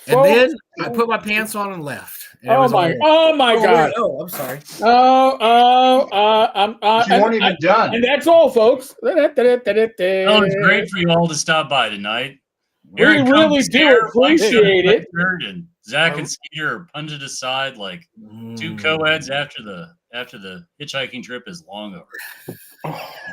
And then I put my pants on and left. And Oh my God! Oh, I'm sorry. You weren't even done. And that's all, folks. Oh, it's great for you all to stop by tonight. We really do appreciate it. And Zach and Skeeter are punted aside like two co-eds after the hitchhiking trip is long over.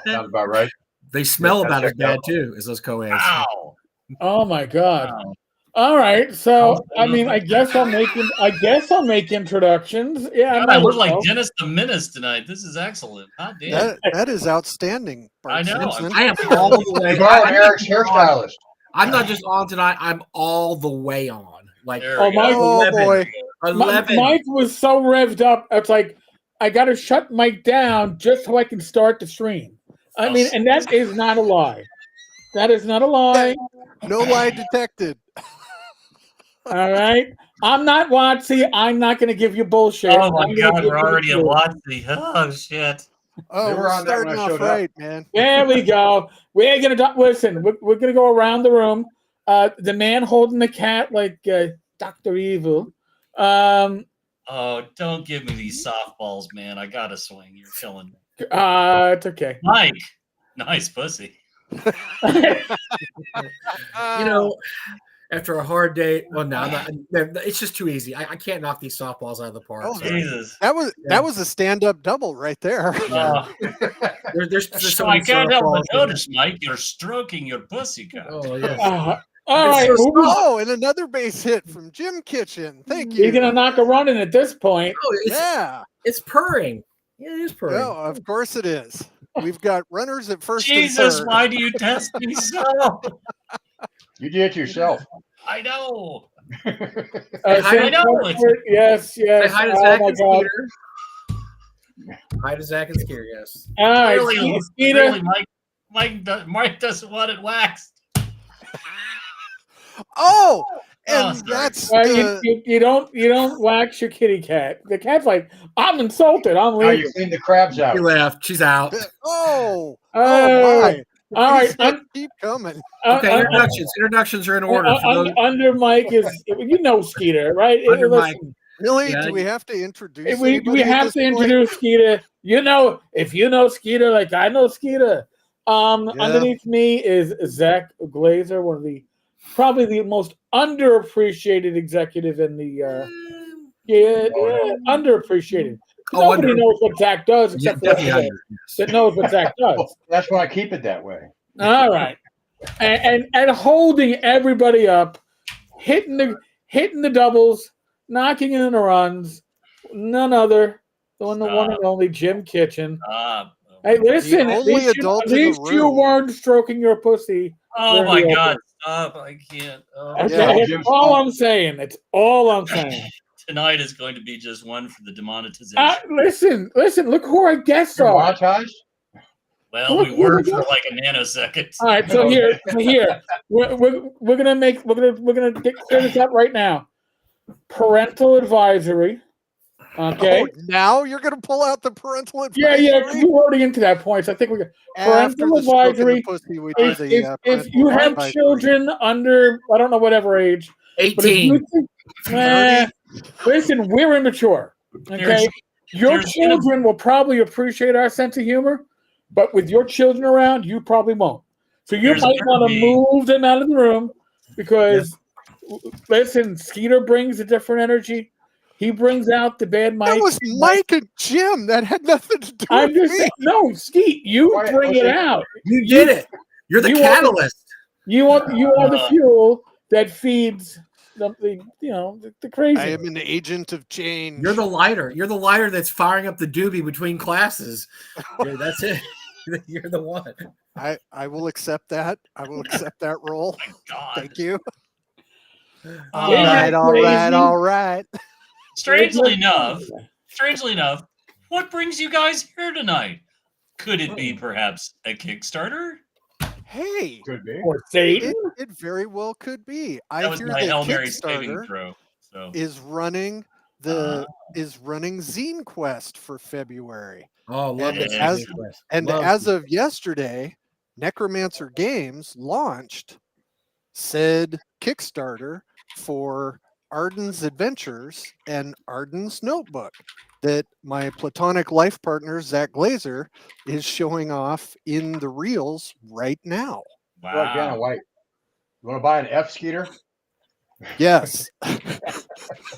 Sounds about right. They smell about as bad too as those co-eds. Wow. Oh my God! Wow. All right, so I mean, I guess I'll make introductions. Yeah, I look like Dennis the Menace tonight. This is excellent. How damn. That is outstanding. I know. I am all the way. Eric's hairstylist. I'm not just on tonight. I'm all the way on. Like, boy. 11. Mike was so revved up. It's like I got to shut Mike down just so I can start the stream. I mean, and that is not a lie. That is not a lie. No lie detected. All right. I'm not Watsy. I'm not going to give you bullshit. Oh my God, we're already at Watsy. Oh shit. Oh, we're starting off right, man. There we go. We're gonna listen. We're gonna go around the room. The man holding the cat like Dr. Evil. Oh, don't give me these softballs, man. I gotta swing. You're killing me. It's okay. Mike, nice pussy. After a hard day, well, no, it's just too easy. I can't knock these softballs out of the park. Oh, so. Jesus. That was a stand-up double right there. There's I can't help but notice, Mike, you're stroking your pussy. Oh, yes. All right. And another base hit from Jim Kitchen. Thank you. You're gonna knock a run in at this point. Oh, it's purring. Yeah, it is purring. No, of course it is. We've got runners at first. Jesus, and third. why do you test me so? You did it yourself. I know. I know. Yes. Say hi to Zach and Skeeter. Hi to Zach and Skeeter, yes. All right, Skeeter. Really, Mike doesn't want it waxed. And that's you don't wax your kitty cat. The cat's like, I'm insulted. I'm Now leaving. you clean the crabs out. She left. She's out. My. All right, keep coming. Okay, introductions are in order. Under Mike is Skeeter, right? Under Mike. Really? Yeah. Do we have to introduce? We have to introduce Skeeter. If you know Skeeter, like I know Skeeter. Underneath me is Zach Glazar, one of probably the most underappreciated executive in the underappreciated. Nobody knows what Zach does except for that knows what Zach does. That's why I keep it that way. All right, and holding everybody up, hitting the doubles, knocking in the runs. None other than the one and only Jim Kitchen. Hey, listen, at least you weren't stroking your pussy. Oh my God! Stop! I can't. That's all I'm saying. That's all I'm saying. Tonight is going to be just one for the demonetization. Listen. Look who our guests are. Monetized? Well, we were for like a nanosecond. All right, so here, we're gonna clear this up right now. Parental advisory. Okay. Oh, now you're gonna pull out the parental advisory. Yeah. We're already into that point. So I think we're parental advisory. If you have children under, I don't know whatever age, 18. Listen, we're immature. Okay, your children will probably appreciate our sense of humor, but with your children around, you probably won't. So you might want to move them out of the room because, listen, Skeeter brings a different energy. He brings out the bad Mike. That was Mike and Jim. That had nothing to do with me. No, Skeet, you bring it out. You did it. You're the catalyst. You are the fuel that feeds the crazy. I am an agent of change. You're the lighter. You're the lighter that's firing up the doobie between classes. That's it. You're the one. I will accept that. I will accept that role. Oh my God. Thank you. All right. Strangely enough, what brings you guys here tonight? Could it be perhaps a Kickstarter? Hey, could be. Or Satan? It very well could be. That was my Hail Mary saving throw. Is running Zine Quest for February. Oh, love it. As of yesterday, Necromancer Games launched said Kickstarter for Arden's Adventures and Arden's Notebook that my platonic life partner, Zach Glazar, is showing off in the reels right now. Like Vanna Wow. White. You want to buy an F, Skeeter? Yes.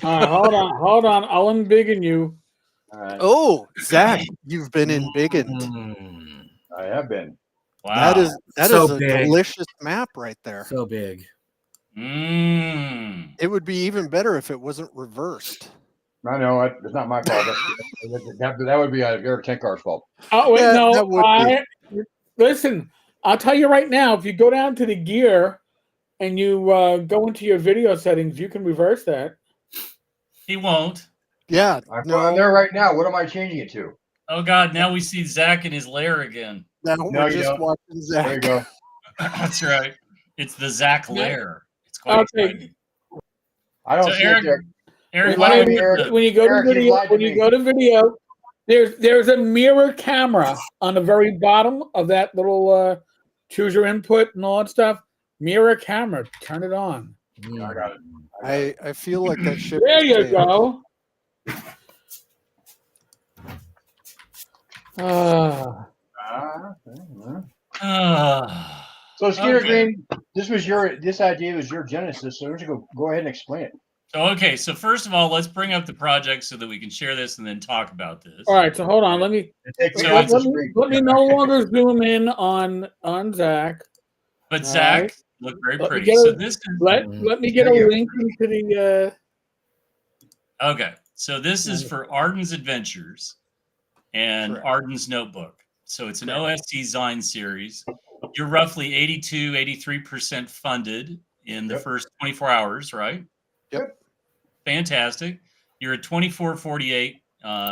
Hold on. I'll unbiggin you. All right. Oh, Zach, you've been embiggened. Mm, I have been. Wow. That So is a big. delicious map right there. so big. Mm. It would be even better if it wasn't reversed. I know it's not my fault. That would be Eric Tenkar's fault. Oh wait, Yeah, no. that would be. Listen. I'll tell you right now. If you go down to the gear and you go into your video settings, you can reverse that. He won't. Yeah, I'm no, there right now. What am I changing it to? Oh God! Now we see Zach in his lair again. now No, we're you just don't. watching Zach. There you go. That's right. It's the Zach Yeah. lair. It's quite Okay. exciting. I don't So see Eric, it there. Eric, You why lied don't to we me, put Eric. the- When you go to Eric, you've video, lied to when you me. go to video, there's a mirror camera on the very bottom of that little choose your input and all that stuff. Mirror camera. Turn it on. I got it. I feel like that ship. There has you sailed. go. Ah. Ah. So Skeeter Okay. Green, this idea was your genesis. So why don't you go ahead and explain it? Okay, so first of all, let's bring up the project so that we can share this and then talk about this. All right, so hold on. Let me So let, it's- let me let me no longer zoom in on Zach. But All Zach right. looked very Let me pretty. get So a- this is Let me get Thank a you. link into the. okay. So this is for Arden's Adventures and Correct. Arden's Notebook. So it's an Correct. OS design series. You're roughly 82, 83% funded in the Yep. first 24 hours, right? Yep. Fantastic. You're at 2448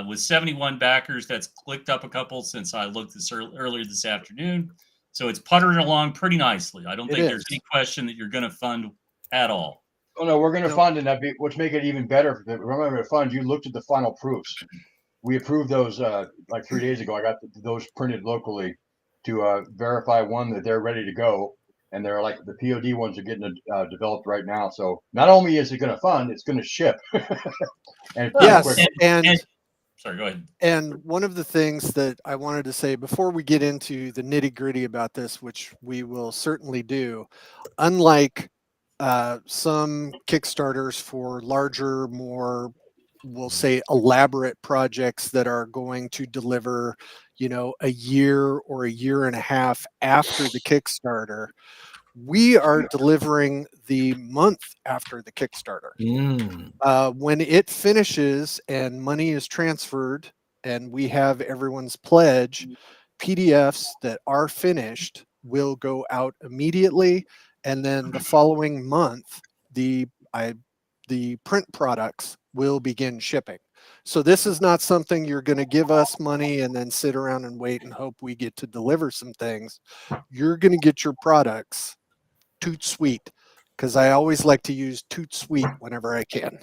with 71 backers. That's clicked up a couple since I looked this earlier this afternoon. So it's puttering along pretty nicely. I don't It think there's is. any question that you're going to fund at all. Oh no, we're going to No. fund, and which make it even better. Remember, to fund, you looked at the final proofs. We approved those like 3 days ago. I got those printed locally to verify that they're ready to go, and they're like the POD ones are getting developed right now. So not only is it going to fund, it's going to ship. And pretty Yes, quick. and Sorry, go ahead. and one of the things that I wanted to say before we get into the nitty gritty about this, which we will certainly do, unlike some Kickstarters for larger, more, we'll say, elaborate projects that are going to deliver, a year or a year and a half after the Kickstarter, we are delivering the month after the Kickstarter. When it finishes and money is transferred and we have everyone's pledge, PDFs that are finished will go out immediately, and then the following month, the print products will begin shipping. So this is not something you're going to give us money and then sit around and wait and hope we get to deliver some things. You're going to get your products toot sweet, because I always like to use toot sweet whenever I can.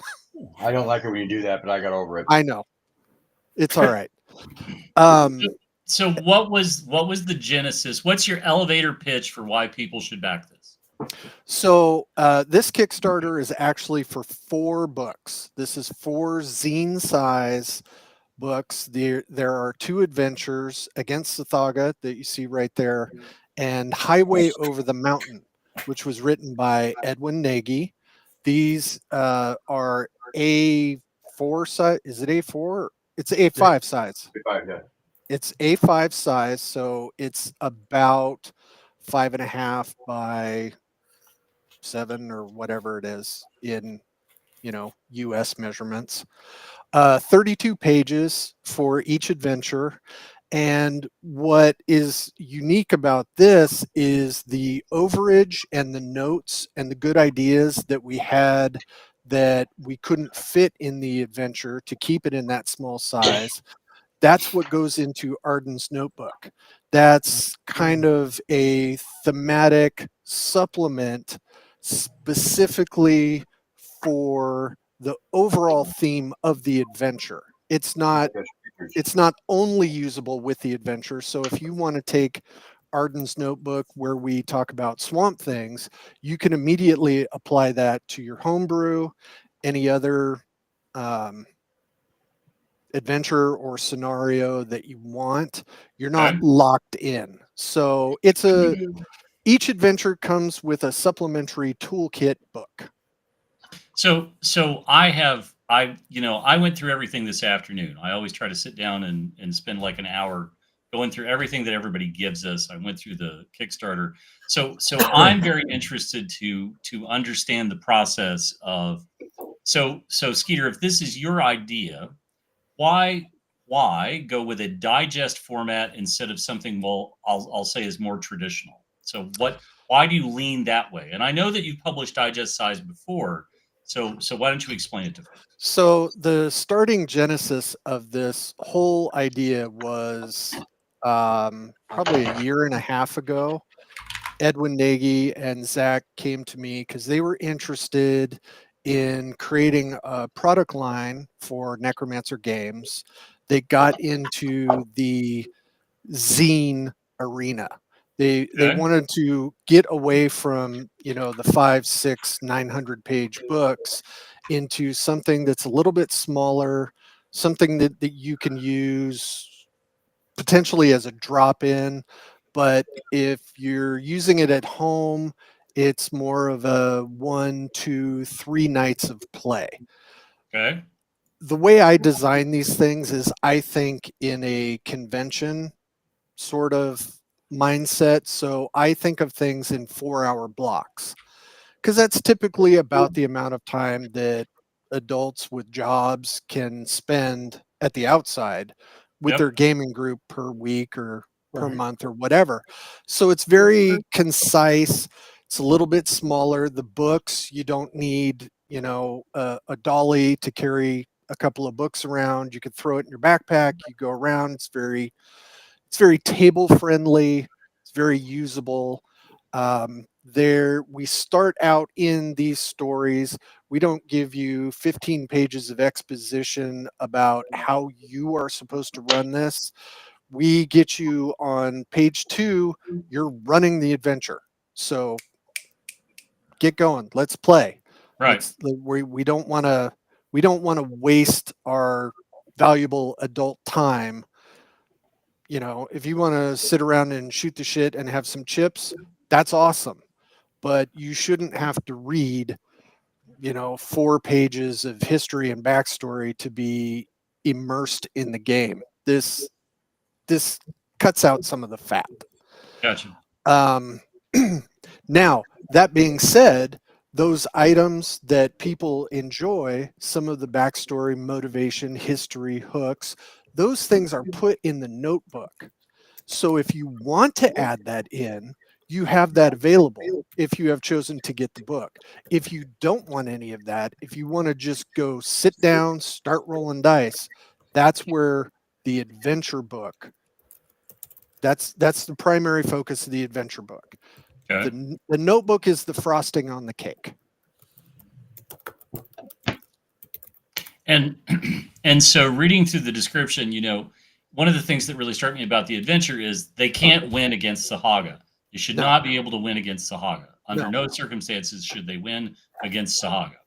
I don't like it when you do that, but I got over it. I know. It's all right. So what was the genesis? What's your elevator pitch for why people should back this? So this Kickstarter is actually for 4 books. This is 4 zine size books. There are 2 adventures, Against Sathaga that you see right there, and Highway Over the Mountain, which was written by Edwin Nagy. These are A4 size. Is it A4? It's A5 size. Yeah. It's A5 size, so it's about 5.5 by 7 or whatever it is in, US measurements. 32 pages for each adventure. And what is unique about this is the overage and the notes and the good ideas that we had that we couldn't fit in the adventure to keep it in that small size. That's what goes into Arden's Notebook. That's kind of a thematic supplement specifically for the overall theme of the adventure. It's not only usable with the adventure. So if you want to take Arden's Notebook, where we talk about swamp things, you can immediately apply that to your homebrew any other adventure or scenario that you want. You're not Okay. locked in. So each adventure comes with a supplementary toolkit book. So I went through everything this afternoon. I always try to sit down and spend like an hour going through everything that everybody gives us. I went through the Kickstarter. So I'm very interested to understand the process of so Skeeter, if this is your idea, why go with a digest format instead of something, well, I'll say is more traditional? So why do you lean that way? And I know that you've published digest size before, so why don't you explain it to folks? So the starting genesis of this whole idea was probably a year and a half ago. Edwin Nagy and Zach came to me because they were interested in creating a product line for Necromancer Games. They got into the zine arena. They Okay. wanted to get away from, the 5, 6, 900-page books into something that's a little bit smaller, something that you can use potentially as a drop-in. But if you're using it at home, it's more of a 1, 2, 3 nights of play. Okay. The way I design these things is I think in a convention sort of mindset. So I think of things in 4-hour blocks because that's typically about the amount of time that adults with jobs can spend at the outside with their Yep. gaming group per week or per Right. month or whatever. So it's very concise. It's a little bit smaller. The books, you don't need, a dolly to carry a couple of books around. You could throw it in your backpack. You go around. It's very table friendly. It's very usable. There, we start out in these stories. We don't give you 15 pages of exposition about how you are supposed to run this. We get you on page 2. You're running the adventure. So get going. Let's play. Right. We don't want to waste our valuable adult time. If you want to sit around and shoot the shit and have some chips, that's awesome. But you shouldn't have to read, 4 pages of history and backstory to be immersed in the game. This cuts out some of the fat. Gotcha. Now, that being said, those items that people enjoy, some of the backstory, motivation, history, hooks, those things are put in the notebook. So if you want to add that in, you have that available if you have chosen to get the book. If you don't want any of that, if you want to just go sit down, start rolling dice, that's where the adventure book, that's the primary focus of the adventure book. Okay. The notebook is the frosting on the cake. And and so reading through the description, one of the things that really struck me about the adventure is they can't win against Sahaga. You should No. not be able to win against Sahaga. Under No. no circumstances should they win against Sahaga.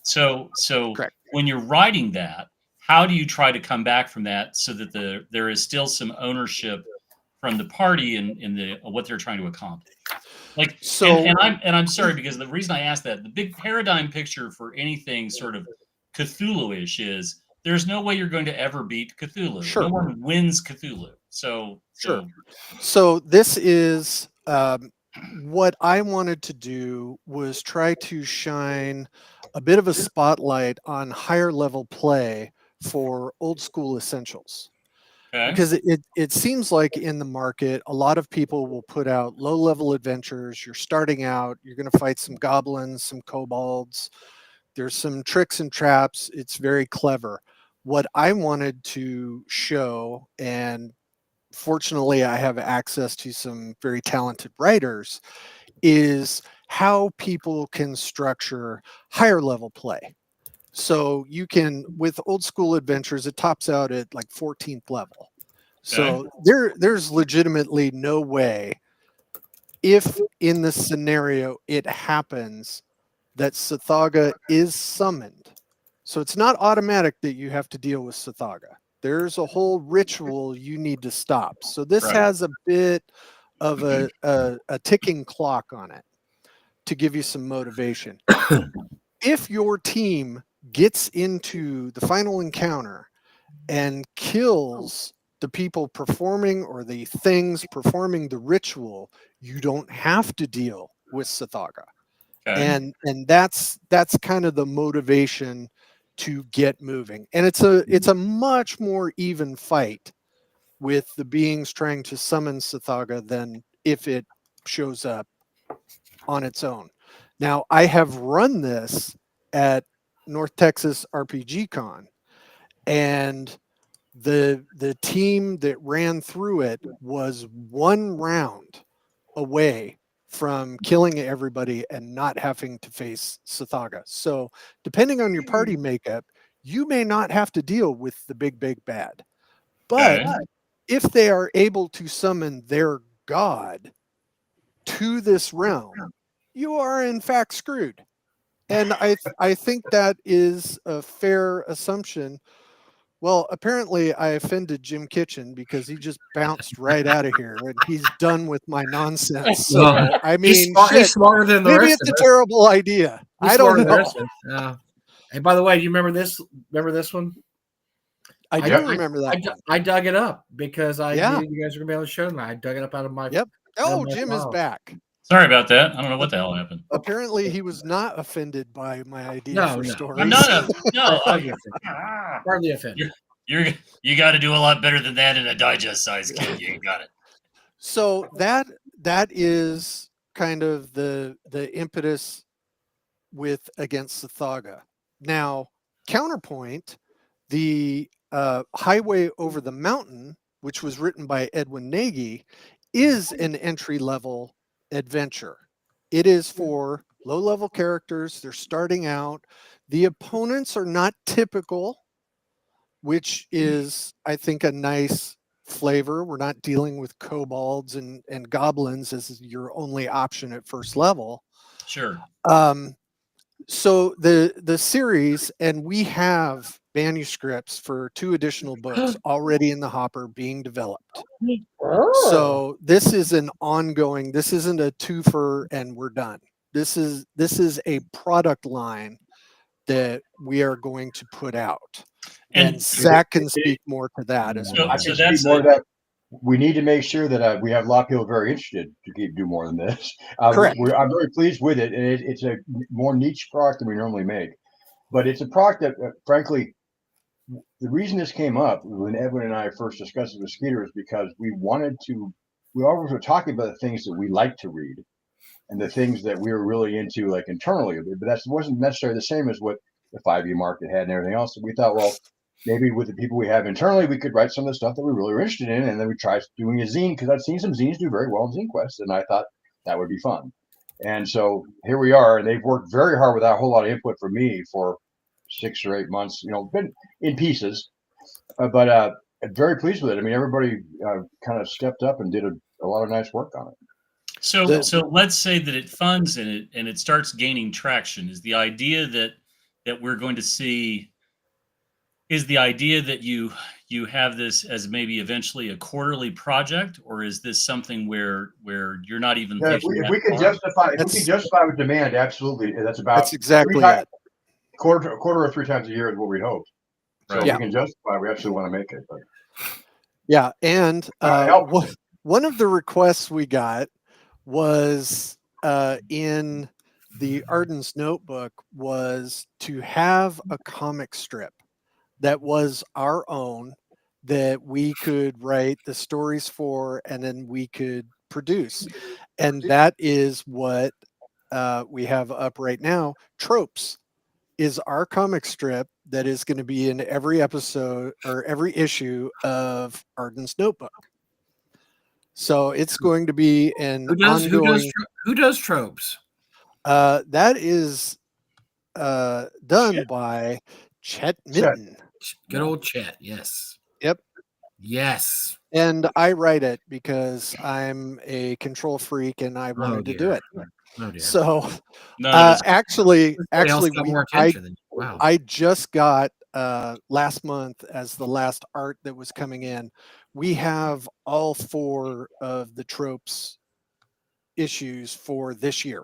So Correct. when you're writing that, how do you try to come back from that so that there is still some ownership from the party in the what they're trying to accomplish? Like, So and I'm sorry, because the reason I asked that, the big paradigm picture for anything sort of Cthulhu-ish is there's no way you're going to ever beat Cthulhu. Sure. No one wins Cthulhu. So Sure. So this is what I wanted to do was try to shine a bit of a spotlight on higher level play for old school essentials. okay. Because it seems like in the market, a lot of people will put out low level adventures. You're starting out, you're going to fight some goblins, some kobolds. There's some tricks and traps. It's very clever. What I wanted to show, and fortunately I have access to some very talented writers, is how people can structure higher level play. So you can, with old school adventures, it tops out at like 14th level. So there's legitimately no way, if in the scenario it happens that Sathaga is summoned, So it's not automatic that you have to deal with Sathaga. There's a whole ritual you need to stop. So this Right. has a bit of a ticking clock on it to give you some motivation. If your team gets into the final encounter and kills the people performing or the things performing the ritual, you don't have to deal with Sathaga. Okay. And that's kind of the motivation to get moving. And it's a much more even fight with the beings trying to summon Sathaga than if it shows up on its own. Now, I have run this at North Texas RPG Con, and the team that ran through it was one round away from killing everybody and not having to face Sathaga. So, depending on your party makeup, you may not have to deal with the big bad. But Okay. if they are able to summon their god to this realm, you are in fact screwed. And I think that is a fair assumption. Well, apparently I offended Jim Kitchen because he just bounced right out of here and he's done with my nonsense. So Well, I mean, he's smarter than the maybe rest it's of a us. terrible idea. He's I don't smarter than the know. rest of us. And by the way, do you remember this? Remember this one? I do remember that one. I dug it up because I Yeah. knew you guys were gonna be able to show me. I dug it up out of my. Yep. out of Oh, my Jim is file. back. Sorry about that. I don't know what the hell happened. Apparently, he was not offended by my idea No, for no. stories. I'm not Hardly offended. Hardly offended. You got to do a lot better than that in a digest size, kid. You got it. So that is kind of the impetus with against Sathaga. Now, counterpoint, the Highway Over the Mountain, which was written by Edwin Nagy, is an entry-level adventure. It is for low-level characters. They're starting out. The opponents are not typical, which is, I think, a nice flavor. We're not dealing with kobolds and goblins as your only option at first level. Sure. So the series, and we have manuscripts for 2 additional books already in the hopper being developed. So this is an ongoing, this isn't a twofer and we're done. This is a product line that we are going to put out. And Zach can speak more to that as well. I can speak more to that. We need to make sure that we have a lot of people very interested to do more than this. Correct. I'm very pleased with it, and it's a more niche product than we normally make. But it's a product that, frankly, the reason this came up when Edwin and I first discussed it with Skeeter is because we always were talking about the things that we like to read and the things that we were really into, like internally. But that wasn't necessarily the same as what the 5e market had and everything else. So we thought, well, maybe with the people we have internally, we could write some of the stuff that we really were interested in. And then we tried doing a zine because I've seen some zines do very well in Zine Quest. And I thought that would be fun. And so here we are. And they've worked very hard without a whole lot of input from me for 6 or 8 months, been in pieces. But I'm very pleased with it. I mean, everybody kind of stepped up and did a lot of nice work on it. So let's say that it funds and it starts gaining traction. Is the idea that we're going to see? Is the idea that you have this as maybe eventually a quarterly project, or is this something where you're not even thinking? If we can justify with demand, absolutely. That's exactly it. Quarter or 3 times a year is what we hope. So if we can justify, we absolutely want to make it. But. Yeah, and one of the requests we got was in the Arden's notebook was to have a comic strip that was our own, that we could write the stories for and then we could produce. And that is what we have up right now. Tropes is our comic strip that is going to be in every episode or every issue of Arden's notebook. So it's going to be an ongoing. Who does tropes? That is done by Chet Mitten. Good old Chet. Yes. Yep. Yes. And I write it because I'm a control freak and I wanted to do it. Oh dear. So actually, Wow. I just got last month as the last art that was coming in. We have all 4 of the tropes issues for this year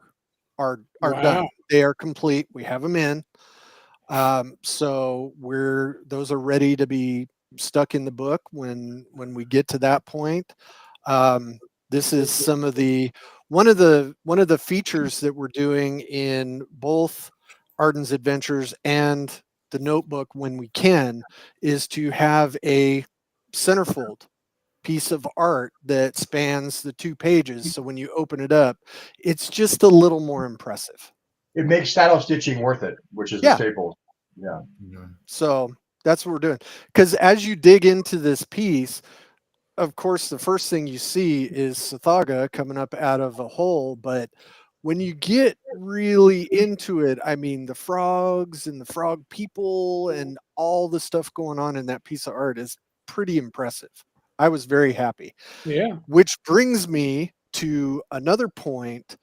are Wow. done. They are complete. We have them in. So those are ready to be stuck in the book when we get to that point. This is some of the one of the features that we're doing in both Arden's Adventures and the Notebook when we can is to have a centerfold piece of art that spans the 2 pages. So when you open it up, it's just a little more impressive. It makes saddle stitching worth it, which is a Yeah. staple. Yeah. So that's what we're doing. Because as you dig into this piece, of course, the first thing you see is Sathaga coming up out of a hole. But when you get really into it, I mean, the frogs and the frog people and all the stuff going on in that piece of art is pretty impressive. I was very happy. Yeah. Which brings me to another point.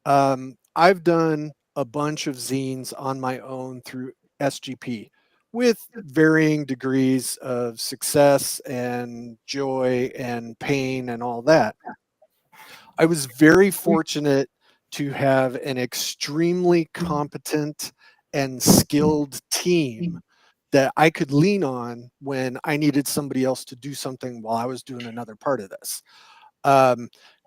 I've done a bunch of zines on my own through SGP with varying degrees of success and joy and pain and all that. I was very fortunate to have an extremely competent and skilled team that I could lean on when I needed somebody else to do something while I was doing another part of this.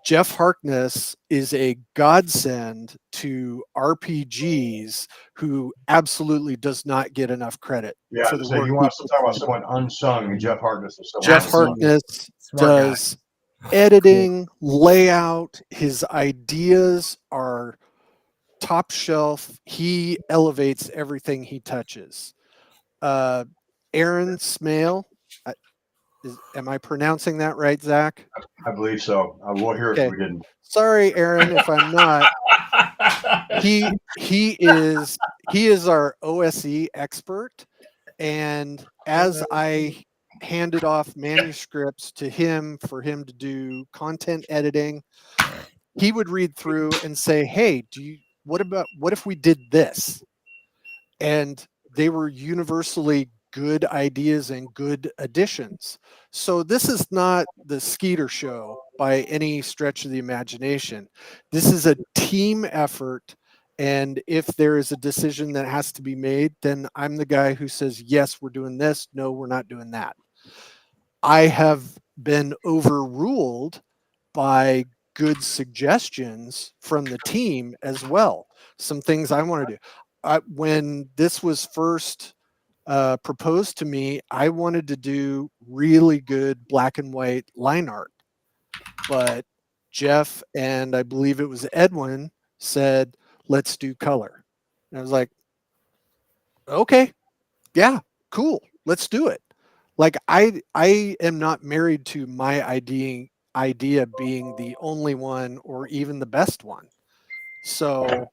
Jeff Harkness is a godsend to RPGs who absolutely does not get enough credit Yeah. for the So work. you want to talk about someone unsung, and Jeff Harkness is someone Jeff unsung. Absolutely. Harkness Smart guy. does editing, layout. His ideas are top shelf. He elevates everything he touches. Aaron Smale, am I pronouncing that right, Zach? I believe so. We'll hear it if Okay. we didn't. Sorry, Aaron, if I'm not. He is our OSE expert, and as I handed off manuscripts to him for him to do content editing, he would read through and say, "Hey, what if we did this?" And they were universally good ideas and good additions. So this is not the Skeeter show by any stretch of the imagination. This is a team effort. And if there is a decision that has to be made, then I'm the guy who says, yes, we're doing this. No, we're not doing that. I have been overruled by good suggestions from the team as well. Some things I want to do. When this was first proposed to me, I wanted to do really good black and white line art. But Jeff and I believe it was Edwin said, let's do color. And I was like, okay, yeah, cool, let's do it. Like I am not married to my idea being the only one or even the best one. So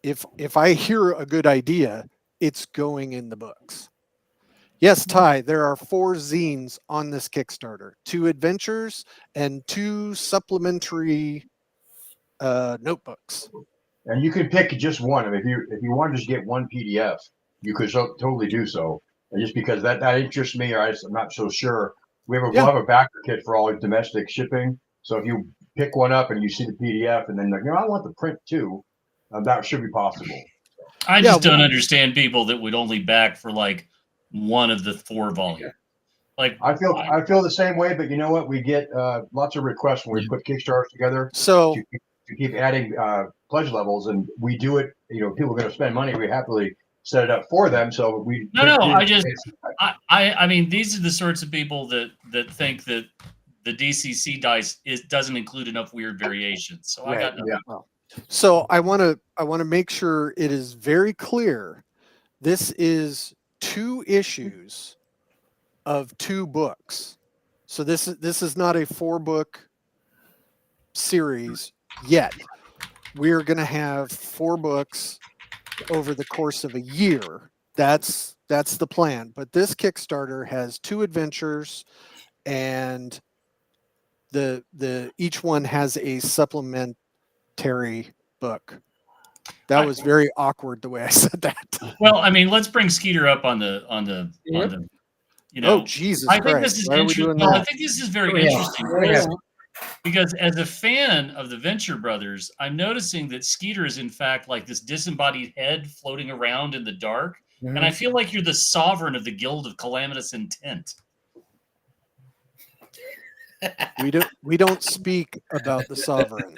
if I hear a good idea, it's going in the books. Yes, Ty, there are 4 zines on this Kickstarter, 2 adventures and 2 supplementary notebooks. And you can pick just one. I mean, if you want to just get one PDF, you could totally do so. And just because that interests me, or I'm not so sure. We'll have a backer kit for all domestic shipping. So if you pick one up and you see the PDF, and then I want the print too, that should be possible. I just don't understand people that would only back for like one of the 4 volumes. Like I feel the same way, but you know what? We get lots of requests when we put Kickstarters together. So to keep adding pledge levels, and we do it. You know, people are going to spend money. We happily set it up for them. So we I mean, these are the sorts of people that think that the DCC dice doesn't include enough weird variations. So right. I got nothing. Well, so I want to make sure it is very clear. This is 2 issues of 2 books. So this is not a 4-book series yet. We're going to have 4 books over the course of a year. That's the plan. But this Kickstarter has 2 adventures, and the each one has a supplementary book. That was very awkward the way I said that. Well, I mean, let's bring Skeeter up on the you know. Oh, Jesus I think Christ. this is Why are we interesting. doing Well, I that? think this is very Yeah. interesting Yeah. because as a fan of the Venture Brothers, I'm noticing that Skeeter is in fact like this disembodied head floating around in the dark, and I feel like you're the sovereign of the Guild of Calamitous Intent. We don't speak about the sovereign.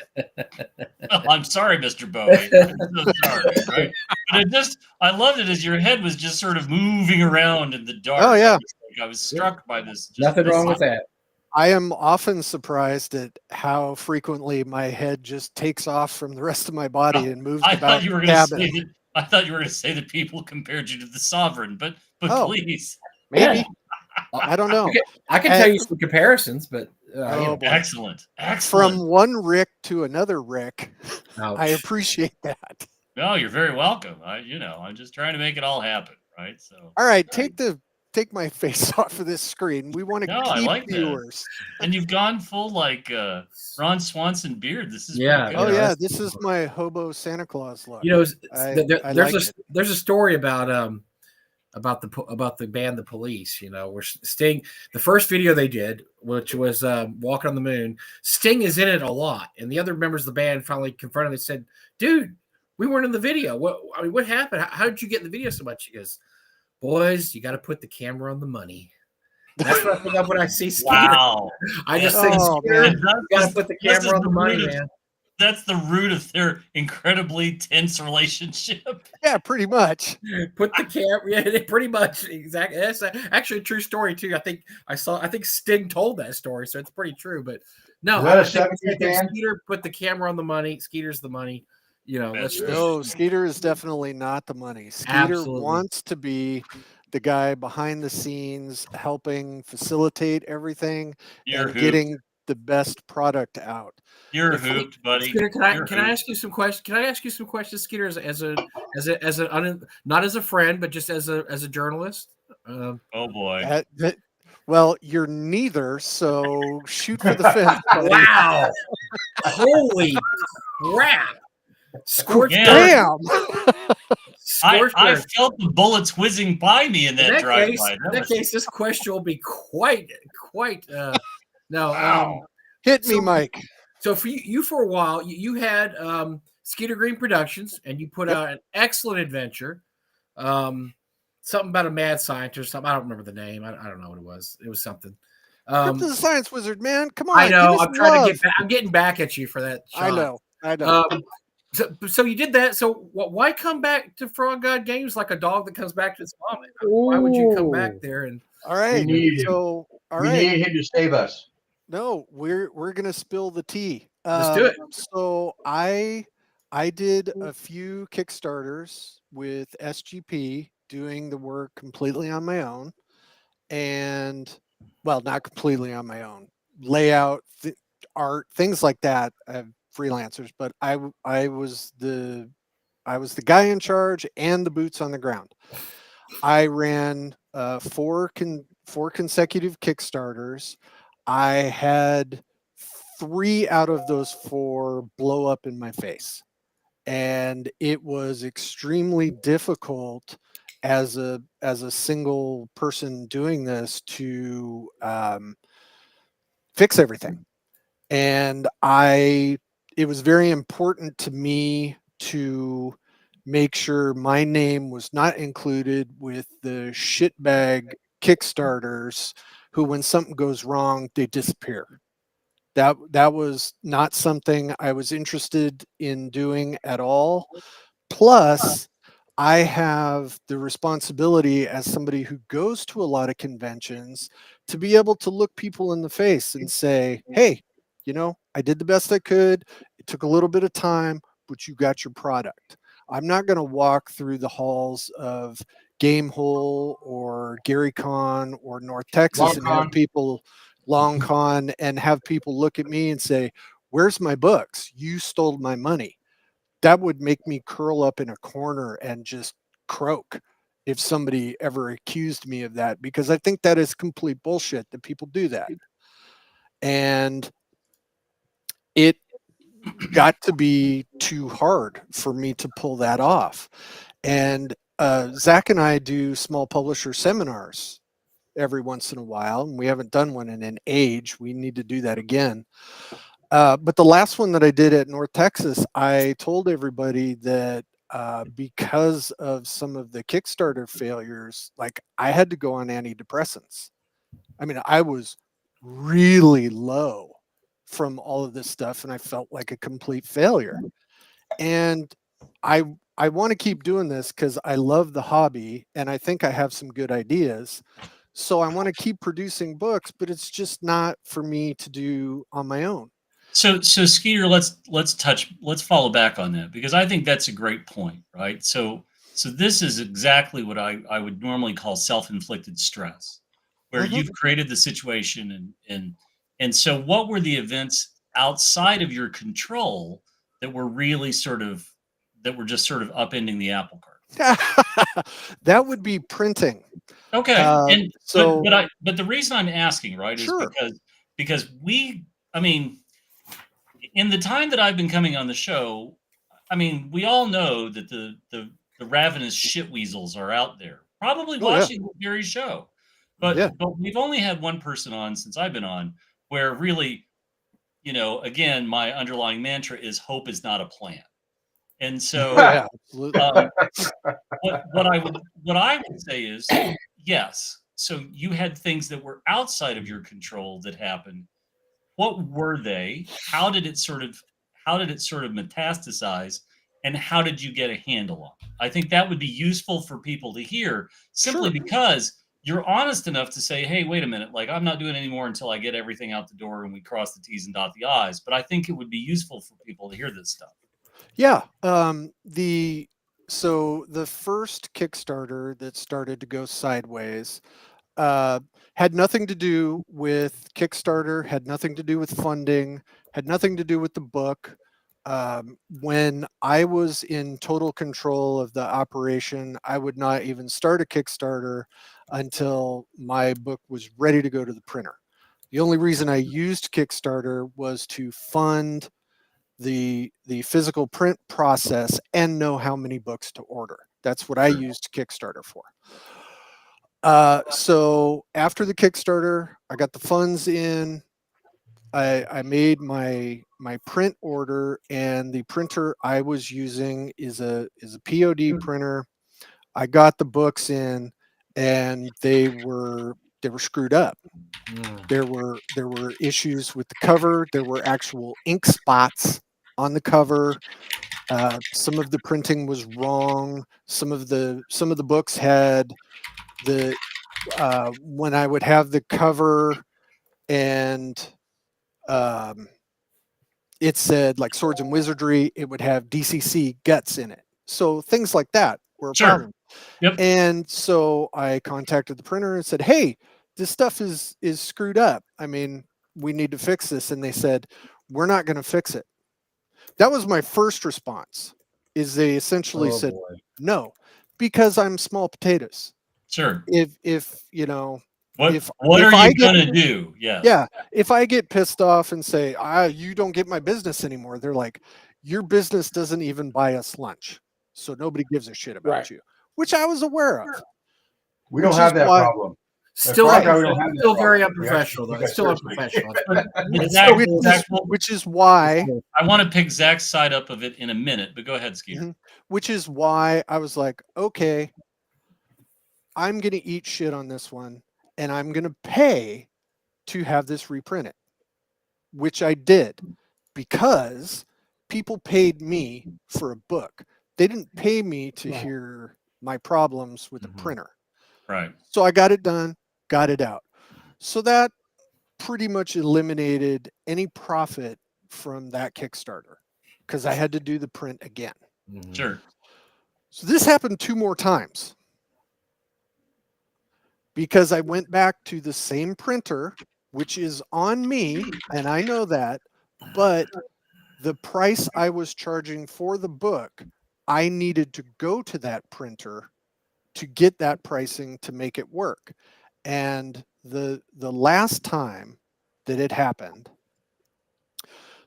Oh, I'm sorry, Mr. Bowie. I'm so sorry, right? But I loved it as your head was just sort of moving around in the dark. Oh, yeah. I was struck by this. Nothing wrong with that. I am often surprised at how frequently my head just takes off from the rest of my body and moves I about thought you were the going to cabin. say that. I thought you were going to say that people compared you to the sovereign, but Oh. please. Maybe. I don't know. I can tell you some comparisons, but Oh, boy. Excellent. From one Rick to another Rick, ouch. I appreciate that. No, you're very welcome. I'm just trying to make it all happen, right? So, All right, take my face off of this screen. We want to No, I keep like that. viewers. and you've gone full like Ron Swanson beard. This is Yeah, pretty Oh good. yeah, this is my hobo Santa Claus look. You know, I there's like it. there's a story about the band The Police. You know, where Sting, the first video they did, which was Walking on the Moon, Sting is in it a lot, and the other members of the band finally confronted him and said, "Dude, we weren't in the video. What happened? How did you get in the video so much?" He goes, "Boys, you got to put the camera on the money." That's what I think of when I see Skeeter. Wow. I just think, Oh, Skeeter, man. you got to put the This is camera on the the money, root of- man. That's the root of their incredibly tense relationship. Yeah, pretty much. Put the camera. Yeah, pretty much exactly. That's actually a true story too. I think Sting told that story, so it's pretty true. But no, Is that a I think 70s band? Skeeter put the camera on the money. Skeeter's the money. You know, That's let's right. No, Skeeter is definitely not the money. Skeeter Absolutely. wants to be the guy behind the scenes, helping facilitate everything You're and hooped. getting the best product out. You're If we- hooped, buddy. Skeeter, can You're I hooped. ask you some questions? Can I ask you some questions, Skeeter, not as a friend, but just as a journalist? Oh boy. Well, you're neither, so shoot for the fence. buddy. Wow! Holy crap! Scorched Yeah. earth. Damn. Scorched I earth. felt the bullets whizzing by me in that drive-by. In that case, this question will be quite. No. Wow. Hit me, So- Mike. So for you for a while, you had Skeeter Green Productions, and you put out an excellent adventure. Something about a mad scientist. Something I don't remember the name. I don't know what it was. It was something. Crypt the Science Wizard, man. Come on. I know. give me I'm some trying love. to get back. I'm getting back at you for that. I shot. know. So you did that. So why come back to Frog God Games like a dog that comes back to its vomit? Why would you come back there? And All right. need him. So, all We right. need him to save us. No, we're gonna spill the tea. Let's do it. So I did a few Kickstarters with SGP, doing the work completely on my own, and well, not completely on my own. Layout, art, things like that. I have freelancers, but I was the guy in charge and the boots on the ground. I ran four consecutive Kickstarters. I had 3 out of those 4 blow up in my face, and it was extremely difficult as a single person doing this to fix everything. And it was very important to me to make sure my name was not included with the shitbag Kickstarters who, when something goes wrong, they disappear. That was not something I was interested in doing at all. Plus, I have the responsibility as somebody who goes to a lot of conventions to be able to look people in the face and say, hey, I did the best I could. It took a little bit of time, but you got your product. I'm not going to walk through the halls of Gamehole or Gary Con or North Texas and have people Long Con and have people look at me and say, where's my books? You stole my money. That would make me curl up in a corner and just croak if somebody ever accused me of that, because I think that is complete bullshit that people do that. And got to be too hard for me to pull that off. And Zach and I do small publisher seminars every once in a while, and we haven't done one in an age. We need to do that again. But the last one that I did at North Texas, I told everybody that because of some of the Kickstarter failures, like I had to go on antidepressants. I mean, I was really low from all of this stuff, and I felt like a complete failure. And I I want to keep doing this because I love the hobby, and I think I have some good ideas. So I want to keep producing books, but it's just not for me to do on my own. So Skeeter, let's follow back on that, because I think that's a great point, right? So this is exactly what I would normally call self-inflicted stress, where Mhm. you've created the situation, and so what were the events outside of your control that were really that were just sort of upending the apple cart? That would be printing. Okay, and So but the reason I'm asking, right, is sure. because I mean, in the time that I've been coming on the show, I mean, we all know that the ravenous shit weasels are out there, probably Oh yeah. watching Gary's show. Yeah. But we've only had one person on since I've been on, where really, again, my underlying mantra is hope is not a plan. And so Oh yeah. Absolutely. what I would say is yes. So you had things that were outside of your control that happened. What were they? How did it sort of metastasize, and how did you get a handle on it? I think that would be useful for people to hear, simply Sure. because you're honest enough to say, hey, wait a minute, like I'm not doing any more until I get everything out the door and we cross the T's and dot the I's. But I think it would be useful for people to hear this stuff. Yeah. The first Kickstarter that started to go sideways uh, had nothing to do with Kickstarter, had nothing to do with funding, had nothing to do with the book. When I was in total control of the operation, I would not even start a Kickstarter until my book was ready to go to the printer. The only reason I used Kickstarter was to fund the physical print process and know how many books to order. That's what I used Kickstarter for. So after the Kickstarter, I got the funds in. I made my print order, and the printer I was using is a POD printer. I got the books in, and they were screwed up. There were issues with the cover. There were actual ink spots on the cover. Some of the printing was wrong. Some of the books had the when I would have the cover and it said like Swords and Wizardry, it would have DCC guts in it. So things like that were a Sure. problem. Yep. And so I contacted the printer and said, "Hey, this stuff is screwed up. I mean, we need to fix this." And they said, "We're not going to fix it." That was my first response. Is they essentially said, boy. "No," because I'm small potatoes. Sure. If you know, What if are I you get gonna do? Yes. yeah, if I get pissed off and say, you don't get my business anymore, they're like, your business doesn't even buy us lunch. So nobody gives a shit about Right. you, which I was aware of. We don't Which have is that why- problem. Still, That's why we don't have that still very problem. We actually unprofessional though. take It's that still seriously. unprofessional. But which is why I want to pick Zach's side up of it in a minute, but go ahead, Skeeter. Mhm. Which is why I was like, okay, I'm going to eat shit on this one, and I'm going to pay to have this reprinted, which I did because people paid me for a book. They didn't pay me to Right. hear my problems with the Mhm. printer. Right. So I got it done, got it out. So that pretty much eliminated any profit from that Kickstarter because I had to do the print again. Mhm. Sure. So this happened 2 more times because I went back to the same printer, which is on me, and I know that, but the price I was charging for the book, I needed to go to that printer to get that pricing to make it work. And the last time that it happened,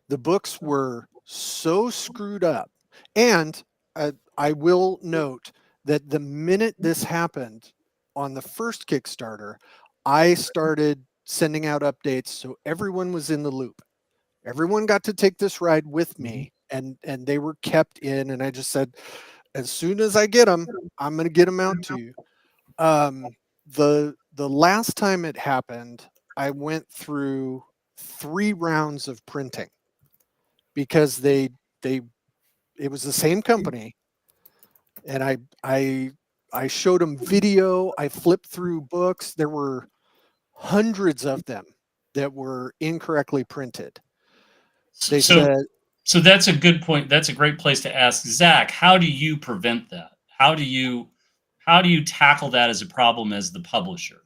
the books were so screwed up. And I will note that the minute this happened on the first Kickstarter, I started sending out updates so everyone was in the loop. Everyone got to take this ride with me, and they were kept in. And I just said, as soon as I get them, I'm going to get them out to you. The last time it happened, I went through 3 rounds of printing because it was the same company, and I showed them video. I flipped through books. There were hundreds of them that were incorrectly printed. They said, so that's a good point. That's a great place to ask Zach. How do you prevent that? How do you tackle that as a problem as the publisher?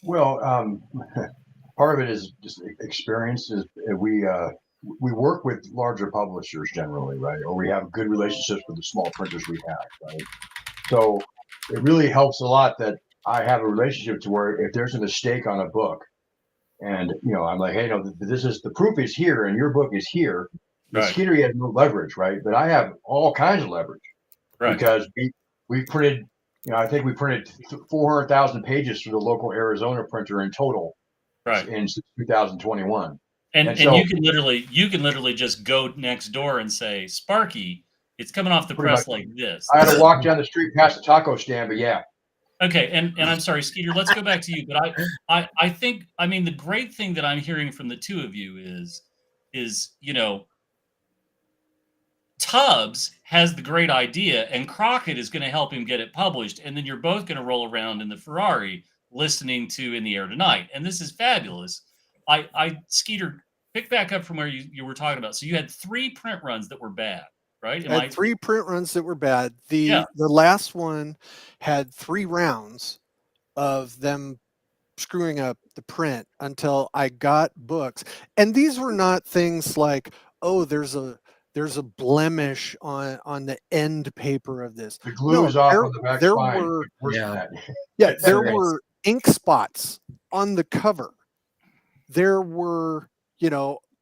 Well, part of it is just experience. We work with larger publishers generally, right? Or we have good relationships with the small printers we have, right? So it really helps a lot that I have a relationship to where if there's a mistake on a book, and I'm like, hey, no, this is the proof is here, and your book is here. The Right. Skeeter has no leverage, right? But I have all kinds of leverage, Right. because we printed, I think we printed 400,000 pages through the local Arizona printer in total, right, in 2021. And so you can literally just go next door and say, Sparky, it's coming off the press like this. I had to walk down the street past the taco stand, but yeah. Okay, and I'm sorry, Skeeter, let's go back to you. But I think, I mean, the great thing that I'm hearing from the two of you is Tubbs has the great idea, and Crockett is going to help him get it published, and then you're both going to roll around in the Ferrari listening to In the Air Tonight, and this is fabulous. Skeeter, pick back up from where you were talking about. So you had 3 print runs that were bad, right? I had 3 print runs that were bad. The last one had 3 rounds of them screwing up the print until I got books. And these were not things like, oh, there's a blemish on the end paper of this. The glue is off on the back spine. There were ink spots on the cover. There were,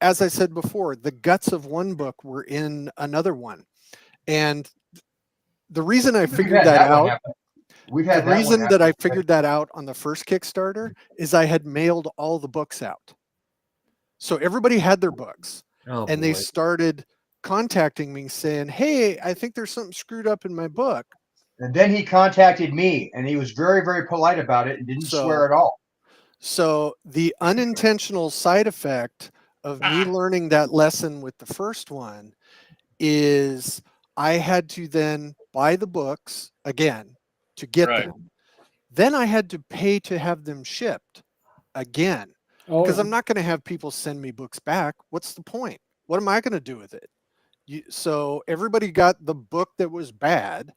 as I said before, the guts of one book were in another one. And the reason I figured that out, that I figured that out on the first Kickstarter is I had mailed all the books out. So everybody had their books, and they started contacting me saying, hey, I think there's something screwed up in my book. And then he contacted me, and he was very, very polite about it and didn't swear at all. So the unintentional side effect of me learning that lesson with the first one is I had to then buy the books again to get them. Then I had to pay to have them shipped again, because I'm not going to have people send me books back. What's the point? What am I going to do with it? So everybody got the book that was bad,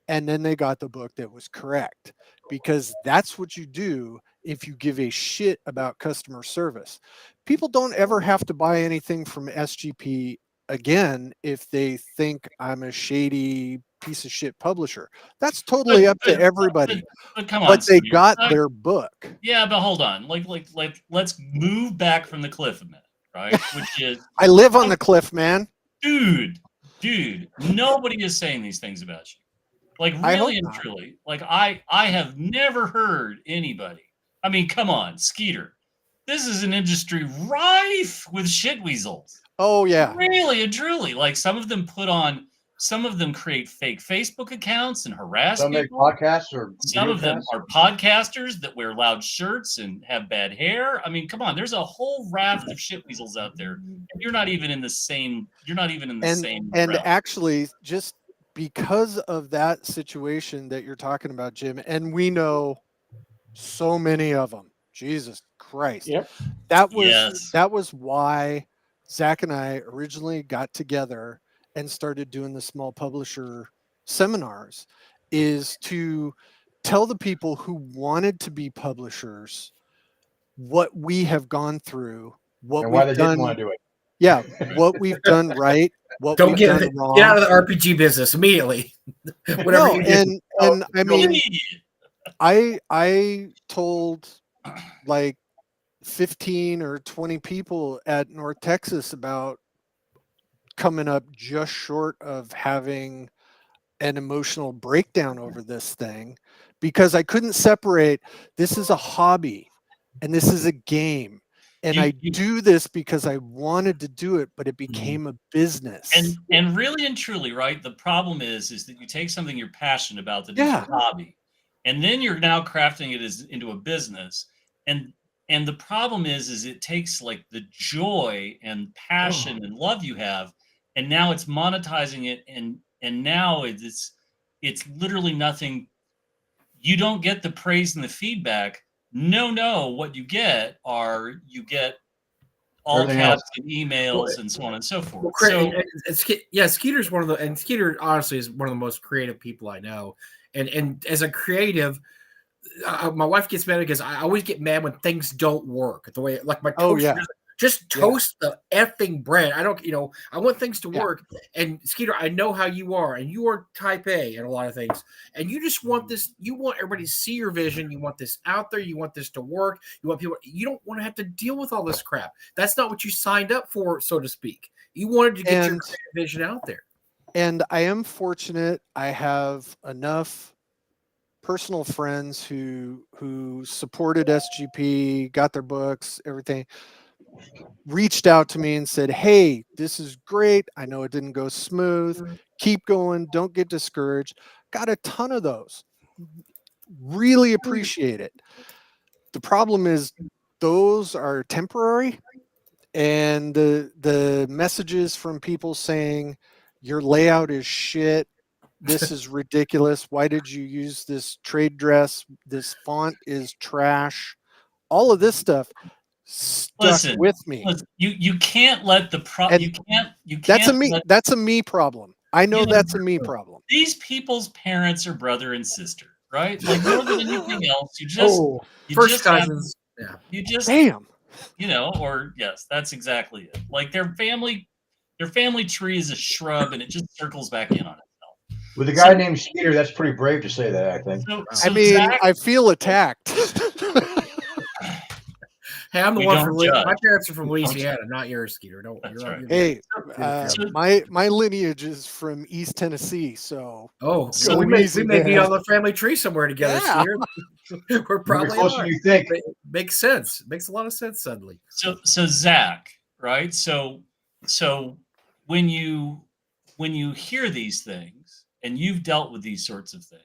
and then they got the book that was correct, because that's what you do if you give a shit about customer service. People don't ever have to buy anything from SGP again if they think I'm a shady piece of shit publisher. That's totally up to everybody. But come on, but they got their book. Yeah, but hold on. Like let's move back from the cliff a minute, right? Which is I live on the cliff, man. Dude, nobody is saying these things about you. Like, really and truly. Like, I have never heard anybody. I mean, come on, Skeeter. This is an industry rife with shit weasels. Oh, yeah. Really and truly. Like, some of them create fake Facebook accounts and harass people. Make podcasts or some of them are podcasters that wear loud shirts and have bad hair. I mean, come on, there's a whole raft of shit weasels out there. And you're not even in the same same And realm. actually, just because of that situation that you're talking about, Jim, and we know so many of them. Jesus Christ. Yep. That was why Zach and I originally got together and started doing the small publisher seminars, is to tell the people who wanted to be publishers what we have gone through, and why they didn't want to do it. Yeah, what we've done right, what Don't we've get done wrong. Get out of the RPG business immediately. Whatever you do. And I mean, I told like 15 or 20 people at North Texas about coming up just short of having an emotional breakdown over this thing because I couldn't separate. This is a hobby and this is a game. And I do this because I wanted to do it, but it became a business. And really and truly, right? The problem is that you take something you're passionate about that is your hobby, and then you're now crafting it into a business. And the problem is it takes like the joy and passion and love you have, and now it's monetizing it, and now it's literally nothing. You don't get the praise and the feedback. No, what you get all caps and emails and so on and so forth. Skeeter's one of the, and Skeeter honestly is one of the most creative people I know. And as a creative, my wife gets mad because I always get mad when things don't work. The way, like my toaster, just toast the effing bread. I don't, I want things to work. And Skeeter, I know how you are, and you are type A in a lot of things. And you just want this, you want everybody to see your vision. You want this out there. You want this to work. You want people, you don't want to have to deal with all this crap. That's not what you signed up for, so to speak. You wanted to get your vision out there. And I am fortunate. I have enough personal friends who supported SGP, got their books, everything, reached out to me and said, hey, this is great. I know it didn't go smooth. Keep going. Don't get discouraged. Got a ton of those. Really appreciate it. The problem is those are temporary, and the messages from people saying your layout is shit, this is ridiculous, why did you use this trade dress, this font is trash, all of this stuff stuck with me. You can't let the that's a me problem. I know that's a me problem. These people's parents are brother and sister, right? Like more than anything else, you just first cousins. Damn. Or yes, that's exactly it. Like their family tree is a shrub and it just circles back in on itself. With a guy named Skeeter, that's pretty brave to say that, I think. Zach, I feel attacked. Hey, I'm the one from my parents are from Louisiana, not yours, Skeeter. That's right. Hey, my lineage is from East Tennessee, so we may be on the family tree somewhere together, Skeeter. We're probably closer than you think. It makes sense. It makes a lot of sense suddenly. So Zach, right? So when you hear these things and you've dealt with these sorts of things,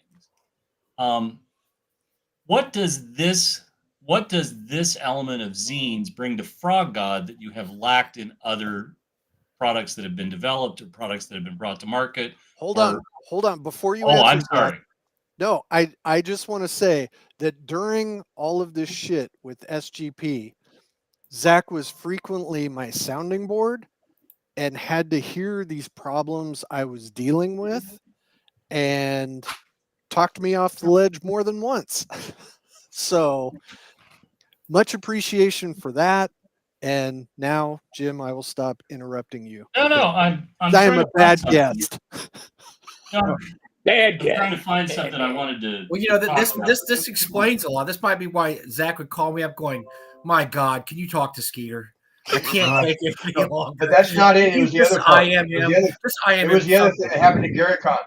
what does this element of zines bring to Frog God that you have lacked in other products that have been developed or products that have been brought to market? Hold on. Before you answer, I'm sorry. No, I just want to say that during all of this shit with SGP, Zach was frequently my sounding board and had to hear these problems I was dealing with and talked me off the ledge more than once. So much appreciation for that. And now, Jim, I will stop interrupting you. No, I am a bad guest. Bad guest. I'm trying to find something I wanted to. Well, this explains a lot. This might be why Zach would call me up going, "My God, can you talk to Skeeter? I can't take it any longer." But that's not it. It was the other part. It was the other thing that happened to Gary Con.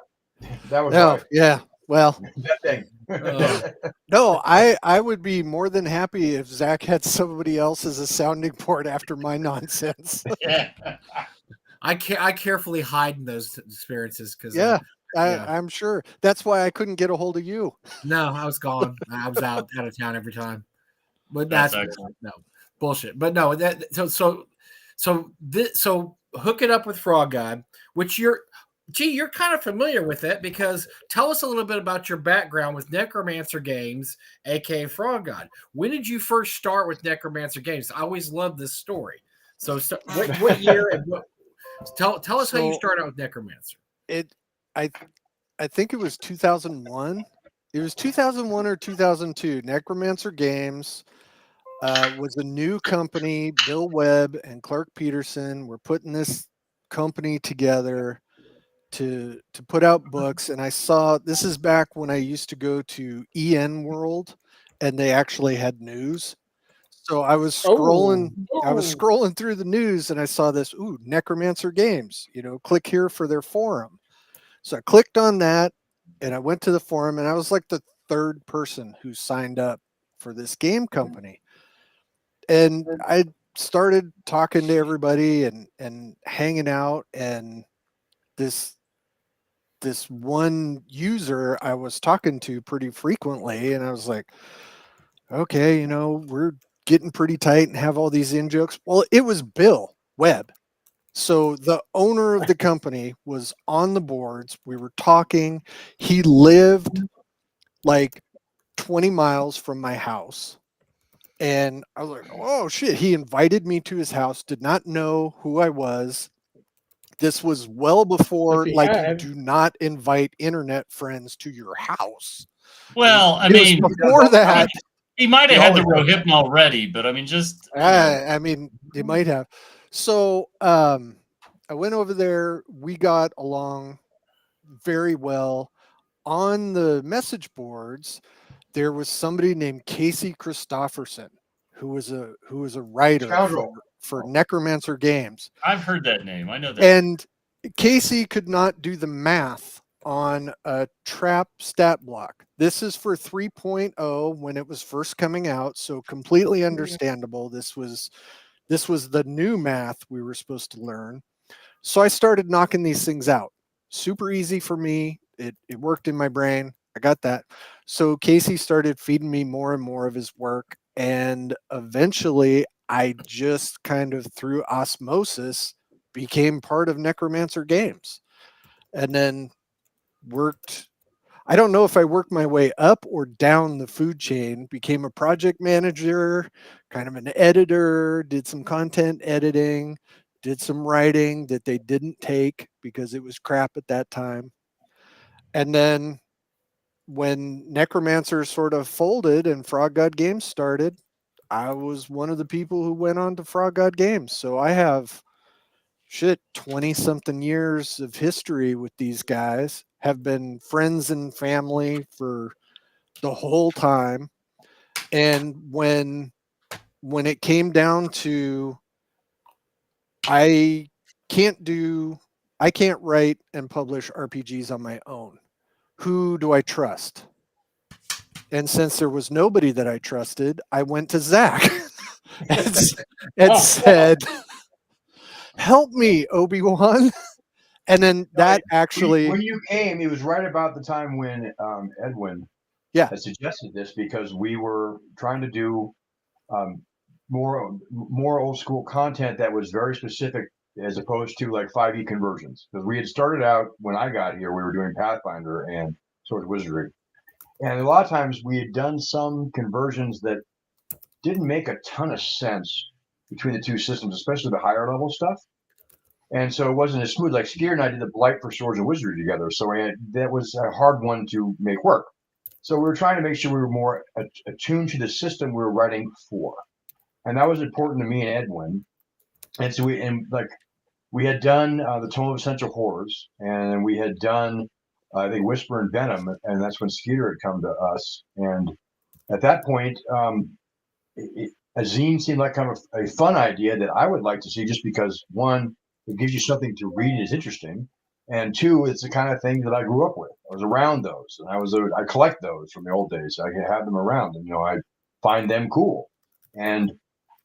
That was yeah. Well, that thing. No, I would be more than happy if Zach had somebody else as a sounding board after my nonsense. I carefully hide in those experiences because I'm sure that's why I couldn't get a hold of you. No, I was gone. I was out of town every time. But that's no bullshit. But no, so hook it up with Frog God, which you're kind of familiar with it, because tell us a little bit about your background with Necromancer Games, aka Frog God. When did you first start with Necromancer Games? I always love this story. So what year and what? Tell us how you started out with Necromancer. I think it was 2001. It was 2001 or 2002. Necromancer Games was a new company. Bill Webb and Clark Peterson were putting this company together to put out books. And I saw, this is back when I used to go to EN World and they actually had news. So I was scrolling through the news and I saw this, Necromancer Games, click here for their forum. So I clicked on that and I went to the forum and I was like the third person who signed up for this game company. And I started talking to everybody and hanging out, and this one user I was talking to pretty frequently, and I was like, okay, we're getting pretty tight and have all these in jokes. Well, it was Bill Webb. So the owner of the company was on the boards. We were talking. He lived like 20 miles from my house. And I was like, oh shit. He invited me to his house, did not know who I was. This was well before, you do not invite internet friends to your house. Well, I mean, before that, he might have had the Rohypnol already, but I mean, just. I mean, he might have. So I went over there. We got along very well. On the message boards, there was somebody named Casey Christopherson, who was a writer for Necromancer Games. I've heard that name. I know that. And Casey could not do the math on a trap stat block. This is for 3.0 when it was first coming out, so completely understandable. This was the new math we were supposed to learn. So I started knocking these things out. Super easy for me. It worked in my brain. I got that. So Casey started feeding me more and more of his work, and eventually I just kind of through osmosis became part of Necromancer Games, and then worked. I don't know if I worked my way up or down the food chain, became a project manager, kind of an editor, did some content editing, did some writing that they didn't take because it was crap at that time. And then when Necromancer sort of folded and Frog God Games started, I was one of the people who went on to Frog God Games. So I have 20 something years of history with these guys, have been friends and family for the whole time. And when it came down to, I can't write and publish RPGs on my own. Who do I trust? And since there was nobody that I trusted, I went to Zach and said, help me, Obi-Wan. And then that actually, when you came, it was right about the time when Edwin had suggested this, because we were trying to do more old school content that was very specific, as opposed to like 5e conversions. Because we had started out when I got here, we were doing Pathfinder and Sword Wizardry, and a lot of times we had done some conversions that didn't make a ton of sense between the two systems, especially the higher level stuff. And so it wasn't as smooth. Like Skeeter and I did the Blight for Swords and Wizardry together, so that was a hard one to make work. So we were trying to make sure we were more attuned to the system we were writing for, and that was important to me and Edwin. And so we had done the Tome of Essential Horrors, and we had done I think Whisper and Venom, and that's when Skeeter had come to us. And at that point, a zine seemed like kind of a fun idea that I would like to see, just because one, it gives you something to read and is interesting, and two, it's the kind of thing that I grew up with. I was around those, and I collect those from the old days. I have them around, and I find them cool, and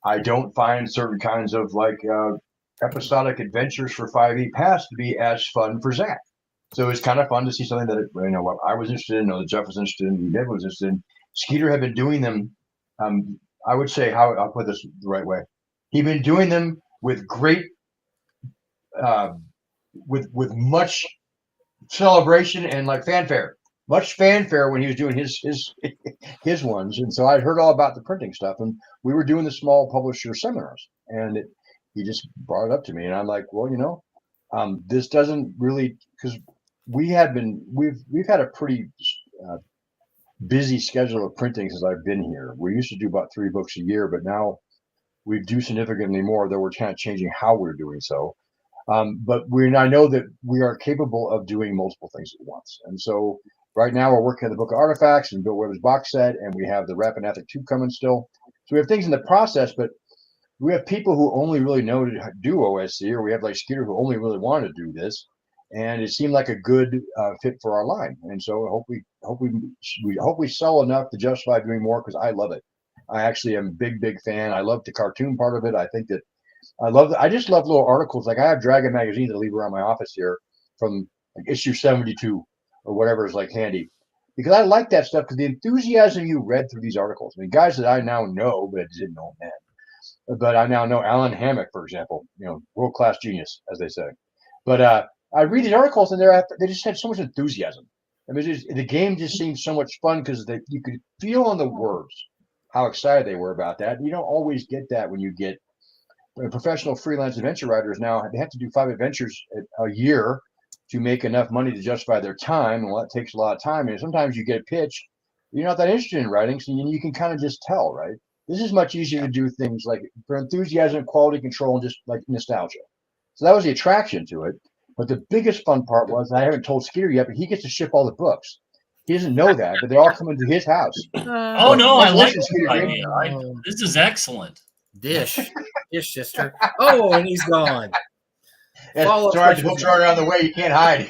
I don't find certain kinds of episodic adventures for 5e Pass to be as fun for Zach. So it's kind of fun to see something that what I was interested in, that Jeff was interested in, Dave was interested in. Skeeter had been doing them. I would say, how I'll put this the right way. He'd been doing them with great, with much celebration and fanfare, much fanfare when he was doing his ones. And so I'd heard all about the printing stuff, and we were doing the small publisher seminars, and he just brought it up to me, and I'm like, well, this doesn't really, because we've had a pretty busy schedule of printing since I've been here. We used to do about 3 books a year, but now we do significantly more, though we're kind of changing how we're doing so. But I know that we are capable of doing multiple things at once. And so right now we're working on the Book of Artifacts and Bill Weber's box set, and we have the Rapid Athic 2 coming still. So we have things in the process, but we have people who only really know to do OSC, or we have like Skeeter who only really want to do this, and it seemed like a good fit for our line. And so I hope we sell enough to justify doing more, because I love it. I actually am a big fan. I love the cartoon part of it. I think that I just love little articles. Like I have Dragon magazine that I leave around my office here from like issue 72 or whatever is like handy, because I like that stuff, because the enthusiasm you read through these articles. I mean, guys that I now know, but I didn't know then. But I now know Alan Hammock, for example, world-class genius, as they say. But I read these articles, and they just had so much enthusiasm. I mean, the game just seemed so much fun, because you could feel on the words how excited they were about that. You don't always get that when you get professional freelance adventure writers. Now they have to do 5 adventures a year to make enough money to justify their time, and that takes a lot of time. And sometimes you get a pitch, you're not that interested in writing, so you can kind of just tell, right? This is much easier to do things like for enthusiasm, quality control, and just like nostalgia. So that was the attraction to it. But the biggest fun part was, I haven't told Skeeter yet, but he gets to ship all the books. He doesn't know that, but they all come into his house. Oh no, I like this Skeeter idea. This is excellent. Dish sister. Oh, and he's gone. Sorry, the books are around the way. You can't hide.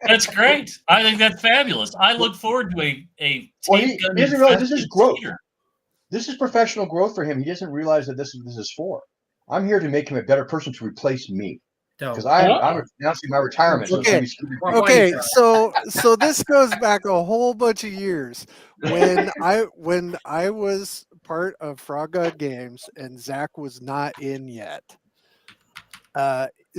That's great. I think that's fabulous. I look forward to a well, he doesn't realize this is growth. Skeeter. This is professional growth for him. He doesn't realize that this is for. I'm here to make him a better person, to replace me. Because I'm announcing my retirement. Okay. Okay. So this goes back a whole bunch of years when I was part of Frog God Games and Zach was not in yet.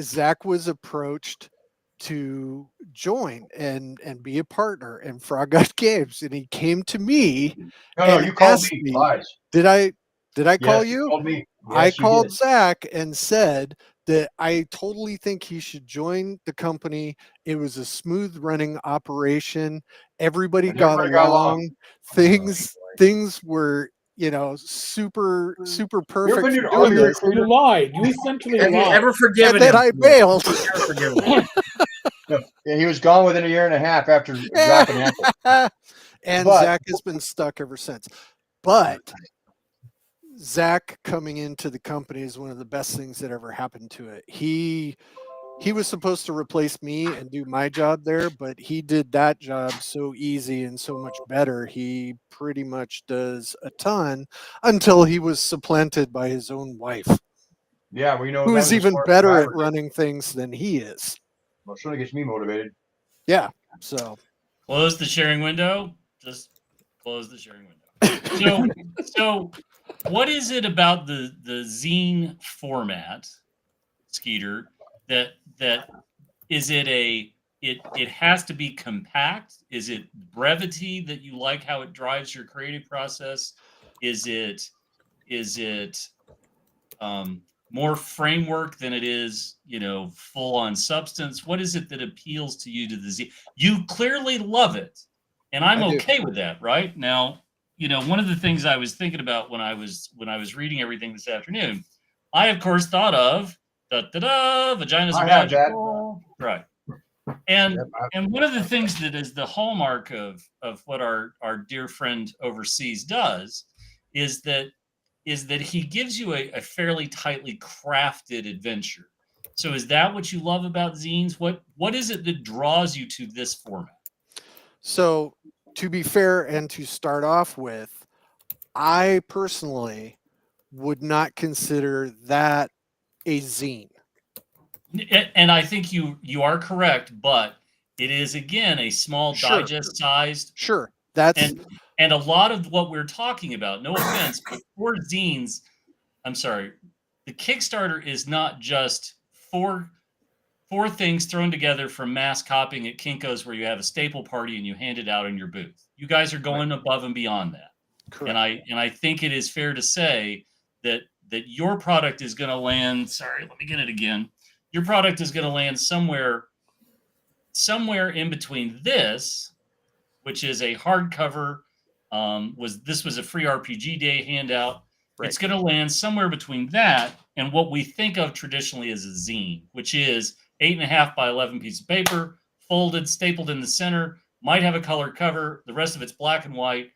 Zach was approached to join and be a partner in Frog God Games, and he came to me. No, you called me. Lies. Did I call you? You called me. Yes, I called Zach and said that I totally think he should join the company. It was a smooth running operation. Everybody got along. Things were, super perfect. You lied. You essentially lied. Have you ever forgiven him? And then I bailed. Yeah, he was gone within a year and a half after dropping Apple. And Zach has been stuck ever since. But Zach coming into the company is one of the best things that ever happened to it. He was supposed to replace me and do my job there, but he did that job so easy and so much better. He pretty much does a ton until he was supplanted by his own wife. Yeah, well, who is even better at running things than he is. Well, it certainly gets me motivated. Yeah. So close the sharing window. Just close the sharing window. So what is it about the zine format, Skeeter, that is it it has to be compact? Is it brevity that you like, how it drives your creative process? Is it more framework than it is, full on substance? What is it that appeals to you to the zine? You clearly love it, and I'm okay with that. Right now, one of the things I was thinking about when I was reading everything this afternoon, I of course thought of vaginas are magical, right? And one of the things that is the hallmark of what our dear friend overseas does is that he gives you a fairly tightly crafted adventure. So is that what you love about zines? What is it that draws you to this format? So to be fair and to start off with, I personally would not consider that a zine. And I think you are correct, but it is again a small digest sized. Sure. That's and a lot of what we're talking about, no offense, but for zines, I'm sorry, the Kickstarter is not just four things thrown together from mass copying at Kinko's where you have a staple party and you hand it out in your booth. You guys are going above and beyond that. Correct. And I think it is fair to say that your product is going to land. Sorry, let me get it again. Your product is going to land somewhere in between this, which is a hardcover. This was a free RPG Day handout. Right. It's going to land somewhere between that and what we think of traditionally as a zine, which is 8.5 by 11 piece of paper, folded, stapled in the center, might have a color cover. The rest of it's black and white.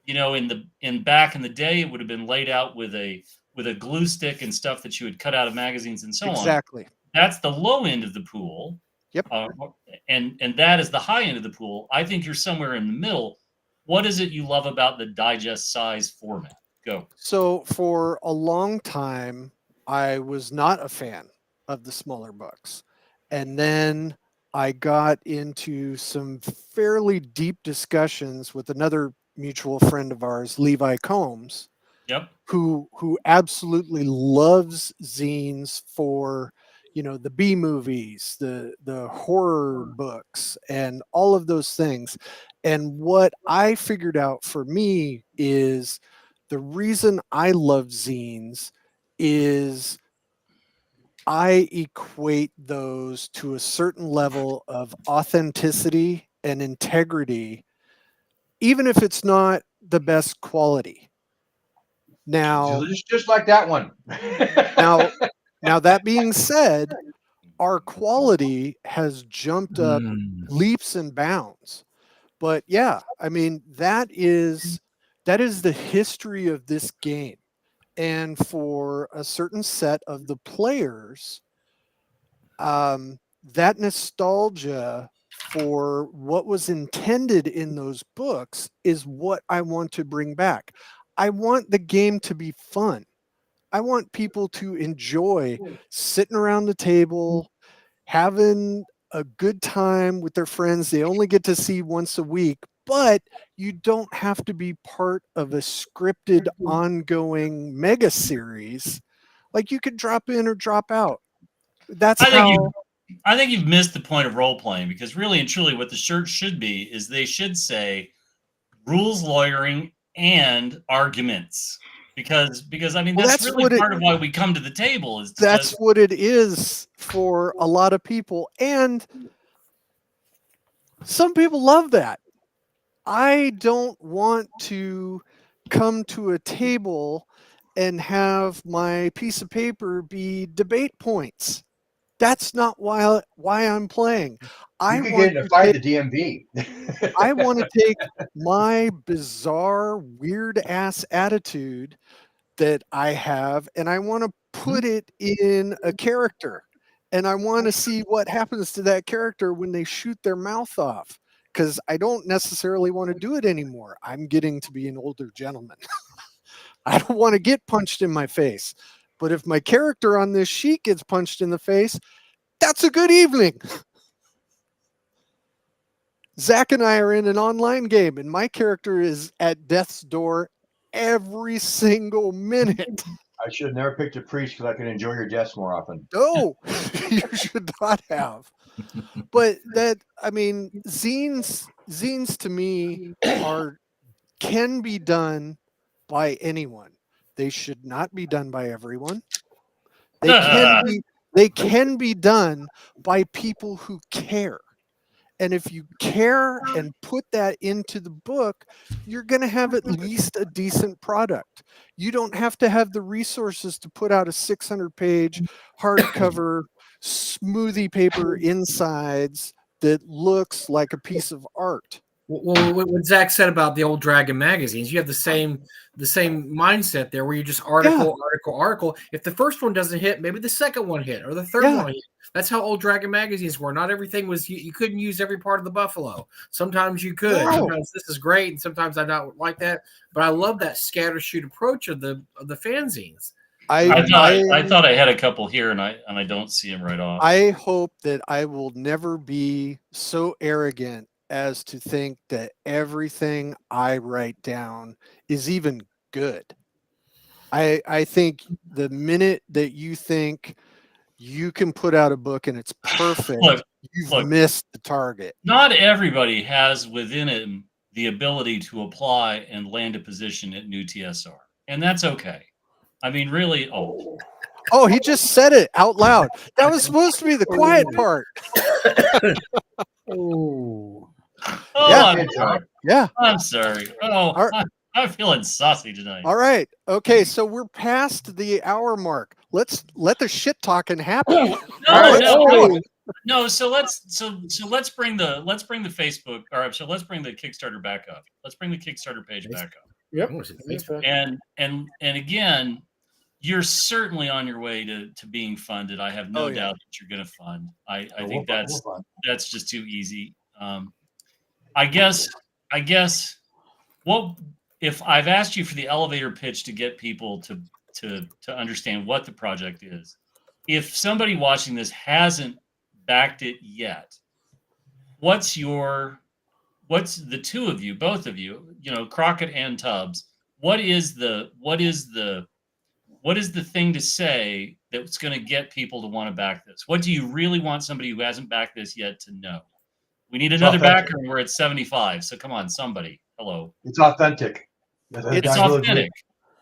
in back in the day, it would have been laid out with a glue stick and stuff that you would cut out of magazines and so on. Exactly. That's the low end of the pool. Yep. And that is the high end of the pool. I think you're somewhere in the middle. What is it you love about the digest size format? Go. So for a long time, I was not a fan of the smaller books. And then I got into some fairly deep discussions with another mutual friend of ours, Levi Combs, Yep. who absolutely loves zines for, the B movies, the horror books, and all of those things. And what I figured out for me is the reason I love zines is I equate those to a certain level of authenticity and integrity, even if it's not the best quality. Now, just like that one. now that being said, our quality has jumped up leaps and bounds. But yeah, I mean, that is the history of this game. And for a certain set of the players, that nostalgia for what was intended in those books is what I want to bring back. I want the game to be fun. I want people to enjoy sitting around the table, having a good time with their friends they only get to see once a week, but you don't have to be part of a scripted ongoing mega series. Like, you could drop in or drop out. That's I think you've missed the point of role playing, because really and truly what the shirt should be is they should say rules, lawyering, and arguments. Because I mean, that's really part of why we come to the table. That's what it is for a lot of people. And some people love that. I don't want to come to a table and have my piece of paper be debate points. That's not why I'm playing. You could get in a fight at the DMV. I want to take my bizarre, weird ass attitude that I have, and I want to put it in a character, and I want to see what happens to that character when they shoot their mouth off, because I don't necessarily want to do it anymore. I'm getting to be an older gentleman. I don't want to get punched in my face, but if my character on this sheet gets punched in the face, that's a good evening. Zach and I are in an online game, and my character is at death's door every single minute. I should have never picked a priest because I can enjoy your deaths more often. No, you should not have. But I mean, zines to me can be done by anyone. They should not be done by everyone. They can be done by people who care. And if you care and put that into the book, you're going to have at least a decent product. You don't have to have the resources to put out a 600-page hardcover smoothie paper insides that looks like a piece of art. Well, what Zach said about the old Dragon magazines, you have the same mindset there, where you just article. If the first one doesn't hit, maybe the second one hit or the third one hit. That's how old Dragon magazines were. Not everything was you couldn't use every part of the buffalo. Sometimes you could. No. Sometimes this is great, and sometimes I don't like that. But I love that scattershoot approach of the fanzines. I thought I had a couple here, and I don't see them right off. I hope that I will never be so arrogant as to think that everything I write down is even good. I think the minute that you think you can put out a book and it's perfect, you've missed the target. Not everybody has within him the ability to apply and land a position at new TSR, and that's okay. I mean, really. Oh, he just said it out loud. That was supposed to be the quiet part. Yeah. I'm sorry. I'm feeling saucy tonight. All right. Okay. So we're past the hour mark. Let's let the shit talking happen. No. So let's bring the Facebook, or so let's bring the Kickstarter back up. Let's bring the Kickstarter page back up. Yep. I wanna see Yes, Facebook. And again, you're certainly on your way to being funded. I have no Oh, yeah. doubt that you're going to fund. I So think we'll find. that's just too easy. I guess I guess what if I've asked you for the elevator pitch to get people to understand what the project is. If somebody watching this hasn't backed it yet, what's the two of you, both of you, Crockett and Tubbs, what is the thing to say that's going to get people to want to back this? What do you really want somebody who hasn't backed this yet to know? We need another authentic. backer and we're at 75. So come on, somebody. Hello. It's authentic. It's I really believe authentic.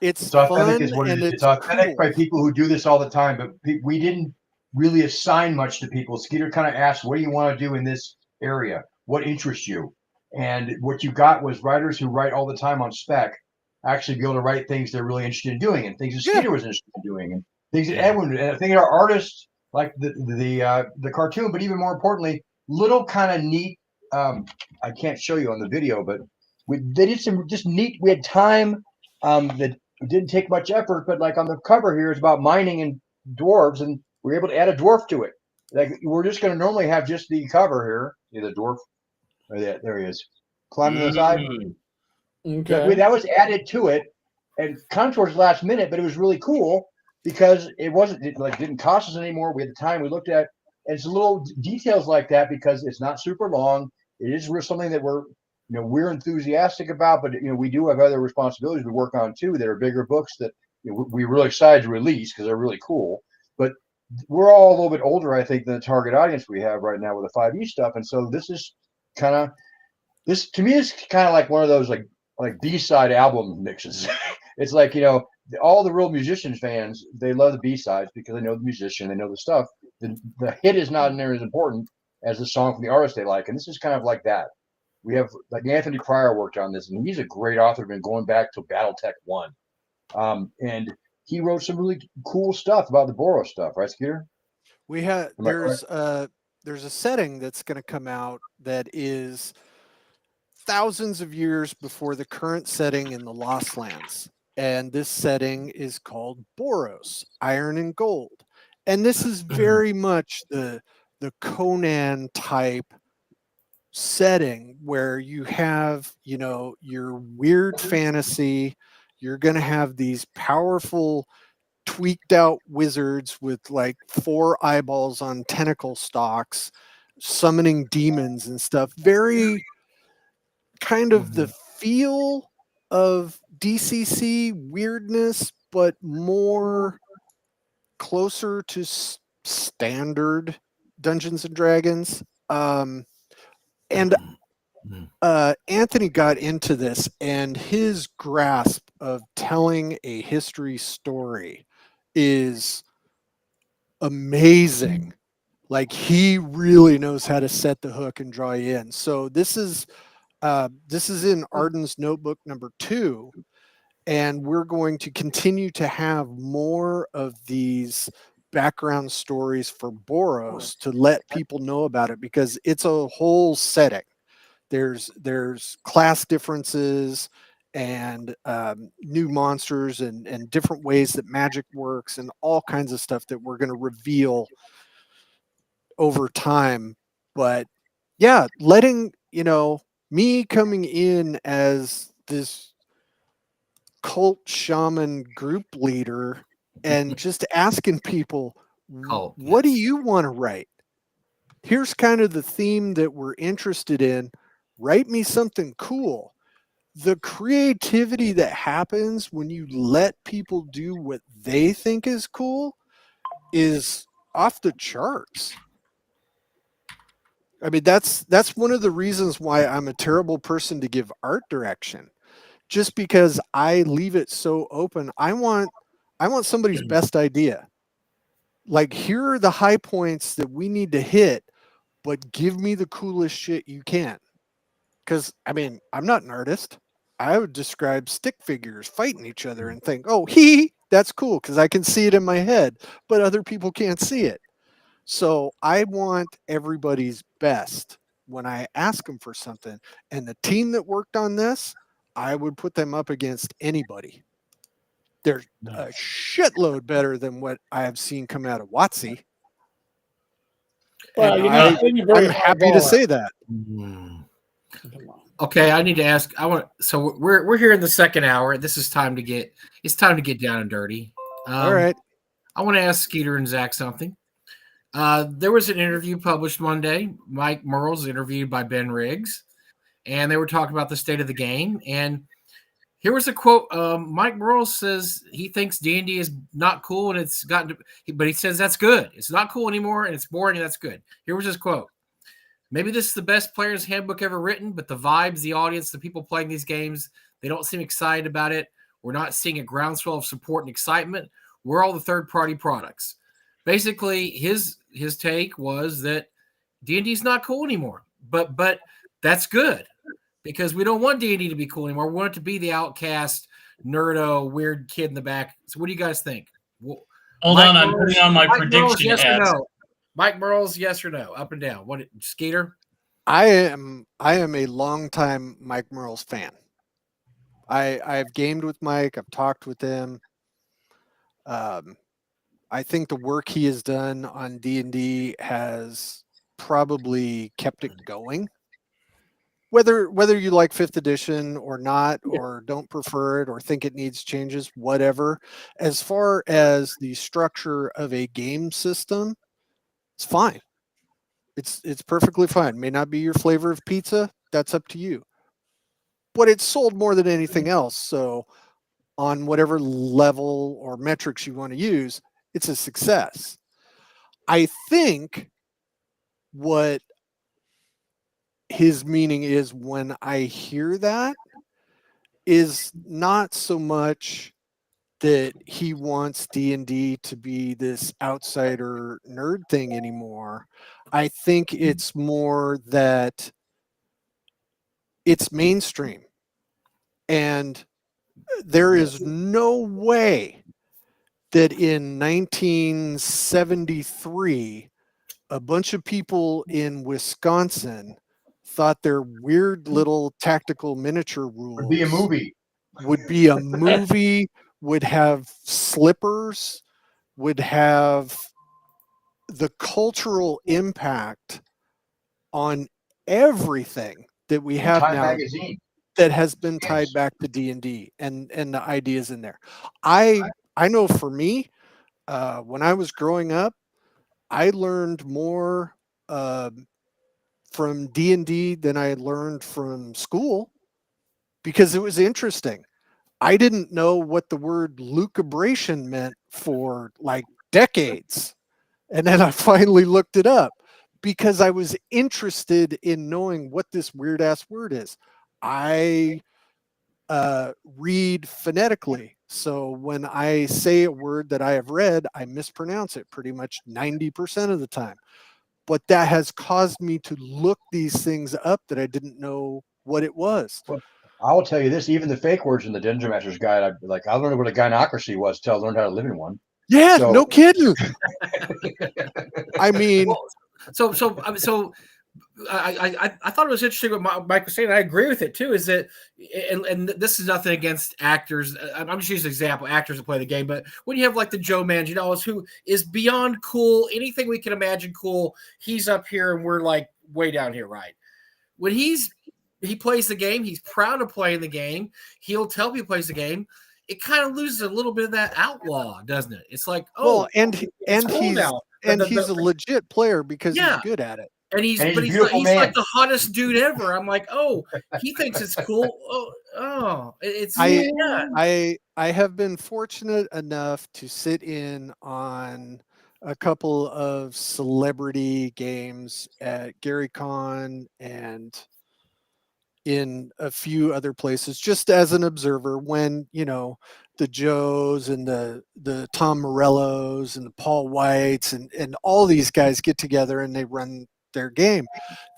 It's it's authentic fun is what it and is. It's it's authentic cool. by people who do this all the time, but we didn't really assign much to people. Skeeter kind of asked, what do you want to do in this area? What interests you? And what you got was writers who write all the time on spec actually be able to write things they're really interested in doing, and things that Yeah. Skeeter was interested in doing, and things that Edwin, and I think our artists like the cartoon, but even more importantly, little kind of neat. I can't show you on the video, but they did some just neat. We had time that it didn't take much effort, but like on the cover here is about mining and dwarves, and we were able to add a dwarf to it. Like we're just going to normally have just the cover here. See the dwarf? There he is, climbing the side. Ooh. Okay. That was added to it, and kind of towards the last minute, but it was really cool because it didn't cost us anymore. We had the time. We looked at, and it's little details like that because it's not super long. It is something that we're enthusiastic about, but we do have other responsibilities we work on too that are bigger books that we're really excited to release because they're really cool. But we're all a little bit older, I think, than the target audience we have right now with the 5e stuff, and so this to me is kind of like one of those like B-side album mixes. It's like all the real musicians fans, they love the B-sides because they know the musician, they know the stuff. The hit is not nearly as important as the song from the artist they like, and this is kind of like that. We have like Anthony Pryor worked on this, and he's a great author, been going back to BattleTech 1. And he wrote some really cool stuff about the Boros stuff, right, Skeeter? There's a setting that's going to come out that is thousands of years before the current setting in the Lost Lands. And this setting is called Boros, Iron and Gold. And this is very much the Conan type setting where you have, your weird fantasy. You're going to have these powerful, tweaked out wizards with like 4 eyeballs on tentacle stalks, summoning demons and stuff. Very kind of the feel of DCC weirdness, but more closer to standard Dungeons and Dragons. And Anthony got into this, and his grasp of telling a history story is amazing. Like he really knows how to set the hook and draw you in. So this is in Arden's notebook number 2, and we're going to continue to have more of these background stories for Boros to let people know about it because it's a whole setting. There's class differences and new monsters and different ways that magic works and all kinds of stuff that we're going to reveal over time. But yeah, letting me coming in as this cult shaman group leader and just asking people, what do you want to write? Here's kind of the theme that we're interested in. Write me something cool. The creativity that happens when you let people do what they think is cool is off the charts. I mean, that's one of the reasons why I'm a terrible person to give art direction. Just because I leave it so open. I want somebody's best idea. Like, here are the high points that we need to hit, but give me the coolest shit you can. Because, I mean, I'm not an artist. I would describe stick figures fighting each other and think, oh, that's cool because I can see it in my head, but other people can't see it. So I want everybody's best when I ask them for something. And the team that worked on this, I would put them up against anybody. They're a shitload better than what I have seen come out of WotC. Well, I'm happy to say that. Okay, I need to ask. So we're here in the second hour. This is time to get. It's time to get down and dirty. All right. I want to ask Skeeter and Zach something. There was an interview published Monday. Mike Merle's interviewed by Ben Riggs, and they were talking about the state of the game. And here was a quote. Mike Merle says he thinks D&D is not cool, and it's gotten to, but he says that's good. It's not cool anymore, and it's boring, and that's good. Here was his quote. Maybe this is the best player's handbook ever written, but the vibes, the audience, the people playing these games, they don't seem excited about it. We're not seeing a groundswell of support and excitement. We're all the third-party products. Basically, his take was that D&D is not cool anymore, but that's good because we don't want D&D to be cool anymore. We want it to be the outcast, nerdo, weird kid in the back. So what do you guys think? Hold on, I'm putting on my prediction hats. Mike Merle's yes or no, up and down. What, Skeeter? I am a longtime Mike Merle's fan. I've gamed with Mike. I've talked with him. I think the work he has done on D&D has probably kept it going. Whether you like 5th edition or not, or don't prefer it, or think it needs changes, whatever. As far as the structure of a game system, it's fine. It's perfectly fine. May not be your flavor of pizza. That's up to you. But it's sold more than anything else. So on whatever level or metrics you want to use, it's a success. I think what his meaning is when I hear that is not so much that he wants D&D to be this outsider nerd thing anymore. I think it's more that it's mainstream. And there is no way that in 1973, a bunch of people in Wisconsin thought their weird little tactical miniature rules Would be a movie. Would have slippers, would have the cultural impact on everything that we have Time now magazine. that has been tied back to D&D and the ideas in there. I know for me, when I was growing up, I learned more from D&D than I learned from school because it was interesting. I didn't know what the word lucubration meant for like decades. And then I finally looked it up because I was interested in knowing what this weird ass word is. I read phonetically. So when I say a word that I have read, I mispronounce it pretty much 90% of the time. But that has caused me to look these things up that I didn't know what it was. Well, I will tell you this, even the fake words in the Dungeon Master's Guide, I learned what a gynocracy was until I learned how to live in one. Yeah, so, no kidding. I mean, so I thought it was interesting what Mike was saying. I agree with it too. Is that, and this is nothing against actors. I'm just using an example, actors that play the game. But when you have like the Joe Manganiellos, who is beyond cool, anything we can imagine cool, he's up here and we're like way down here, right? When he plays the game, he's proud of playing the game. He'll tell people he plays the game. It kind of loses a little bit of that outlaw, doesn't it? It's like, oh, well, and he's a legit player because he's good at it. And he's like the hottest dude ever. I'm like, oh, he thinks it's cool. I have been fortunate enough to sit in on a couple of celebrity games at Gary Con and in a few other places, just as an observer when, the Joes and the Tom Morellos and the Paul Whites and all these guys get together and they run their game.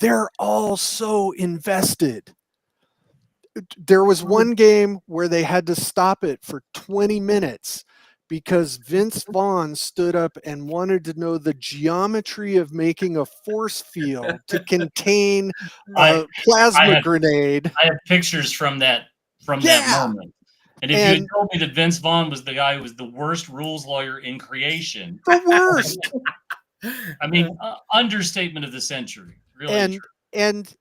They're all so invested. There was one game where they had to stop it for 20 minutes because Vince Vaughn stood up and wanted to know the geometry of making a force field to contain a plasma grenade. I have pictures from that from that moment. And if you had told me that Vince Vaughn was the guy who was the worst rules lawyer in creation, the worst. I mean, understatement of the century, really. And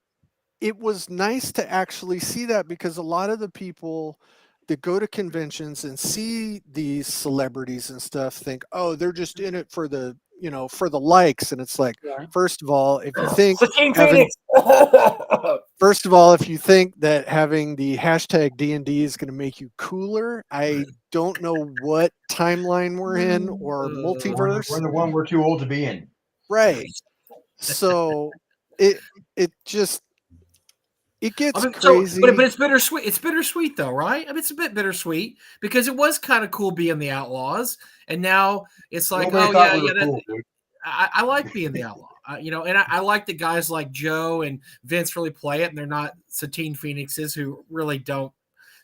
it was nice to actually see that, because a lot of the people that go to conventions and see these celebrities and stuff think, oh, they're just in it for the, for the likes. And it's like, first of all, if you think that having the hashtag D&D is going to make you cooler, I don't know what timeline we're in or multiverse. We're the one we're too old to be in. Right. So it gets crazy. But it's bittersweet. It's bittersweet though, right? I mean, it's a bit bittersweet because it was kind of cool being the Outlaws, and now it's like, cool, I like being the Outlaw. And I like that guys like Joe and Vince really play it, and they're not Satine Phoenixes who really don't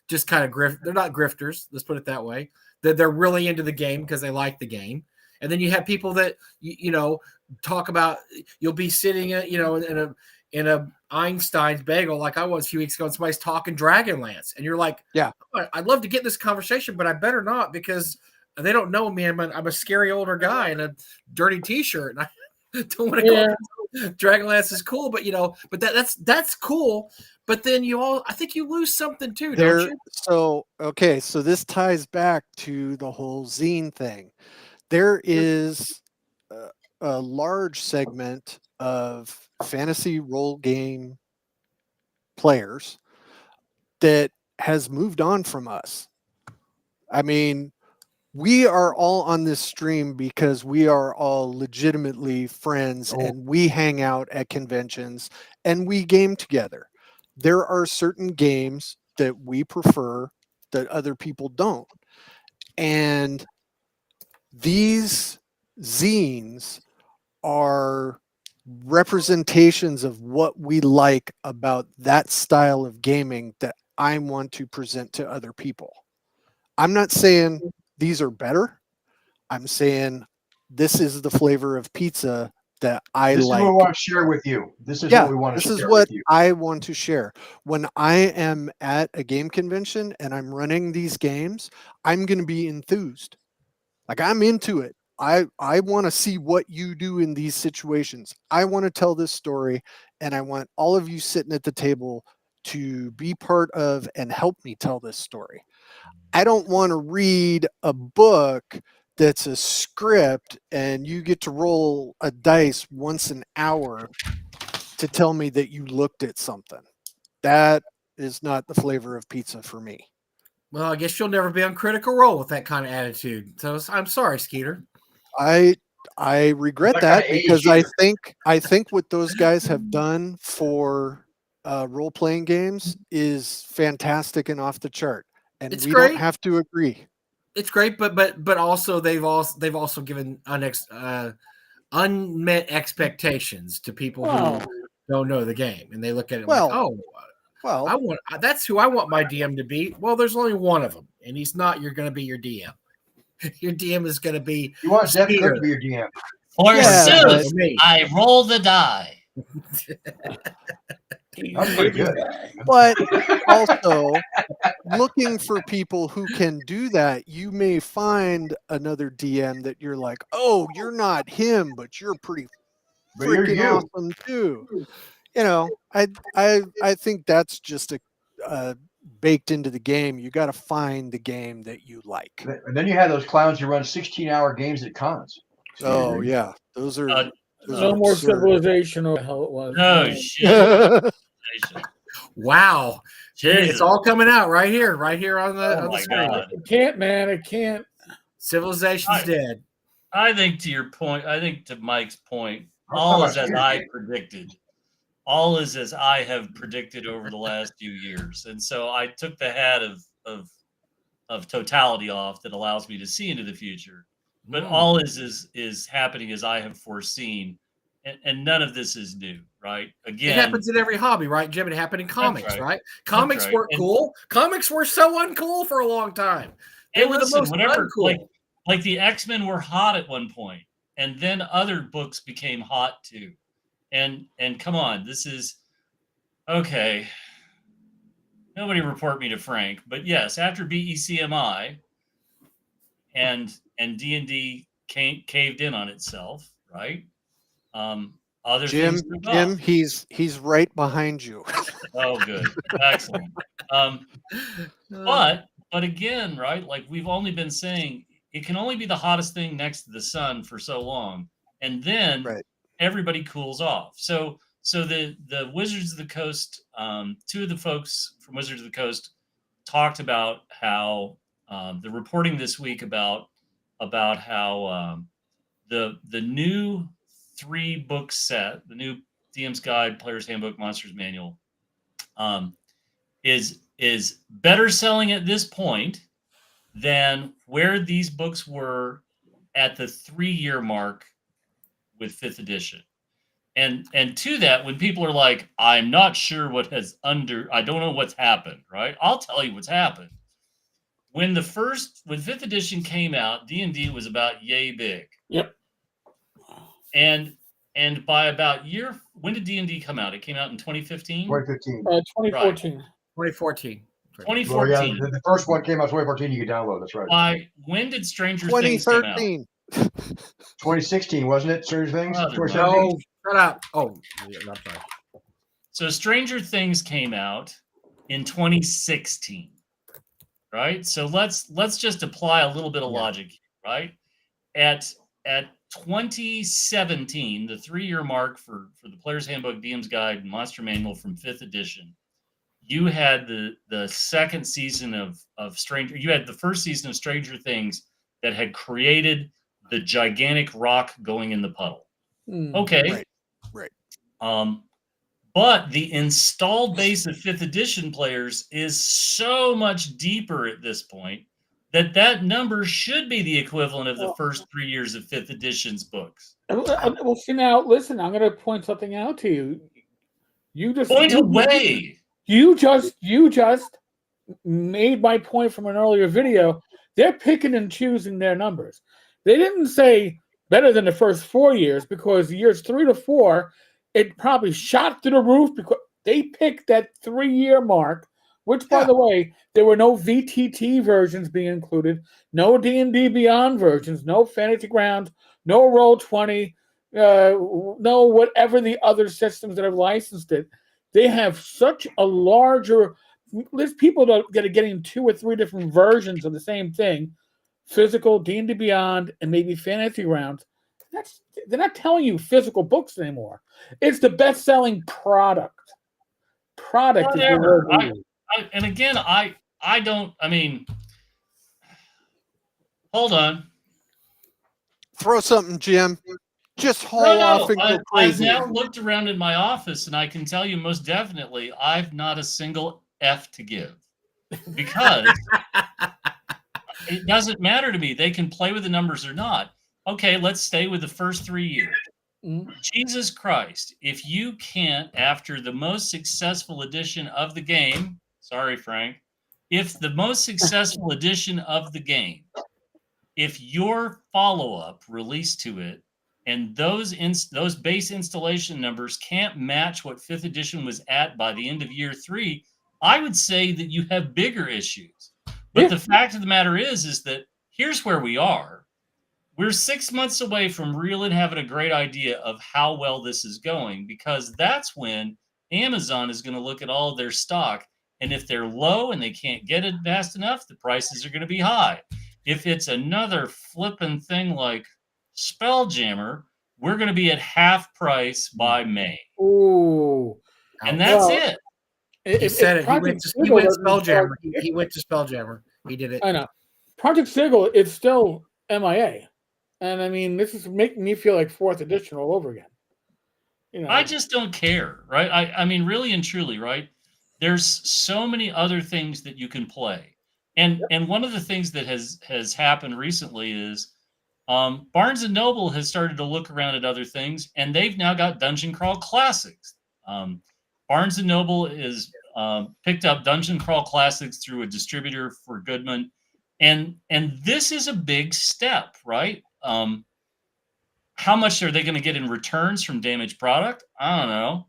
just kind of grift. They're not grifters. Let's put it that way. They're really into the game because they like the game. And then you have people that talk about. You'll be sitting, in a Einstein's bagel like I was a few weeks ago, and somebody's talking Dragonlance, and you're like, yeah, I'd love to get this conversation, but I better not, because they don't know me. I'm a scary older guy in a dirty t-shirt, and I don't want to go. Dragonlance is cool, but that's cool. But then I think you lose something too, don't you? So this ties back to the whole zine thing. There is a large segment of fantasy role game players that has moved on from us. I mean, we are all on this stream because we are all legitimately friends, and we hang out at conventions and we game together. There are certain games that we prefer that other people don't. And these zines are representations of what we like about that style of gaming that I want to present to other people. I'm not saying these are better. I'm saying this is the flavor of pizza that I like. This is what we want to share with you. This is what we want to share with you. This is what I want to share. When I am at a game convention and I'm running these games, I'm going to be enthused. Like, I'm into it. I want to see what you do in these situations. I want to tell this story, and I want all of you sitting at the table to be part of and help me tell this story. I don't want to read a book that's a script and you get to roll a dice once an hour to tell me that you looked at something. That is not the flavor of pizza for me. Well, I guess you'll never be on Critical Role with that kind of attitude. So I'm sorry, Skeeter. I regret that, because I think what those guys have done for role-playing games is fantastic and off the chart, and we don't have to agree. It's great, but also they've also given unmet expectations to people who don't know the game, and they look at it that's who I want my DM to be. Well, there's only one of them, and he's not. You're going to be your DM. Your DM is going to be. You want Zach to be your DM. Forsooth, I roll the die. That's pretty good. But also, looking for people who can do that, you may find another DM that you're like, oh, you're not him, but you're pretty freaking awesome too. I think that's just a baked into the game. You got to find the game that you like. And then you have those clowns who run 16-hour games at cons. Oh yeah, those are no more Civilization or how it was. No shit. Wow. Jesus. It's all coming out right here on the screen. It can't, man. It can't. Civilization's dead. I think to Mike's point, all is as I predicted. All is as I have predicted over the last few years. And so I took the hat of totality off that allows me to see into the future. But all is happening as I have foreseen. And none of this is new, right? Again, it happens in every hobby, right, Jim? It happened in comics, right? Comics were cool. Comics were so uncool for a long time. They were the most uncool. Like the X-Men were hot at one point, and then other books became hot too. And come on, this is okay. nobody report me to Frank, but yes, after BECMI and D&D caved in on itself, right? Other Jim, things took off. he's right behind you. Oh, good, excellent. But again, right? Like we've only been saying, it can only be the hottest thing next to the sun for so long, and then Right. everybody cools off. So the Wizards of the Coast, two of the folks from Wizards of the Coast talked about how the reporting this week about how the new 3-book set, the new DM's Guide, Player's Handbook, Monsters Manual, is better selling at this point than where these books were at the 3-year mark with 5th edition. And to that, when people are like, I'm not sure I don't know what's happened, right? I'll tell you what's happened. When 5th edition came out, D&D was about yay big. Yep. And by about when did D&D come out? It came out in 2015? 2015. 2014. 2014. 2014. Well, yeah, the first one came out 2014. You could download. That's right. When did Stranger Things come out? 2013. 2016, wasn't it? Stranger Things. Oh, 2017? No, shut up. Oh, yeah, I'm sorry. So Stranger Things came out in 2016, right? So let's just apply a little bit of logic, right? At 2017, the 3-year mark for the Player's Handbook, DM's Guide, and Monster Manual from 5th edition, you had the second season of Stranger. You had the first season of Stranger Things that had created the gigantic rock going in the puddle. Okay, Right. But the installed base of 5th edition players is so much deeper at this point that number should be the equivalent of the first 3 years of 5th edition's books. Well, see now, listen, I'm going to point something out to you. You just Point away. You just made my point from an earlier video. They're picking and choosing their numbers. They didn't say better than the first 4 years, because years 3 to 4, it probably shot through the roof because they picked that 3-year mark, which, by the way, there were no VTT versions being included, no D&D Beyond versions, no Fantasy Grounds, no Roll20, no whatever the other systems that have licensed it. They have such a larger list. People that are getting 2 or 3 different versions of the same thing, physical, D&D Beyond, and maybe Fantasy Grounds. They're not telling you physical books anymore. It's the best-selling product. Whatever. And again, I don't. I mean, hold on. Throw something, Jim. Just haul off and go crazy. I've now looked around in my office, and I can tell you most definitely I've not a single F to give, because it doesn't matter to me. They can play with the numbers or not. Okay, let's stay with the first 3 years. Jesus Christ, if you can't, after the most successful edition of the game, sorry, Frank, if the most successful edition of the game, if your follow-up release to it and those base installation numbers can't match what 5th edition was at by the end of year 3, I would say that you have bigger issues. But the fact of the matter is that here's where we are. We're 6 months away from really having a great idea of how well this is going, because that's when Amazon is going to look at all of their stock. And if they're low and they can't get it fast enough, the prices are going to be high. If it's another flipping thing like Spelljammer, we're going to be at half price by May. Ooh. And that's it. He said it. He went to Spelljammer. He went to Spelljammer. He did it. I know. Project Sigil, it's still MIA. And I mean, this is making me feel like 4th edition all over again. You know, I just don't care, right? I mean, really and truly, right? There's so many other things that you can play. And one of the things that has happened recently is Barnes & Noble has started to look around at other things, and they've now got Dungeon Crawl Classics. Barnes & Noble is picked up Dungeon Crawl Classics through a distributor for Goodman. And this is a big step, right? How much are they going to get in returns from damaged product? I don't know.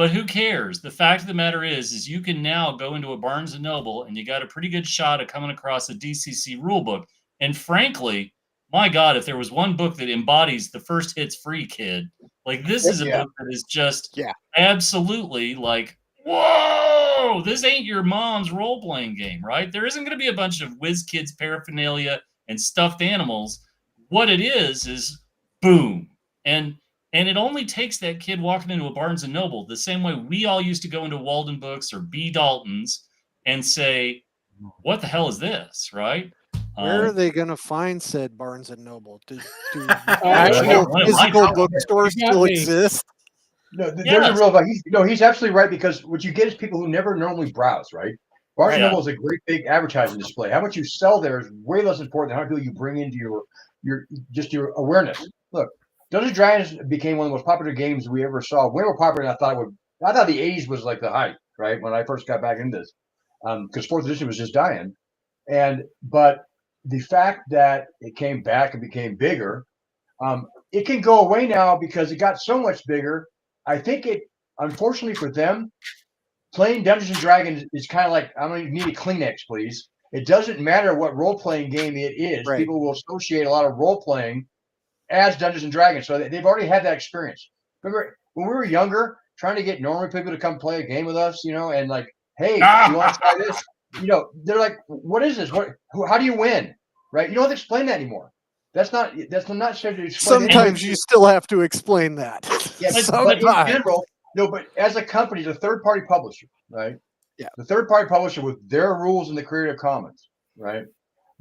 who cares? The fact of the matter is you can now go into a Barnes and Noble and you got a pretty good shot at coming across a DCC rule book. And frankly, my God, if there was one book that embodies the first hits free kid, like this is a book that is just absolutely like, whoa, this ain't your mom's role-playing game, right? There isn't going to be a bunch of whiz kids paraphernalia and stuffed animals. What it is boom. And it only takes that kid walking into a Barnes and Noble the same way we all used to go into Walden Books or B. Dalton's and say, what the hell is this, right? Where are they going to find said Barnes and Noble? Do actual physical bookstores still exist? No, there's a real. He's absolutely right, because what you get is people who never normally browse, right? Barnes and Noble is a great big advertising display. How much you sell there is way less important than how many people you bring into your awareness. Look, Dungeons & Dragons became one of the most popular games we ever saw. Way more popular than I thought it would. I thought the 80s was like the height, right? When I first got back into this, because 4th edition was just dying, but the fact that it came back and became bigger, it can go away now because it got so much bigger. I think unfortunately for them, playing Dungeons and Dragons is kind of like, I'm going to need a Kleenex, please. It doesn't matter what role-playing game it is. Right. People will associate a lot of role-playing as Dungeons and Dragons. So they've already had that experience. Remember, when we were younger, trying to get normal people to come play a game with us, and like, hey, you want to try this? They're like, what is this? How do you win? Right? You don't have to explain that anymore. That's not necessarily to explain. Sometimes you still have to explain that. Yeah, but in general, but as a company, the third-party publisher, right? Yeah. The third-party publisher with their rules in the Creative Commons, right?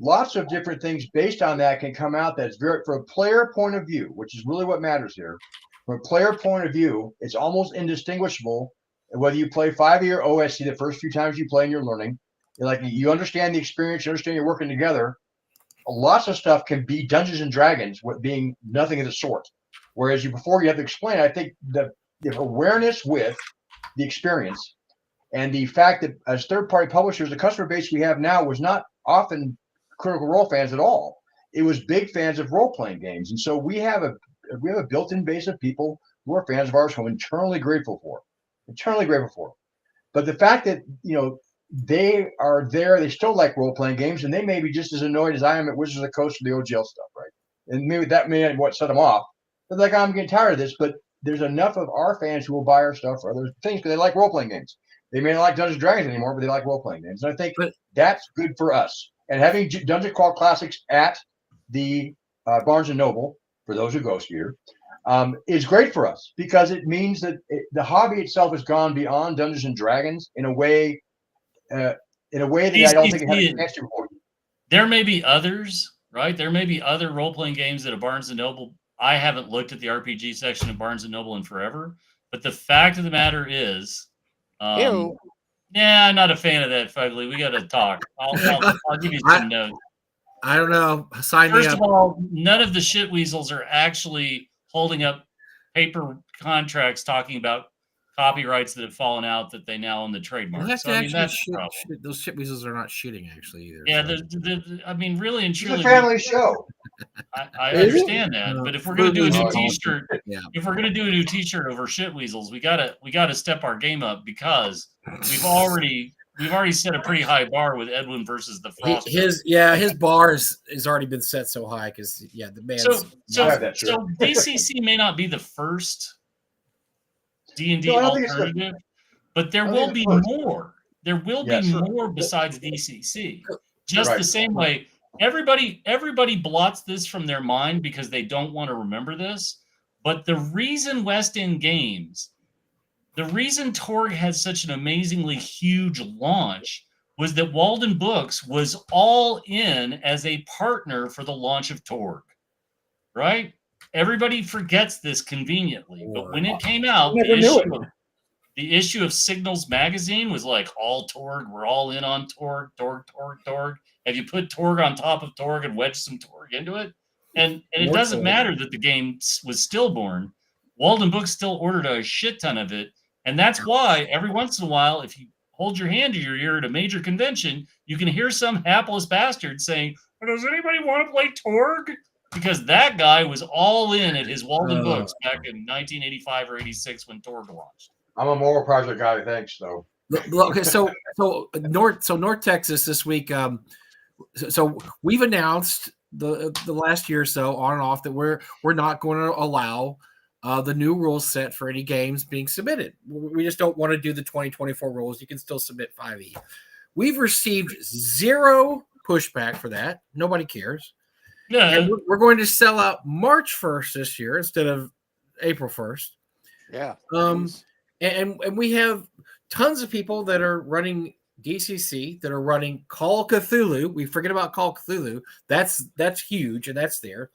Lots of different things based on that can come out that's very, from a player point of view, which is really what matters here. From a player point of view, it's almost indistinguishable whether you play 5e or OSC the first few times you play and you're learning. Like, you understand the experience, you understand you're working together. Lots of stuff can be Dungeons and Dragons with being nothing of the sort. Whereas before you have to explain, I think the awareness with the experience and the fact that as third-party publishers, the customer base we have now was not often Critical Role fans at all. It was big fans of role-playing games. And so we have a built-in base of people who are fans of ours who I'm eternally grateful for. But the fact that, they are there, they still like role-playing games, and they may be just as annoyed as I am at Wizards of the Coast or the OGL stuff, right? And maybe that may what set them off. But like, I'm getting tired of this, but there's enough of our fans who will buy our stuff for other things because they like role-playing games. They may not like Dungeons & Dragons anymore, but they like role-playing games. And I think that's good for us. And having Dungeon Crawl Classics at the Barnes & Noble, for those who go Skeeter, is great for us because it means that the hobby itself has gone beyond Dungeons & Dragons in a way that I don't think it had a connection before. There may be others, right? There may be other role-playing games at a Barnes & Noble. I haven't looked at the RPG section of Barnes & Noble in forever. But the fact of the matter is, I'm not a fan of that, Fugly. We got to talk. I'll give you some notes. I don't know. Sign me up. First of all, none of the shit weasels are actually holding up paper contracts talking about copyrights that have fallen out that they now own the trademark. Those shit weasels are not shitting actually either. Yeah, really and truly, it's a family show. I understand that, but if we're gonna do a new T-shirt, if we're gonna do a new T-shirt over shit weasels, we gotta step our game up because we've already set a pretty high bar with Edwin versus the Frost. His bar has already been set so high because the man. So DCC may not be the first D&D alternative, but there will be more. There will be more besides DCC. Just the same way everybody blots this from their mind because they don't want to remember this. But the reason West End Games, the reason Torg had such an amazingly huge launch was that Walden Books was all in as a partner for the launch of Torg, right? Everybody forgets this conveniently, but when it came out, the issue of Signals magazine was like all Torg. We're all in on Torg. Have you put Torg on top of Torg and wedged some Torg into it? And it doesn't matter that the game was stillborn. Walden Books still ordered a shit ton of it, and that's why every once in a while, if you hold your hand to your ear at a major convention, you can hear some hapless bastard saying, "Does anybody want to play Torg?" Because that guy was all in at his Walden Books back in 1985 or 86 when Torg launched. I'm a moral project guy. Thanks, though. Okay, so North Texas this week. So we've announced the last year or so on and off that we're not going to allow the new rules set for any games being submitted. We just don't want to do the 2024 rules. You can still submit 5e. We've received zero pushback for that. Nobody cares. Yeah. And we're going to sell out March 1st this year instead of April 1st. Yeah. And we have tons of people that are running DCC, that are running Call of Cthulhu. We forget about Call of Cthulhu. That's huge, and that's there.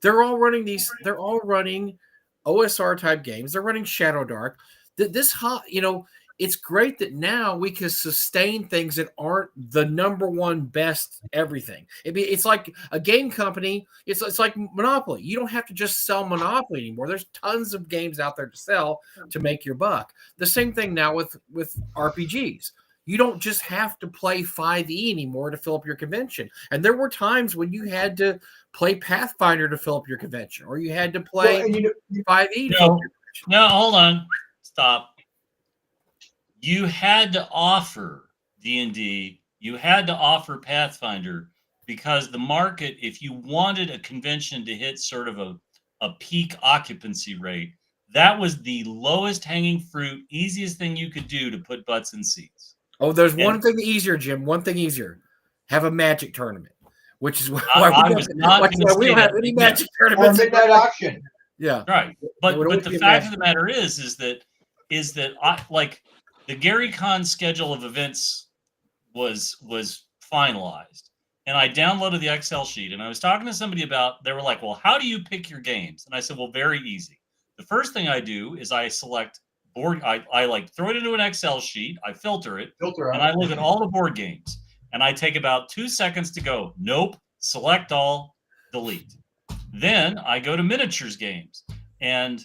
They're all running these. They're all running OSR type games. They're running Shadow Dark. It's great that now we can sustain things that aren't the number one best everything. It's like a game company. It's like Monopoly. You don't have to just sell Monopoly anymore. There's tons of games out there to sell to make your buck. The same thing now with RPGs. You don't just have to play 5e anymore to fill up your convention. And there were times when you had to play Pathfinder to fill up your convention, or you had to play 5e to fill up your convention. No, hold on. Stop. You had to offer D&D. You had to offer Pathfinder because the market, if you wanted a convention to hit sort of a peak occupancy rate, that was the lowest hanging fruit, easiest thing you could do to put butts in seats. Oh, there's one thing easier, Jim. One thing easier. Have a Magic tournament, which is why we don't have any Magic tournaments. Or midnight auction. Yeah. Right. But the fact of the matter is that the Gary Con schedule of events was finalized, and I downloaded the Excel sheet, and I was talking to somebody they were like, well, how do you pick your games? And I said, well, very easy. The first thing I do is I select board. I throw it into an Excel sheet. I filter it, and I look at all the board games, and I take about 2 seconds to go, nope, select all, delete. Then I go to miniatures games, and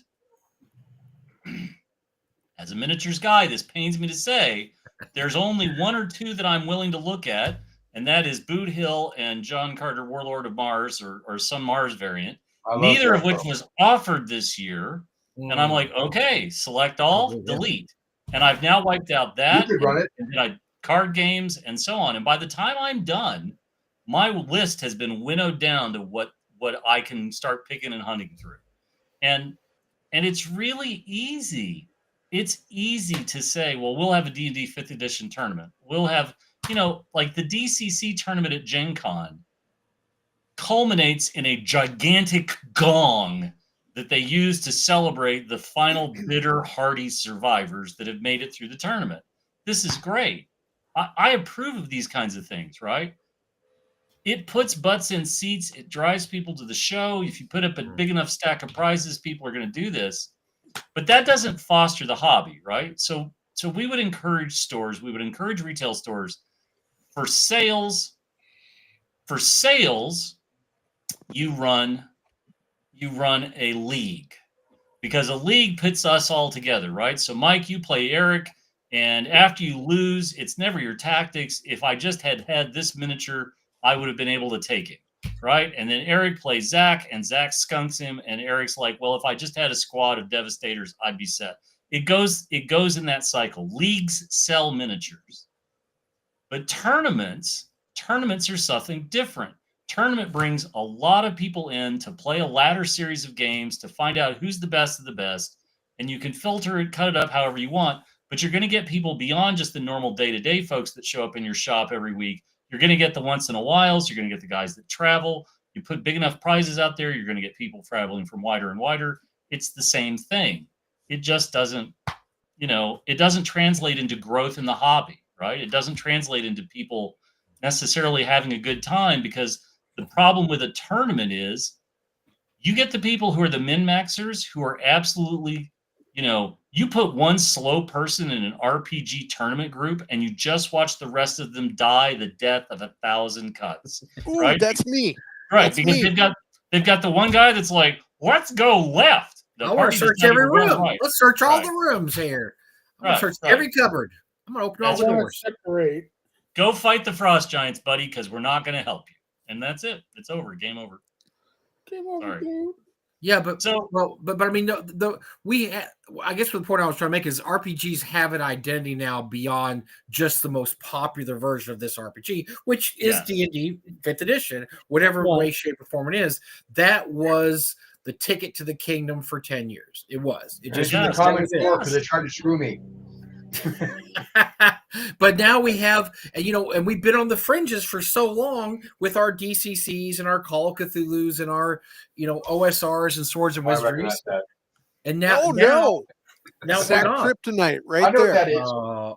as a miniatures guy, this pains me to say, there's only one or two that I'm willing to look at, and that is Boot Hill and John Carter, Warlord of Mars, or some Mars variant, neither of which was offered this year. And I'm like, okay, select all, delete. And I've now wiped out that, and card games, and so on. And by the time I'm done, my list has been winnowed down to what I can start picking and hunting through. And it's really easy. It's easy to say, well, we'll have a D&D 5th edition tournament. We'll have, like the DCC tournament at Gen Con culminates in a gigantic gong that they use to celebrate the final bitter, hardy survivors that have made it through the tournament. This is great. I approve of these kinds of things, right? It puts butts in seats. It drives people to the show. If you put up a big enough stack of prizes, people are going to do this. But that doesn't foster the hobby, right? So we would encourage stores. We would encourage retail stores for sales. For sales, you run a league, because a league puts us all together, right? So Mike, you play Eric, and after you lose, it's never your tactics. If I just had this miniature, I would have been able to take it, right? And then Eric plays Zach, and Zach skunks him, and Eric's like, well, if I just had a squad of Devastators, I'd be set. It goes in that cycle. Leagues sell miniatures. But tournaments are something different. Tournament brings a lot of people in to play a ladder series of games to find out who's the best of the best, and you can filter it, cut it up however you want, but you're going to get people beyond just the normal day-to-day folks that show up in your shop every week. You're going to get the once in a whiles. You're going to get the guys that travel. You put big enough prizes out there, you're going to get people traveling from wider and wider. It's the same thing. It just doesn't, it doesn't translate into growth in the hobby, right? It doesn't translate into people necessarily having a good time, because the problem with a tournament is you get the people who are the min-maxers who are absolutely, you put one slow person in an RPG tournament group and you just watch the rest of them die the death of 1,000 cuts. Ooh, right? That's me. Right. That's because me. they've got the one guy that's like, let's go left. I want to search every room. Right. Let's search all the rooms here. I'm going to search every cupboard. I'm going to open all the doors. Separate. Go fight the Frost Giants, buddy, because we're not going to help you. And that's it. It's over. Game over. Game over, Sorry. dude. Yeah, but So but I mean, I guess the point I was trying to make is RPGs have an identity now beyond just the most popular version of this RPG, which is Yes. D&D 5th edition, whatever way, shape, or form it is. That was the ticket to the kingdom for 10 years. It was. It And just it's in the was. common core because they tried to screw me. But now we have, and we've been on the fringes for so long with our DCCs and our Call of Cthulhu's and our, OSRs and Swords and I Wizardries. recognize that. And now, no. now Zach we're not. Kryptonite right I know there. what that is.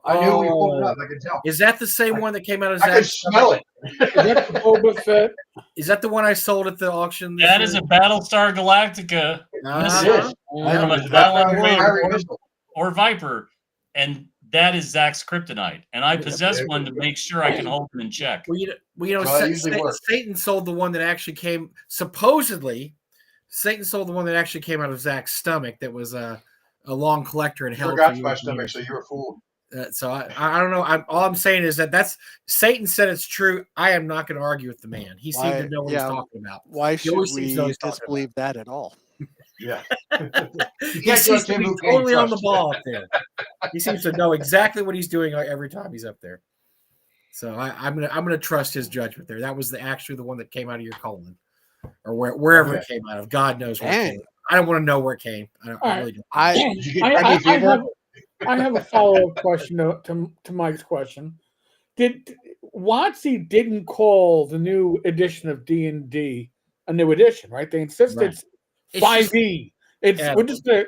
I knew we pulled it up. I could tell. Is that the same one that came out of I Zach? could smell it. Is that the Boba Fett? Is that the one I sold at the auction? that is a Battlestar Galactica Uh-huh. It is. from a It's about Talon fiery missile. or Viper, and that is Zach's kryptonite. And I possess one to make sure I can hold him in check. Well, Well, that usually works. Satan sold the one that actually came. Supposedly, Satan sold the one that actually came out of Zach's stomach. That was a long collector and held. Forgot my stomach, so you were fooled. So I don't know. All I'm saying is that's Satan said it's true. I am not going to argue with the man. He seemed to know what he's talking about. Why should always seems to know we he's talking disbelieve that at all? Yeah. He seems to be totally on the ball up there. He seems to know exactly what he's doing every time he's up there. So I'm gonna trust his judgment there. That was actually the one that came out of your colon, or wherever it came out of. God knows where it came. I don't want to know where it came. I really don't. Did you get dengue fever? I have a follow-up question to Mike's question. WotC didn't call the new edition of D&D a new edition, right? They insisted it's 5e. We're just gonna.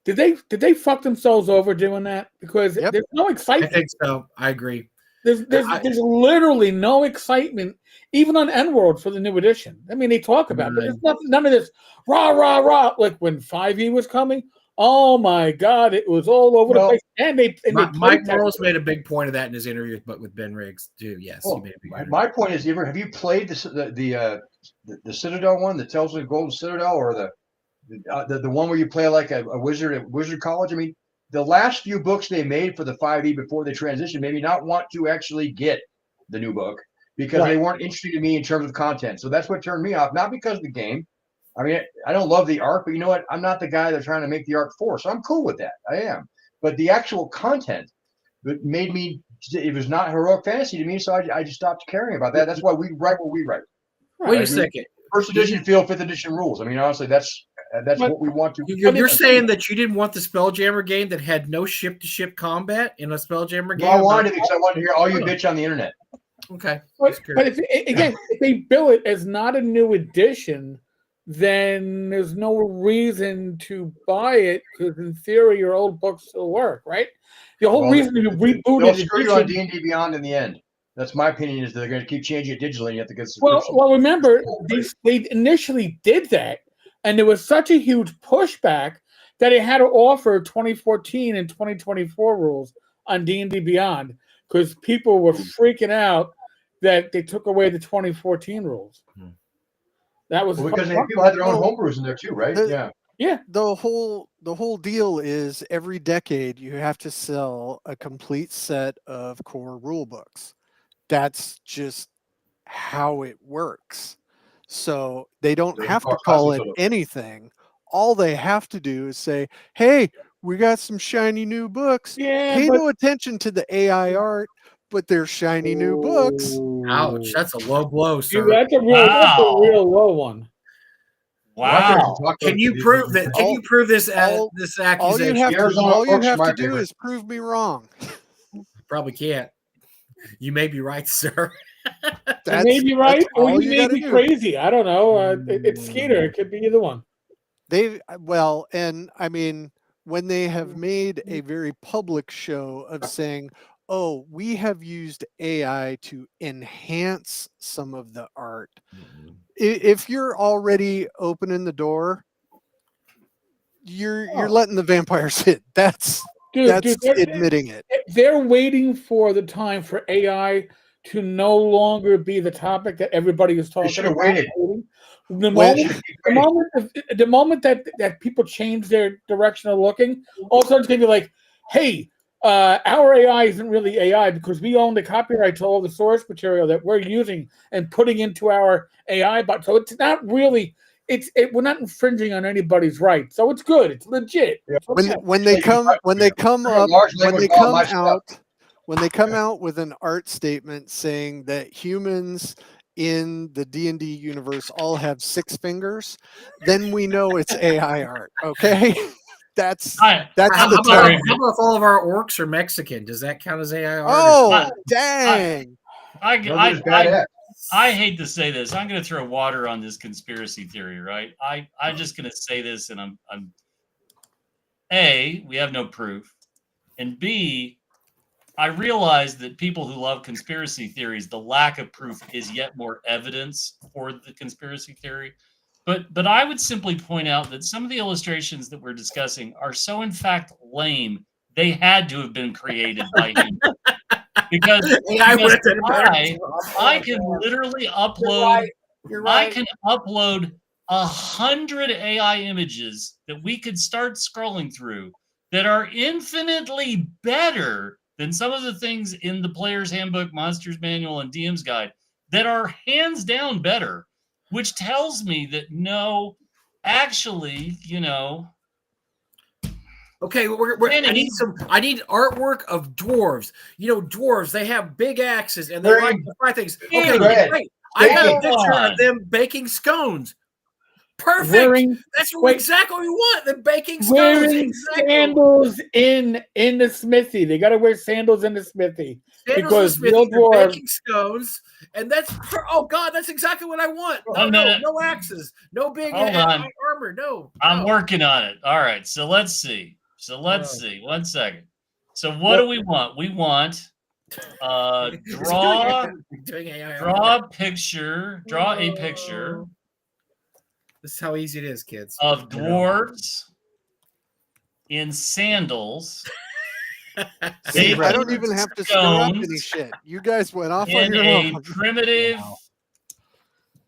Did they fuck themselves over doing that? Because there's no excitement. I think so. I agree. There's literally no excitement, even on N-World for the new edition. I mean, they talk about it, but there's none of this rah rah rah like when 5e was coming. Oh my God, it was all over the place. And Mike Morrow's made a big point of that in his interview, but with Ben Riggs too. Yes, he made a big point. My point is, have you played the Citadel one, the Tales of the Golden Citadel, or the one where you play like a wizard at Wizard College? I mean, the last few books they made for the 5e before they transitioned made me not want to actually get the new book because they weren't interesting to me in terms of content. So that's what turned me off, not because of the game. I mean, I don't love the art, but you know what? I'm not the guy they're trying to make the art for, so I'm cool with that. I am. But the actual content made me, it was not heroic fantasy to me, so I just stopped caring about that. That's why we write what we write. Wait a second. First edition feel, 5th edition rules. I mean, honestly, that's what we want to. You're saying that you didn't want the Spelljammer game that had no ship-to-ship combat in a Spelljammer game? No, I wanted it because I wanted to hear all you bitch on the internet. Okay. But if they bill it as not a new edition, then there's no reason to buy it because in theory your old books still work, right? The whole reason you rebooted they'll screw you on D&D Beyond in the end. That's my opinion. Is they're going to keep changing it digitally, and you have to get. Well, remember they initially did that, and there was such a huge pushback that they had to offer 2014 and 2024 rules on D&D Beyond because people were freaking out that they took away the 2014 rules. That was because people had their own homebrews in there too, right? Yeah. The whole deal is every decade you have to sell a complete set of core rule books. That's just how it works. So they don't have to call it anything. All they have to do is say, "Hey, we got some shiny new books. Pay no attention to the AI art, but they're shiny new books." Ouch, that's a low blow, sir. That's a real low one. Wow. Can you prove that? Can you prove this accusation? All you have to do is prove me wrong. Probably can't. You may be right, sir. You may be right, or you may be crazy. I don't know. It's Skeeter. It could be either one. And I mean, when they have made a very public show of saying, "Oh, we have used AI to enhance some of the art." If you're already opening the door, you're letting the vampires hit. That's admitting it. They're waiting for the time for AI to no longer be the topic that everybody is talking about. They should have waited. The moment that people change their direction of looking, all of a sudden it's going to be like, hey, our AI isn't really AI because we own the copyright to all the source material that we're using and putting into our AI. But so it's not really we're not infringing on anybody's rights, so it's good. It's legit. Yeah. It's okay. When they come out when they come out with an art statement saying that humans in the D&D universe all have 6 fingers, then we know it's AI art. Okay, that's How the about tell. if all of our orcs are Mexican? Does that count as AI art? Oh, dang! I hate to say this. I'm going to throw water on this conspiracy theory, right? I'm just going to say this, and I'm A, we have no proof, and B, I realize that people who love conspiracy theories, the lack of proof is yet more evidence for the conspiracy theory. But I would simply point out that some of the illustrations that we're discussing are so in fact lame, they had to have been created by humans. Because I can literally upload. You're right. I can upload 100 AI images that we could start scrolling through that are infinitely better than some of the things in the Player's Handbook, Monsters Manual, and DM's Guide that are hands down better, which tells me that no, actually, Okay, I need artwork of dwarves. Dwarves, they have big axes and they like to fry things. Okay, great. I got a picture of them baking scones. Perfect. That's exactly what we want. The baking scones. Wearing sandals in the smithy. They got to wear sandals in the smithy. Because real dwarves baking scones. And that's that's exactly what I want. No axes. No big armor. No. I'm working on it. All right. So let's see. 1 second. So what do we want? We want draw a picture. This is how easy it is, kids. Of dwarves in sandals. See, I don't even have to stir up any shit. You guys went off on your own.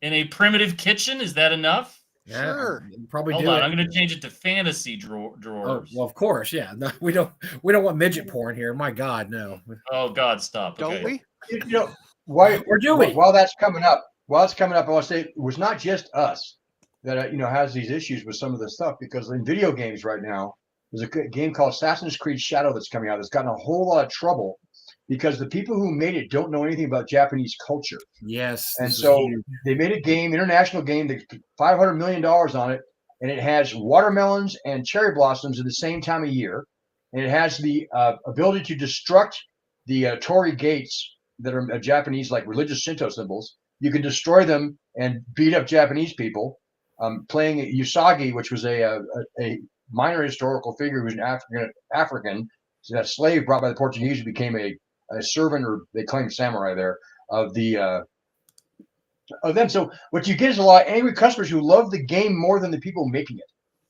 In a primitive kitchen, is that enough? Yeah, sure. Probably. Hold on, I'm going to change it to fantasy drawers. Oh, well, of course, yeah. No, we don't want midget porn here. My God, no. Oh God, stop. Don't we? Or do we? While that's coming up, I want to say it was not just us that has these issues with some of this stuff, because in video games right now, there's a game called Assassin's Creed Shadow that's coming out that's gotten a whole lot of trouble because the people who made it don't know anything about Japanese culture. Yes. And so they made a game, international game, they put $500 million on it, and it has watermelons and cherry blossoms at the same time of year. And it has the ability to destruct the torii gates that are Japanese, like religious Shinto symbols. You can destroy them and beat up Japanese people. Playing Usagi, which was a minor historical figure who was an African, so that slave brought by the Portuguese, who became a servant, or they claim samurai there, of them. So what you get is a lot of angry customers who love the game more than the people making it.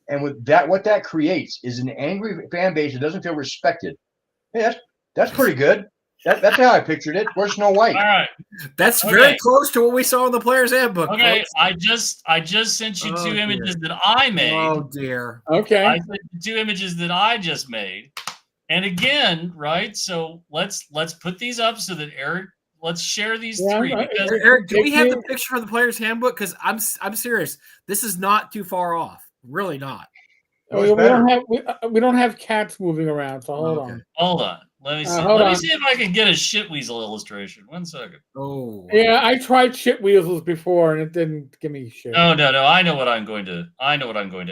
And with that, what that creates is an angry fan base that doesn't feel respected. Hey, that's pretty good. That's how I pictured it. Where's Snow White? All right. That's very close to what we saw in the Player's Handbook. Okay, folks. I just sent you two images that I made. Oh dear. Okay. I sent you 2 images that I just made. And again, right? So let's put these up so that Eric, let's share these 3. Because Eric, do we have the picture for the Player's Handbook? Because I'm serious. This is not too far off. Really not. We don't have cats moving around, so hold on. Hold on. Let me see. Let me see if I can get a shit weasel illustration. 1 second. Oh. Yeah, I tried shit weasels before and it didn't give me shit. No. I know what I'm going to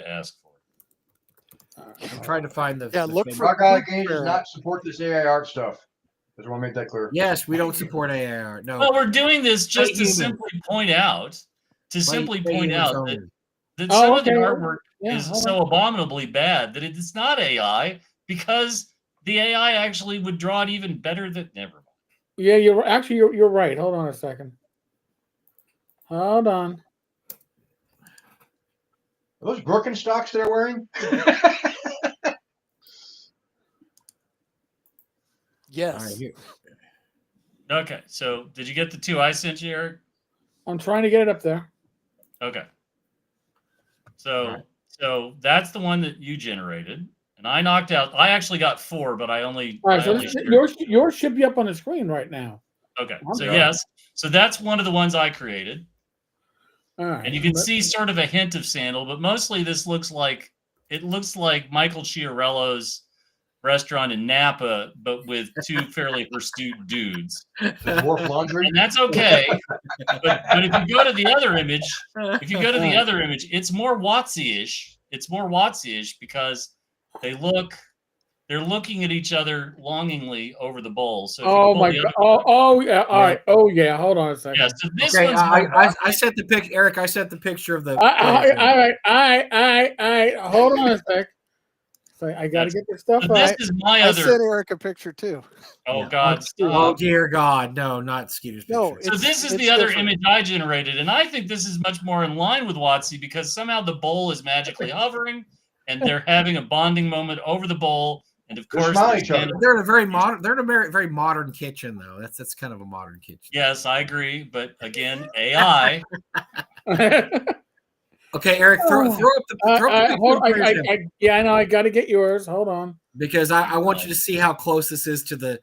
ask for. I'm trying to find the. Look for Rock Island Games does not support this AI art stuff. Just want to make that clear. Yes, we don't support AI art. No. Well, we're doing this just to simply point out that some of the artwork is so abominably bad that it's not AI, because the AI actually would draw it even better than never mind. Yeah, you're right. Hold on a second. Hold on. Are those Birkenstocks they're wearing? Yes. Okay, so did you get the 2 I sent you, Eric? I'm trying to get it up there. Okay. So that's the one that you generated. And I knocked out. I actually got 4, but I only. All right, yours should be up on the screen right now. Okay, so yes, so that's one of the ones I created. All right. And you can see sort of a hint of sandal, but mostly this looks like Michael Chiarello's restaurant in Napa, but with two fairly hirsute dudes. The dwarf laundry. And that's okay. But if you go to the other image, it's more Watsy-ish. It's more Watsy-ish because they're looking at each other longingly over the bowl. So oh my god! Oh yeah! All right. Oh yeah! Hold on a second. Yeah, so this Okay, one's I sent the pic, Eric. I sent the picture of the. All right. Hold on a sec. So I got to get this stuff so right. this is my I other. sent Eric a picture too. Oh Yeah. God! Oh Stop. dear God! No, not Skeeter's picture. No, So this is it's the other different. image I generated, and I think this is much more in line with Watsy because somehow the bowl is magically hovering, and they're having a bonding moment over the bowl, and of course smiling at each other. They're in a very modern. They're in a very modern kitchen, though. That's kind of a modern kitchen. Yes, I agree, but again, AI. Okay, Eric, throw up the yeah, I know. I got to get yours. Hold on. because I want you to see how close this is to the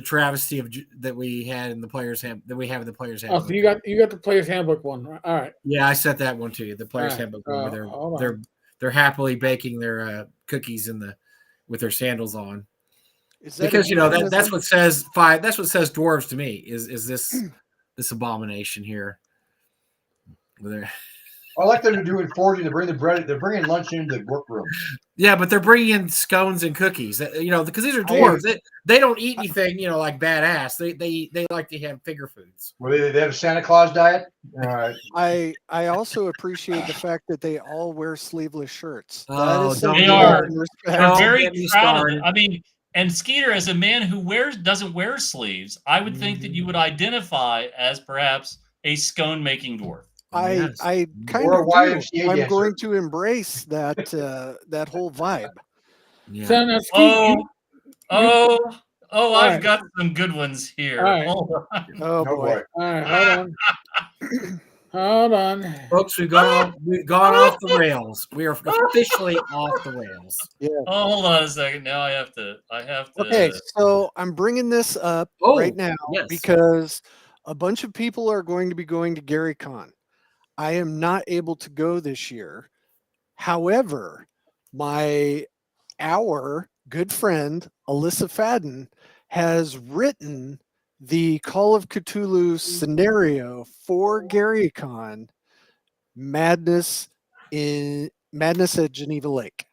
travesty of that we had in the players' that we have in the players' Oh, handbook. so you got the player's handbook one. All right. Yeah, I sent that one to you. The players' All right, handbook one where hold they're happily baking their cookies with their sandals on. Is that Because a that's what says dwarves to me is this abomination here. I like them to do it foraging. They bring the bread. They're bringing lunch into the workroom. Yeah, but they're bringing in scones and cookies. Because these are dwarves. They don't eat anything like badass. They like to have finger foods. Well, they have a Santa Claus diet. I also appreciate the fact that they all wear sleeveless shirts. Oh, That is something They are. I can respect. They're Don't very get me proud of started. it. I mean, and Skeeter, as a man who doesn't wear sleeves, I would think that you would identify as perhaps a scone making dwarf. I kind Or a of do. YMCA I'm dancer. going to embrace that that whole vibe. Yeah. So now, Skeet, I've got some good ones here. All right. Hold on. Oh Oh boy. boy. all right, hold on. Folks, we've gone off the rails. We are officially off the rails. Oh, hold on a second. Now I have to. Okay, so I'm bringing this up right now yes. because a bunch of people are going to be going to GaryCon. I am not able to go this year. However, our good friend Alyssa Fadden has written the Call of Cthulhu scenario for GaryCon, Madness at Geneva Lake.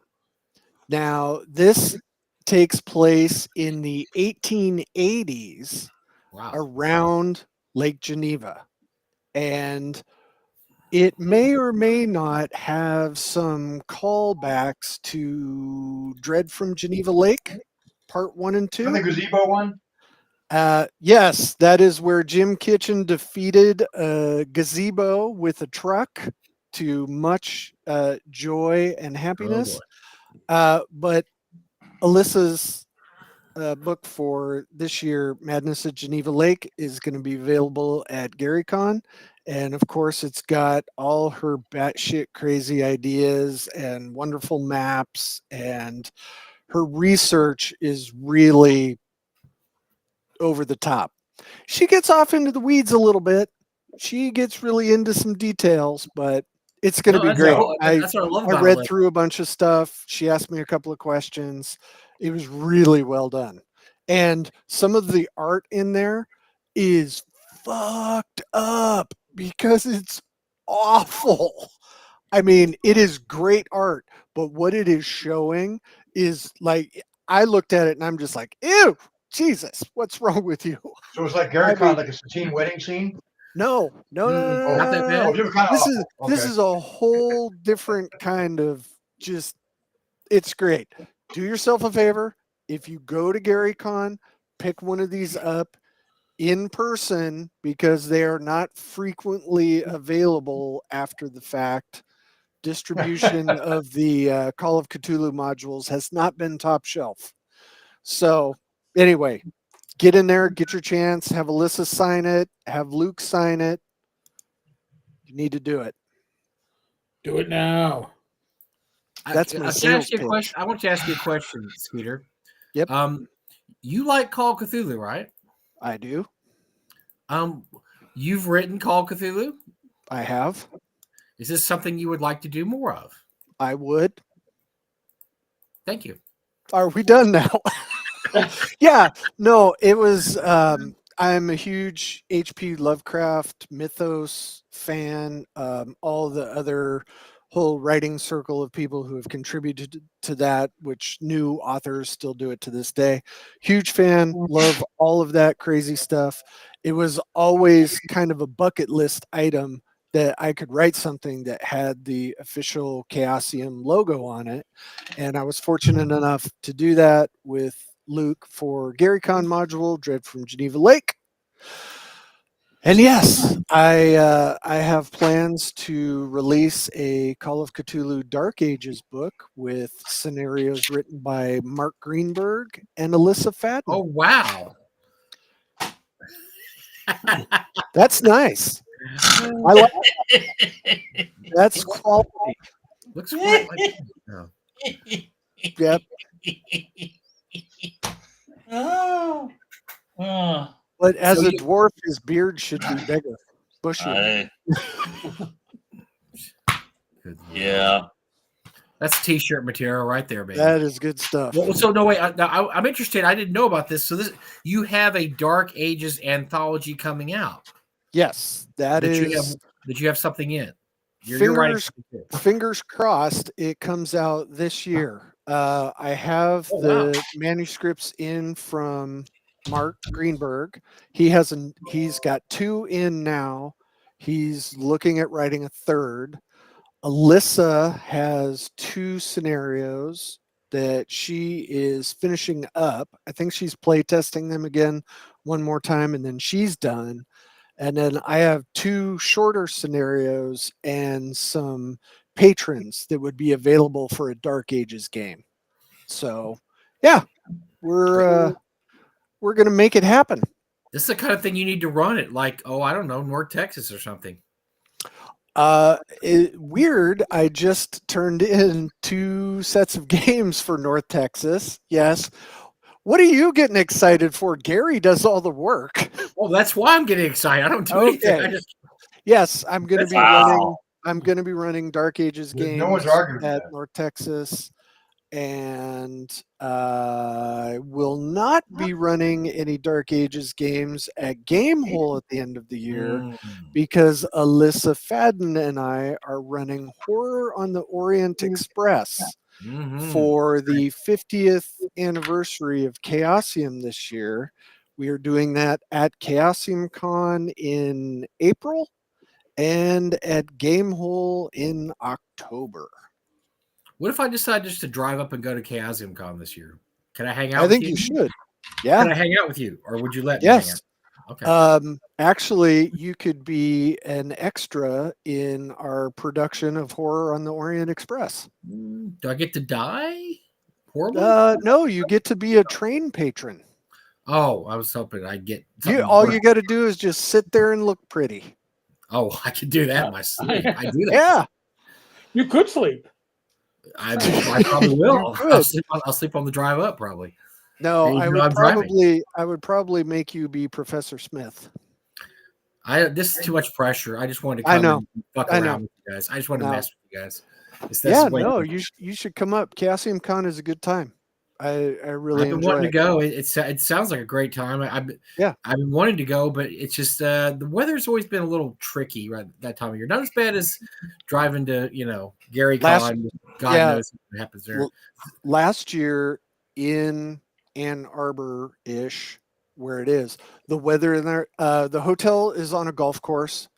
Now, this takes place in the 1880s around Lake Geneva. And it may or may not have some callbacks to Dread from Geneva Lake, part 1 and 2. The gazebo one? Yes, that is where Jim Kitchen defeated a gazebo with a truck to much joy and happiness. But Alyssa's book for this year, Madness at Geneva Lake, is going to be available at GaryCon. And of course, it's got all her batshit crazy ideas and wonderful maps. And her research is really over the top. She gets off into the weeds a little bit. She gets really into some details, but it's going to be great. That's what I love about I read it. through a bunch of stuff. She asked me a couple of questions. It was really well done. And some of the art in there is fucked up because it's awful. I mean, it is great art, but what it is showing is like, I looked at it and I'm just like, ew, Jesus, what's wrong with you? So it's like GaryCon, like a teen wedding scene? No. Not that bad. This is a whole different kind of it's great. Do yourself a favor. If you go to GaryCon, pick one of these up in person because they are not frequently available after the fact. Distribution of the Call of Cthulhu modules has not been top shelf. So anyway, get in there, get your chance, have Alyssa sign it, have Luke sign it. You need to do it. Do it now. That's my sales pitch. I want to ask you a question, Skeeter. Yep. You like Call of Cthulhu, right? I do. You've written Call of Cthulhu? I have. Is this something you would like to do more of? I would. Thank you. Are we done now? Yeah, no, it was. I'm a huge H.P. Lovecraft mythos fan. All the other whole writing circle of people who have contributed to that, which new authors still do it to this day. Huge fan, love all of that crazy stuff. It was always kind of a bucket list item that I could write something that had the official Chaosium logo on it. And I was fortunate enough to do that with Luke for GaryCon module, Dread from Geneva Lake. And yes, I have plans to release a Call of Cthulhu Dark Ages book with scenarios written by Mark Greenberg and Alyssa Fadden. Oh wow. That's nice. I like that. That's quality. Looks quite like oh. Yep. Oh. Oh. But as So a dwarf, his beard should be bigger, bushier. Yeah. That's t-shirt material right there, baby. That is good stuff. Well, so no wait, I'm interested. I didn't know about this. So this, you have a Dark Ages anthology coming out. Yes, that is. That you have something in. Fingers crossed it comes out this year. I have the manuscripts in from Mark Greenberg. He's got 2 in now. He's looking at writing a 3rd. Alyssa has 2 scenarios that she is finishing up. I think she's play testing them again one more time, and then she's done. And then I have 2 shorter scenarios and some patrons that would be available for a Dark Ages game. So, yeah, we're gonna make it happen. This is the kind of thing you need to run it, like, oh, I don't know, North Texas or something. Weird. I just turned in 2 sets of games for North Texas. Yes. What are you getting excited for? Gary does all the work. Oh, that's why I'm getting excited. I don't do anything. Yes, I'm going to be running. I'm going to be running Dark Ages games at North Texas, and will not be running any Dark Ages games at Gamehole at the end of the year because Alyssa Fadden and I are running Horror on the Orient Express for the 50th anniversary of Chaosium this year. We are doing that at Chaosium Con in April and at Gamehole in October. What if I decide just to drive up and go to Chaosium Con this year? Can I hang out? I think you should. Yeah. Can I hang out with you, or would you let me hang out? Okay. Actually, you could be an extra in our production of Horror on the Orient Express. Do I get to die? Horribly? No, you get to be a train patron. Oh, I was hoping I'd get. All you got to do is just sit there and look pretty. Oh, I could do that in my sleep. I do that. Yeah. You could sleep. I probably will. I'll sleep on the drive up, probably. No, I would probably make you be Professor Smith. This is too much pressure. I just wanted to come and fuck around with you guys. I just want to mess with you guys. You should come up. Chaosium Con is a good time. I really I've been wanting to go. It sounds like a great time. I've been wanting to go, but it's just the weather's always been a little tricky right that time of year. Not as bad as driving to Gary Con. God knows what happens there. Well, last year in Ann Arbor-ish, where it is, the weather in there, the hotel is on a golf course.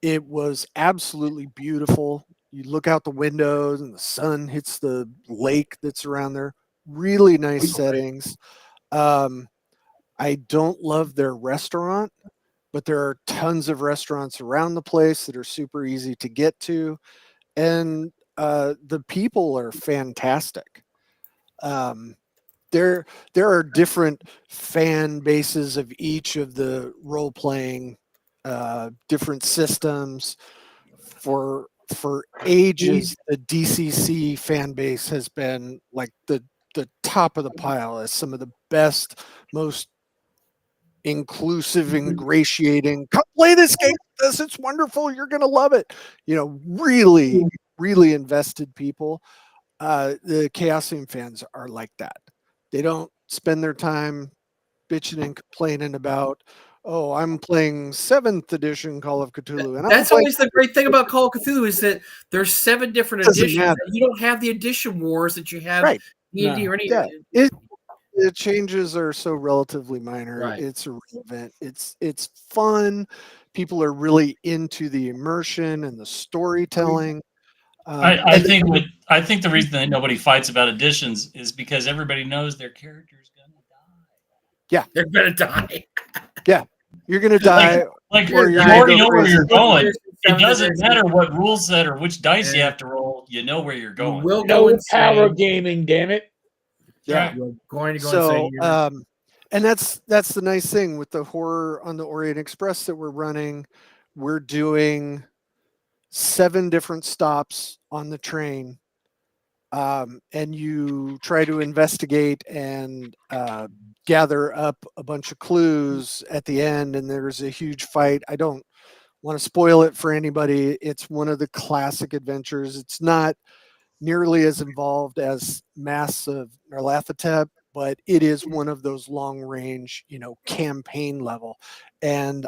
It was absolutely beautiful. You look out the windows and the sun hits the lake that's around there. Really nice settings. I don't love their restaurant, but there are tons of restaurants around the place that are super easy to get to. And the people are fantastic. There are different fan bases of each of the role-playing different systems. For ages, the DCC fan base has been like the top of the pile as some of the best, most inclusive, ingratiating. Come play this game with us. It's wonderful. You're going to love it. Really, really invested people. The Chaosium fans are like that. They don't spend their time bitching and complaining about, oh, I'm playing 7th edition Call of Cthulhu. And That's always the great thing about Call of Cthulhu is that there's 7 different editions. matter. You don't have the edition wars that you have Right. D&D or any. Yeah. The changes are so relatively minor. Right. It's irrelevant. It's fun. People are really into the immersion and the storytelling. I think the reason that nobody fights about editions is because everybody knows their character's gonna die. Yeah, they're gonna die. Yeah, you're gonna die. Like or you you're already gonna know go where you're crazy. going. It doesn't matter what rule set or which dice you have to roll. You know where you're going. We'll go No power insane. gaming, damn it. Yeah. You're going to go So, insane. and that's the nice thing with the Horror on the Orient Express that we're running. We're doing 7 different stops on the train, and you try to investigate and gather up a bunch of clues at the end, and there's a huge fight. I don't want to spoil it for anybody. It's one of the classic adventures. It's not nearly as involved as Masks of Nyarlathotep, but it is one of those long range, campaign level. And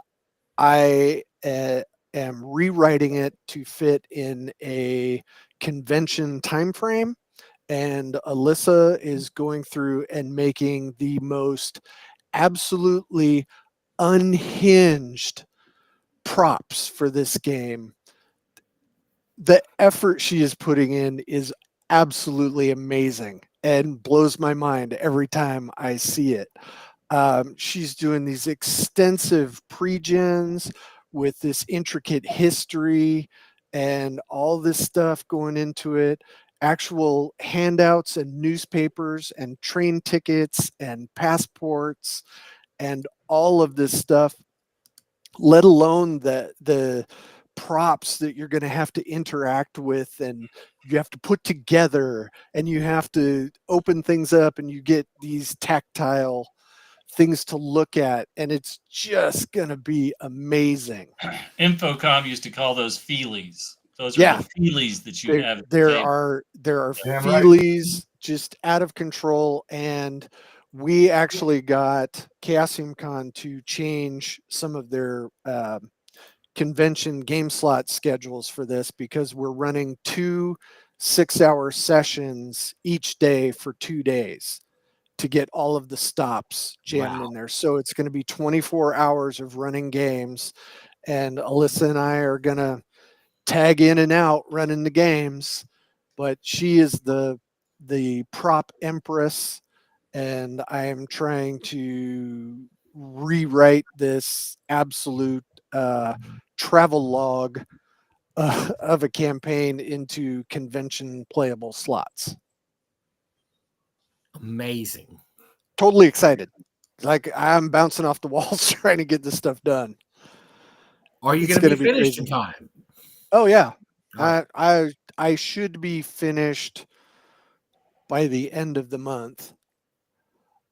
I am rewriting it to fit in a convention time frame. And Alyssa is going through and making the most absolutely unhinged props for this game. The effort she is putting in is absolutely amazing and blows my mind every time I see it. She's doing these extensive pre-gens with this intricate history and all this stuff going into it, actual handouts and newspapers and train tickets and passports and all of this stuff, let alone the props that you're going to have to interact with and you have to put together and you have to open things up and you get these tactile things to look at, and it's just going to be amazing. Infocom used to call those feelies. Those are the feelies that you have. There are feelies just out of control, and we actually got Chaosium Con to change some of their convention game slot schedules for this because we're running 2 6-hour sessions each day for 2 days to get all of the stops jammed in there. So it's going to be 24 hours of running games, and Alyssa and I are going to tag in and out running the games, but she is the prop empress, and I am trying to rewrite this absolute travel log of a campaign into convention playable slots. Amazing. Totally excited. Like I'm bouncing off the walls trying to get this stuff done. Are you going to be finished in time? Oh yeah. I should be finished by the end of the month.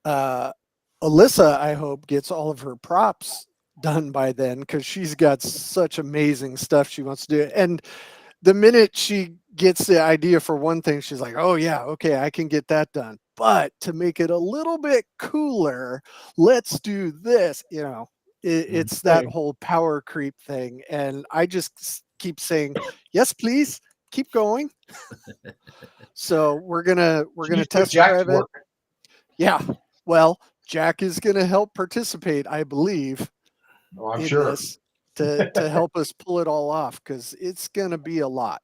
Alyssa, I hope, gets all of her props done by then because she's got such amazing stuff she wants to do. And the minute she gets the idea for one thing, she's like, oh yeah, okay, I can get that done. But to make it a little bit cooler, let's do this. It's that whole power creep thing. And I just keep saying, yes, please, keep going. So we're gonna test drive it. Yeah. Well, Jack is gonna help participate, I believe. Oh, I'm sure. This to help us pull it all off because it's gonna be a lot.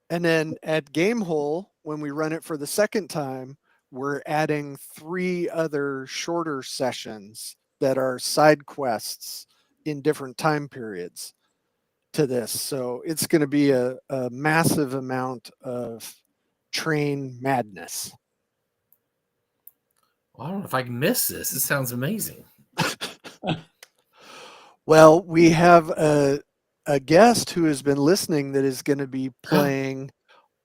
And then at Gamehole, when we run it for the second time, we're adding 3 other shorter sessions that are side quests in different time periods to this. So it's going to be a massive amount of train madness. Well, I don't know if I can miss this. This sounds amazing. Well, we have a guest who has been listening that is going to be playing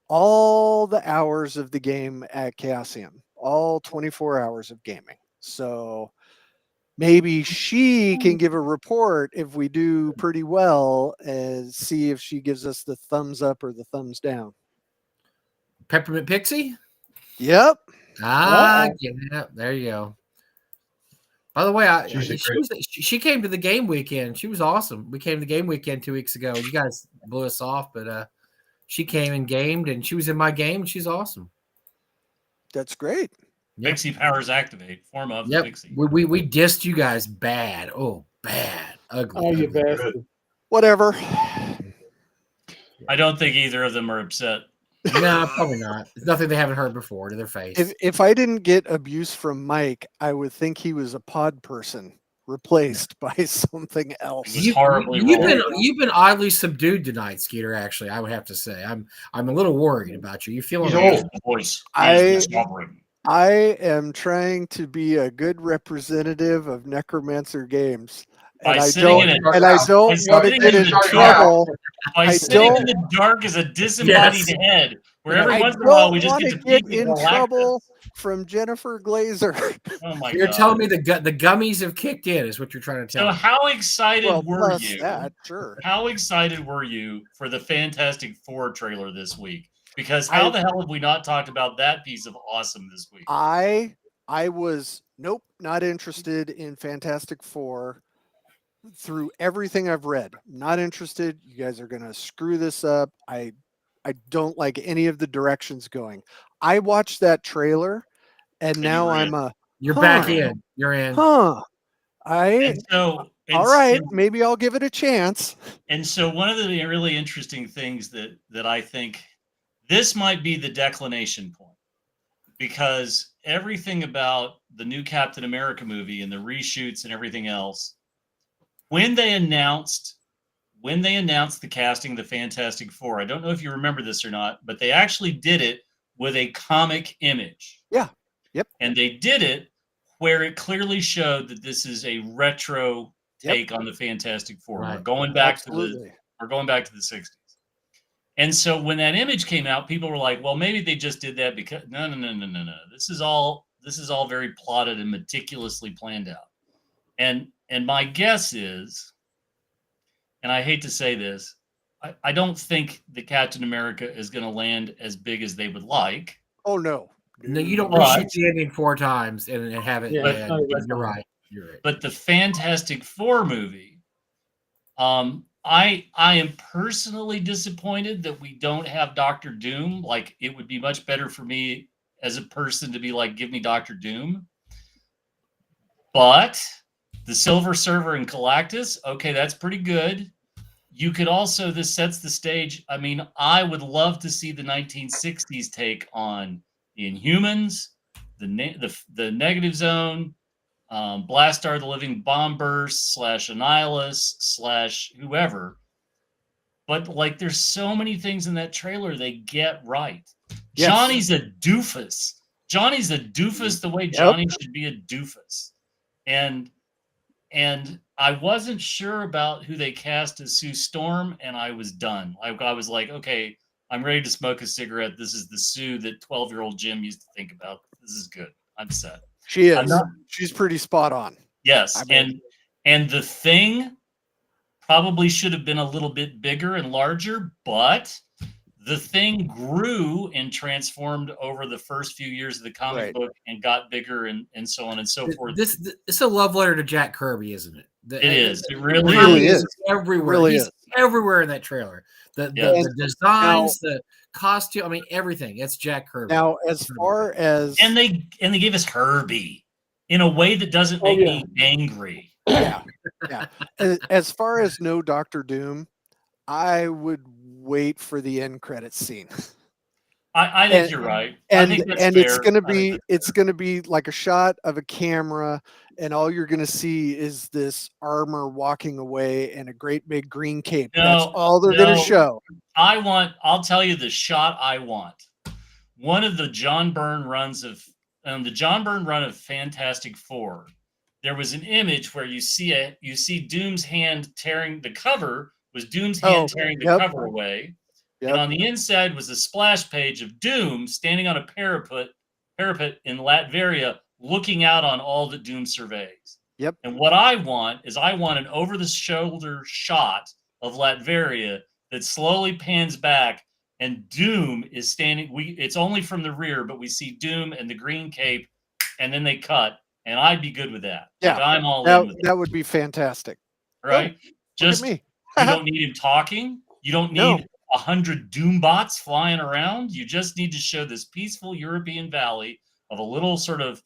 all the hours of the game at Chaosium, all 24 hours of gaming. So maybe she can give a report if we do pretty well and see if she gives us the thumbs up or the thumbs down. Peppermint Pixie? Yep. Yeah, there you go. By the way, she came to the game weekend. She was awesome. We came to the game weekend 2 weeks ago. You guys blew us off, but she came and gamed, and she was in my game, and she's awesome. That's great. Yep. Pixie powers activate. Form of the Pixie. We dissed you guys bad. Oh, bad. Ugly. Oh, you ugly. bastard. Whatever. I don't think either of them are upset. No, probably not. It's nothing they haven't heard before to their face. If I didn't get abuse from Mike, I would think he was a pod person replaced by something else. It was horribly wrong. You've been oddly subdued tonight, Skeeter. Actually, I would have to say I'm a little worried about you. You feeling He's old? Voice. I am trying to be a good representative of Necromancer Games. And I don't want to get in trouble. By sitting in the dark as a disembodied head, where every once in a while we just get to get in trouble from Jennifer Glazar. Oh my You're God. telling me the gummies have kicked in, is what you're trying to tell me. So how excited were plus you? that, sure. How excited were you for the Fantastic Four trailer this week? Because how the hell have we not talked about that piece of awesome this week? I was not interested in Fantastic Four. Through everything I've read, not interested. You guys are gonna screw this up. I don't like any of the directions going. I watched that trailer, and now you're back in. You're in. All right, maybe I'll give it a chance. And so one of the really interesting things that I think this might be the declination point, because everything about the new Captain America movie and the reshoots and everything else. When they announced the casting of the Fantastic Four, I don't know if you remember this or not, but they actually did it with a comic image. Yeah. Yep. And they did it where it clearly showed that this is a retro take on the Fantastic Four. Right. We're going back to the 60s. And so when that image came out, people were like, well, maybe they just did that because no. This is all very plotted and meticulously planned out. And my guess is, and I hate to say this, I don't think the Captain America is going to land as big as they would like. Oh, no. No, you don't want to shoot the ending 4 times and have it. Yeah, you're right. You're right. But the Fantastic Four movie, I am personally disappointed that we don't have Dr. Doom. Like, it would be much better for me as a person to be like, give me Dr. Doom. But the Silver Surfer and Galactus, okay, that's pretty good. You could also, this sets the stage. I mean, I would love to see the 1960s take on the Inhumans, the Negative Zone, Blastar, the Living Bomb Burst, / Annihilus, / whoever. But, like, there's so many things in that trailer they get right. Yes. Johnny's a doofus. Johnny's a doofus the way Johnny should be a doofus. And I wasn't sure about who they cast as Sue Storm, and I was done. I was like, okay, I'm ready to smoke a cigarette. This is the Sue that 12-year-old Jim used to think about. This is good. I'm set. She is. She's pretty spot on. Yes, and the Thing probably should have been a little bit bigger and larger, but the Thing grew and transformed over the first few years of the comic book and got bigger and so on and so forth. It's a love letter to Jack Kirby, isn't it? It is. It really is. Everywhere. Really He's is. everywhere in that trailer. The designs, the costume. I mean, everything. It's Jack Kirby. Now, as far as and they gave us Herbie in a way that doesn't make me angry. Yeah. As far as no Dr. Doom, I would wait for the end credits scene. I think you're right. And I think that's and fair. it's gonna be like a shot of a camera, and all you're gonna see is this armor walking away and a great big green cape. That's all they're gonna show. I'll tell you the shot I want. One of the John Byrne runs of run of Fantastic Four. There was an image where you see Doom's hand tearing the cover. Was Doom's hand tearing the cover away. Yep. And on the inside was a splash page of Doom standing on a parapet in Latveria looking out on all that Doom surveys. Yep. And what I want is an over-the-shoulder shot of Latveria that slowly pans back, and Doom is standing. It's only from the rear, but we see Doom and the green cape, and then they cut. And I'd be good with that. Yeah, like, I'm all in with that would be fantastic. right? Oh, Just look at me. you don't need him talking. You don't need 100 Doom bots flying around. You just need to show this peaceful European valley of a little sort of,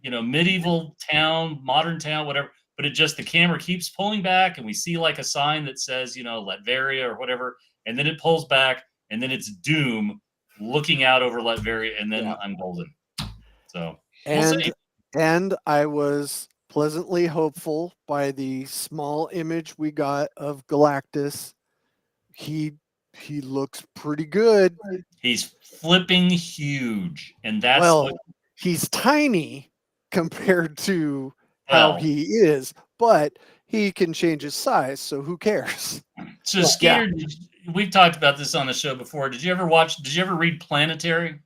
medieval town, modern town, whatever. But the camera keeps pulling back, and we see like a sign that says, Latveria or whatever, and then it pulls back, and then it's Doom looking out over Latveria, and then I'm golden. So and I was pleasantly hopeful by the small image we got of Galactus. He looks pretty good. He's flipping huge, and that's he's tiny compared to how he is, but he can change his size, so who cares? So Skeeter, we've talked about this on the show before. Did you ever read Planetary?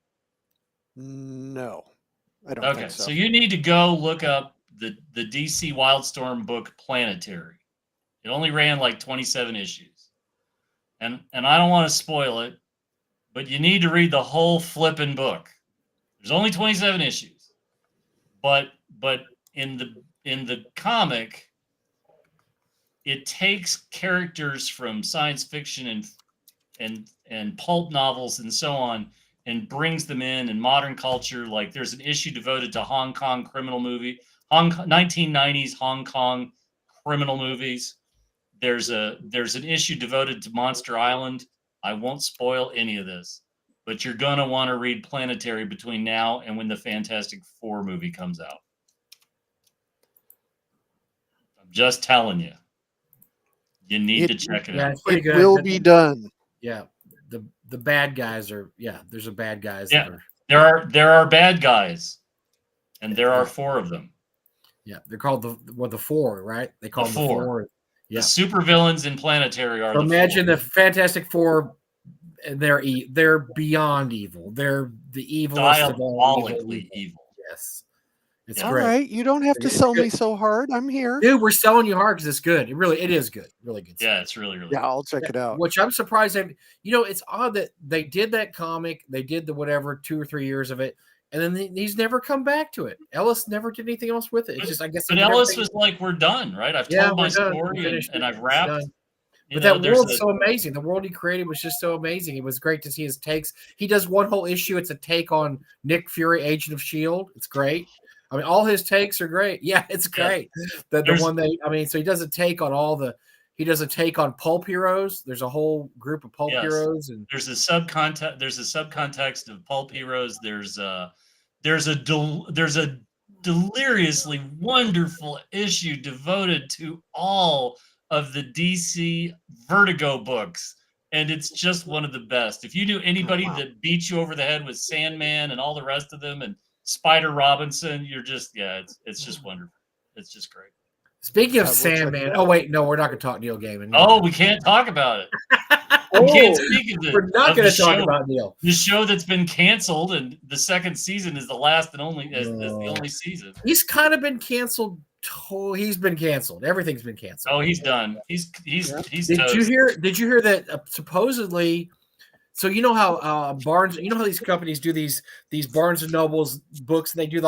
No, I don't think so. So you need to go look up the DC Wildstorm book Planetary. It only ran like 27 issues. And I don't want to spoil it, but you need to read the whole flipping book. There's only 27 issues. But in the comic, it takes characters from science fiction and pulp novels and so on, and brings them in modern culture. Like there's an issue devoted to Hong Kong criminal movie, 1990s Hong Kong criminal movies. There's an issue devoted to Monster Island. I won't spoil any of this, but you're gonna want to read Planetary between now and when the Fantastic Four movie comes out. I'm just telling you. You need to check it out. It's pretty good. It will be done. Yeah. The bad guys are there's a bad guys. Yeah. There are bad guys, and there are 4 of them. Yeah, they're called the 4, right? They call them the 4. Yeah. The supervillains in Planetary are imagine the Fantastic Four, and they're beyond evil. They're the evilest of all evil. Yes. It's all great. Right. You don't have to sell me so hard. I'm here. Dude, we're selling you hard because it's good. It is good. Really good. Yeah, it's really, really good. Yeah, I'll check it out. Which I'm surprised it's odd that they did that comic, they did the whatever 2 or 3 years of it, and then he's never come back to it. Ellis never did anything else with it. It's just, I guess. But Ellis was like, we're done, right? I've told my story and I've wrapped. But that world's so amazing. The world he created was just so amazing. It was great to see his takes. He does one whole issue. It's a take on Nick Fury, Agent of S.H.I.E.L.D. It's great. I mean, all his takes are great. Yeah, it's great. Yeah. The one so he does a take on he does a take on pulp heroes. There's a whole group of pulp heroes, and there's a subcontext of pulp heroes. There's a deliriously wonderful issue devoted to all of the DC Vertigo books, and it's just one of the best. If you knew anybody that beat you over the head with Sandman and all the rest of them and Spider Robinson, you're just it's just wonderful. It's just great. Speaking of Sandman, wait, no, we're not going to talk Neil Gaiman. Oh, we can't talk about it. We can't speak of it. We're not going to talk about Neil. The show that's been canceled, and the second season is the last and only as the only season. He's kind of been canceled. He's been canceled. Everything's been canceled. Oh, he's done. He's Did you hear that supposedly? So you know how Barnes, how these companies do these Barnes and Nobles books, and they do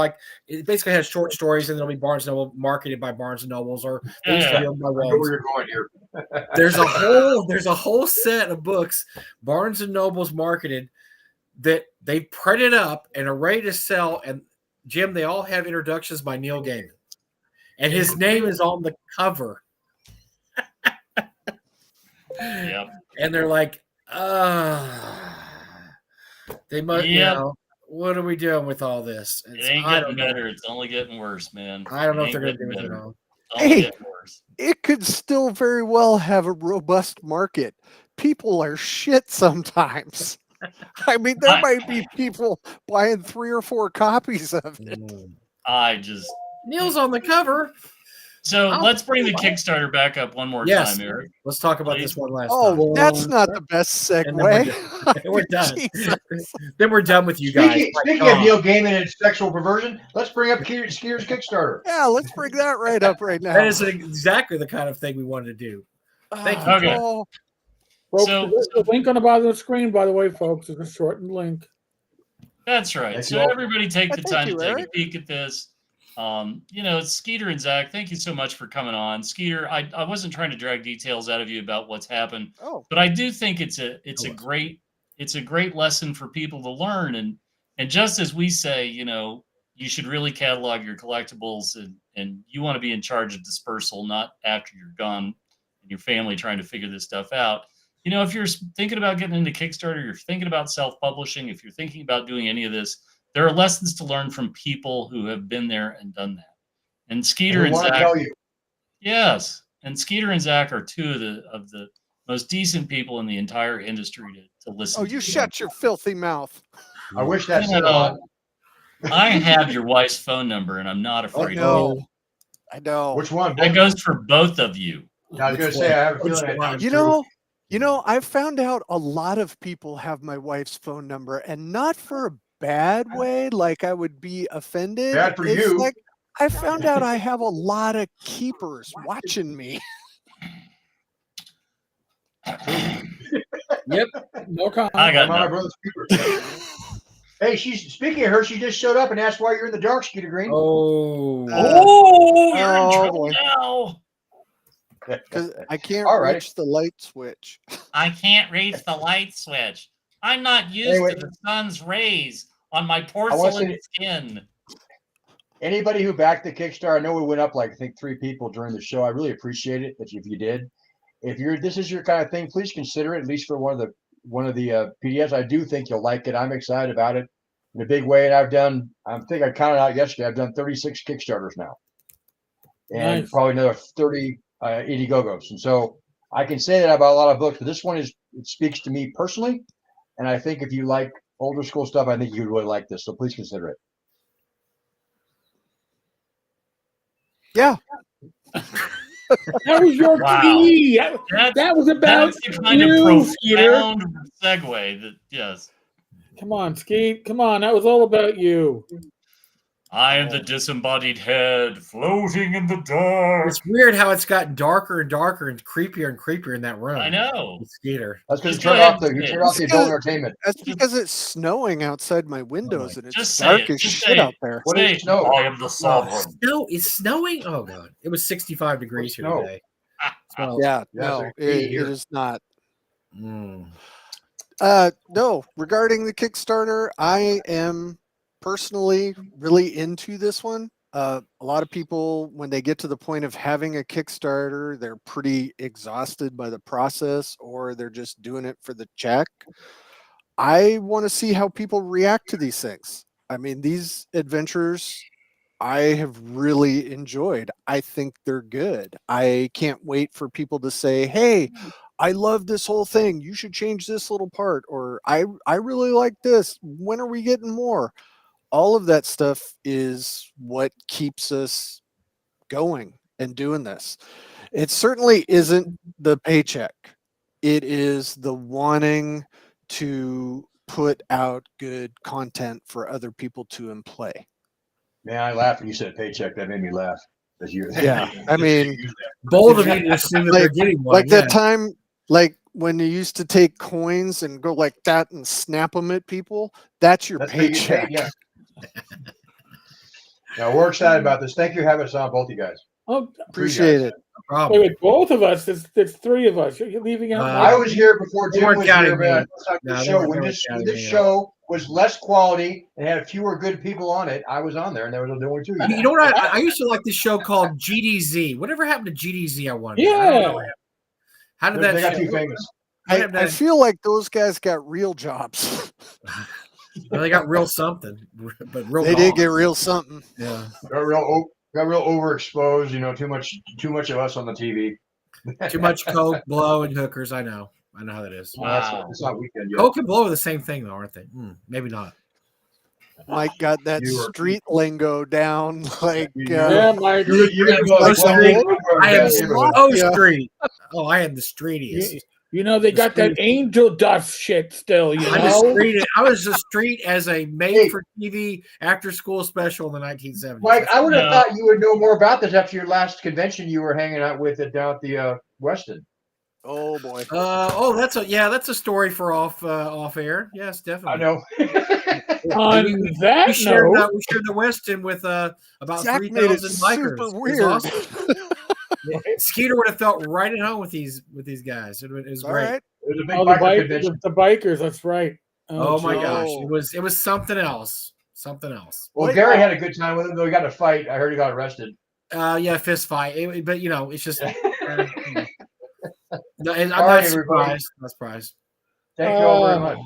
it basically has short stories, and there'll be Barnes and Noble marketed by Barnes and Nobles or by I know where you're going here. There's a whole set of books Barnes and Nobles marketed that they printed up and are ready to sell. And Jim, they all have introductions by Neil Gaiman, and his name is on the cover. Yep. And they're like, they must. What are we doing with all this? It ain't getting better. It's only getting worse, man. I don't know if they're going to do it at all. Hey, it could still very well have a robust market. People are shit sometimes. I mean, there might be people buying 3 or 4 copies of it. Neil's on the cover. So let's bring the Kickstarter back up one more time, Eric. Let's talk about Please. this one last Oh, time. that's not the best And then we're segue. We're done. Jesus. Then we're done with you guys. Speaking of Neil Gaiman and sexual perversion, let's bring up Skeeter's Kickstarter. Yeah, let's bring that right up right now. That is exactly the kind of thing we wanted to do. Thank you. Okay. Oh, Folks, So- the link on the bottom of the screen, by the way, folks, is a shortened link. That's right. Thank So you all. everybody take the Thank time you, to take Eric. a peek at this. Skeeter and Zach, thank you so much for coming on. Skeeter, I wasn't trying to drag details out of you about what's happened, but I do think it's a great lesson for people to learn. And just as we say, you should really catalog your collectibles and you want to be in charge of dispersal, not after you're gone and your family trying to figure this stuff out. If you're thinking about getting into Kickstarter, you're thinking about self-publishing, if you're thinking about doing any of this, there are lessons to learn from people who have been there and done that. And Skeeter and Zach, yes, and Skeeter and Zach are two of the most decent people in the entire industry to listen. Oh, you shut your filthy mouth. I wish that said a lot. I have your wife's phone number, and I'm not afraid of it. I know. Which one? That goes for both of you. I was going to say, I have a feeling that I've found out a lot of people have my wife's phone number, and not for a bad way, like I would be offended. Bad for you. Like I found out I have a lot of keepers watching me. Yep. No comment. I got my nothing. brother's keeper. Hey, speaking of her, she just showed up and asked why you're in the dark, Skeeter Green. You're in trouble now. Because I can't All right. reach the light switch. I can't reach the light switch. I'm not used to the sun's rays on my porcelain skin. Anybody who backed the Kickstarter, I know we went up like I think 3 people during the show. I really appreciate it if you did. If this is your kind of thing, please consider it at least for one of the PDFs. I do think you'll like it. I'm excited about it in a big way. And I think I counted out yesterday. I've done 36 Kickstarters now, and probably another 30 Indiegogos. And so I can say that about a lot of books, but this one it speaks to me personally. And I think if you like older school stuff, I think you would really like this. So please consider it. Yeah. That was your key. That was about that's the kind you, of Skeeter. profound segue that yes. Come on, Skeet. Come on. That was all about you. I am the disembodied head floating in the dark. It's weird how it's gotten darker and darker and creepier in that room. I know. Skeeter. That's because Just you go turned ahead off the and say it. adult entertainment. That's because it's snowing outside my windows and it's Just say dark it. as Just shit say out it. there. What Say, is snow? I am the sovereign. Snow is snowing. Oh god, it was 65 degrees here Snow. today. Yeah, Yeah, no, it's it here. is not. Mm. No, regarding the Kickstarter, I am personally really into this one. A lot of people, when they get to the point of having a Kickstarter, they're pretty exhausted by the process, or they're just doing it for the check. I want to see how people react to these things. I mean, these adventures I have really enjoyed. I think they're good. I can't wait for people to say, hey, I love this whole thing. You should change this little part. Or I really like this. When are we getting more? All of that stuff is what keeps us going and doing this. It certainly isn't the paycheck. It is the wanting to put out good content for other people to play. Man, I laughed when you said paycheck. That made me laugh. Yeah, I mean, Bold of you to assume that they're getting one. like that time, like when you used to take coins and go like that and snap them at people. That's your paycheck. Yeah. Now we're excited about this. Thank you for having us on, both you guys. Oh, Appreciate it. No problem. wait, both of us. There's 3 of us. You're leaving out. I was here before They Jim weren't was counting here, me. but No, the they show weren't when counting this me out. show was less quality and had fewer good people on it. I was on there, and there was only 2. You know what? I used to like this show called GDZ. Whatever happened to GDZ? I wonder. Yeah. How did They that? got show- too famous. I feel like those guys got real jobs. Well, they got real something, but real. They did gone. get real something. Yeah. Got real overexposed. You know, too much of us on the TV. Too much coke, blow, and hookers. I know how that is. Well, it's not weekend yet. Coke and blow are the same thing, though, aren't they? Maybe not. Mike got that You were- street lingo down like Yeah, Mike. You got so like street. I am that neighborhood. so Yeah. street. Oh, I am the streetiest. You know, they got that angel dust shit still, you I know? was the street as a made-for-TV after-school special in the 1970s. Mike, I would have No. thought you would know more about this after your last convention you were hanging out with it down at the Weston. oh boy. That's a story for off air. Yes, definitely. I know. On we that shared note, we shared the Weston with about Zach 3,000 made it bikers. super It was weird. awesome. Skeeter would have felt right at home with these guys. It was All great. right. It was a big oh, the, biker convention. the bikers, that's right. Oh my geez. gosh, Oh. it was something else. Something else. Well, Wait, Gary had a good time with him, though he got in a fight. I heard he got arrested. Yeah, fist fight. But it's just. No, I'm All not right, everybody. surprised. Not surprised. Thank you all very much.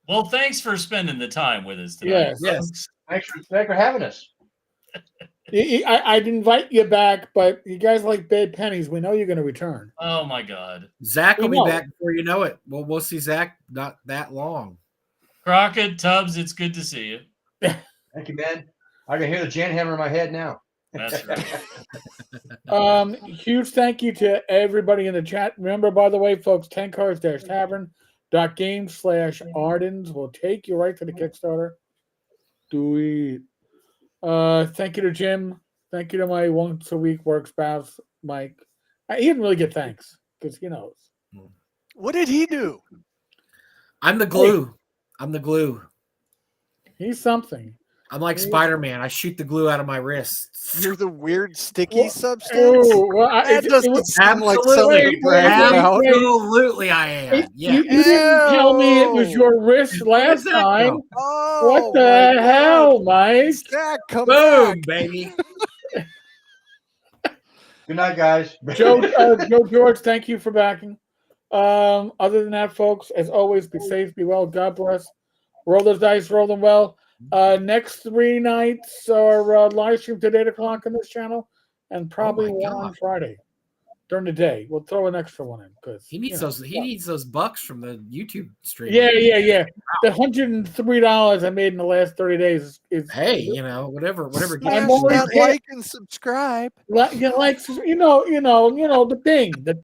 Well, thanks for spending the time with us tonight. Yes. Yes. Thanks for having us. I'd invite you back, but you guys like bad pennies. We know you're going to return. Oh my God. Zach will We be know. back before you know it. Well, we'll see Zach not that long. Crockett, Tubbs, it's good to see you. Thank you, man. I can hear the jackhammer in my head now. That's right. Huge thank you to everybody in the chat. Remember, by the way, folks, 10cars-tavern.game/Ardens will take you right to the Kickstarter. Do it. Thank you to Jim. Thank you to my once a week work spouse, Mike. He didn't really get thanks because he knows. What did he do? I'm the glue. I'm the glue. He's something. I'm like Spider-Man. I shoot the glue out of my wrists. You're the weird sticky Well, substance? Oh, well, That doesn't seem like something Absolutely. to brag about. Absolutely, I am. Yeah. You didn't tell me it was your wrist last Where'd that time. go? Oh, What the my God. hell, Mike? Zach, come Boom, back. baby. Good night, guys. Joe George, thank you for backing. Other than that, folks, as always, be safe, be well, God bless. Roll those dice, roll them well. Next 3 nights are live stream at 8 o'clock on this channel, and probably my one on Friday during the day. We'll throw an extra one in because He needs those. He needs those bucks from the YouTube stream. Yeah. The $103 I made in the last 30 days is Hey, whatever. Smash I'm always that here. like and subscribe. the thing.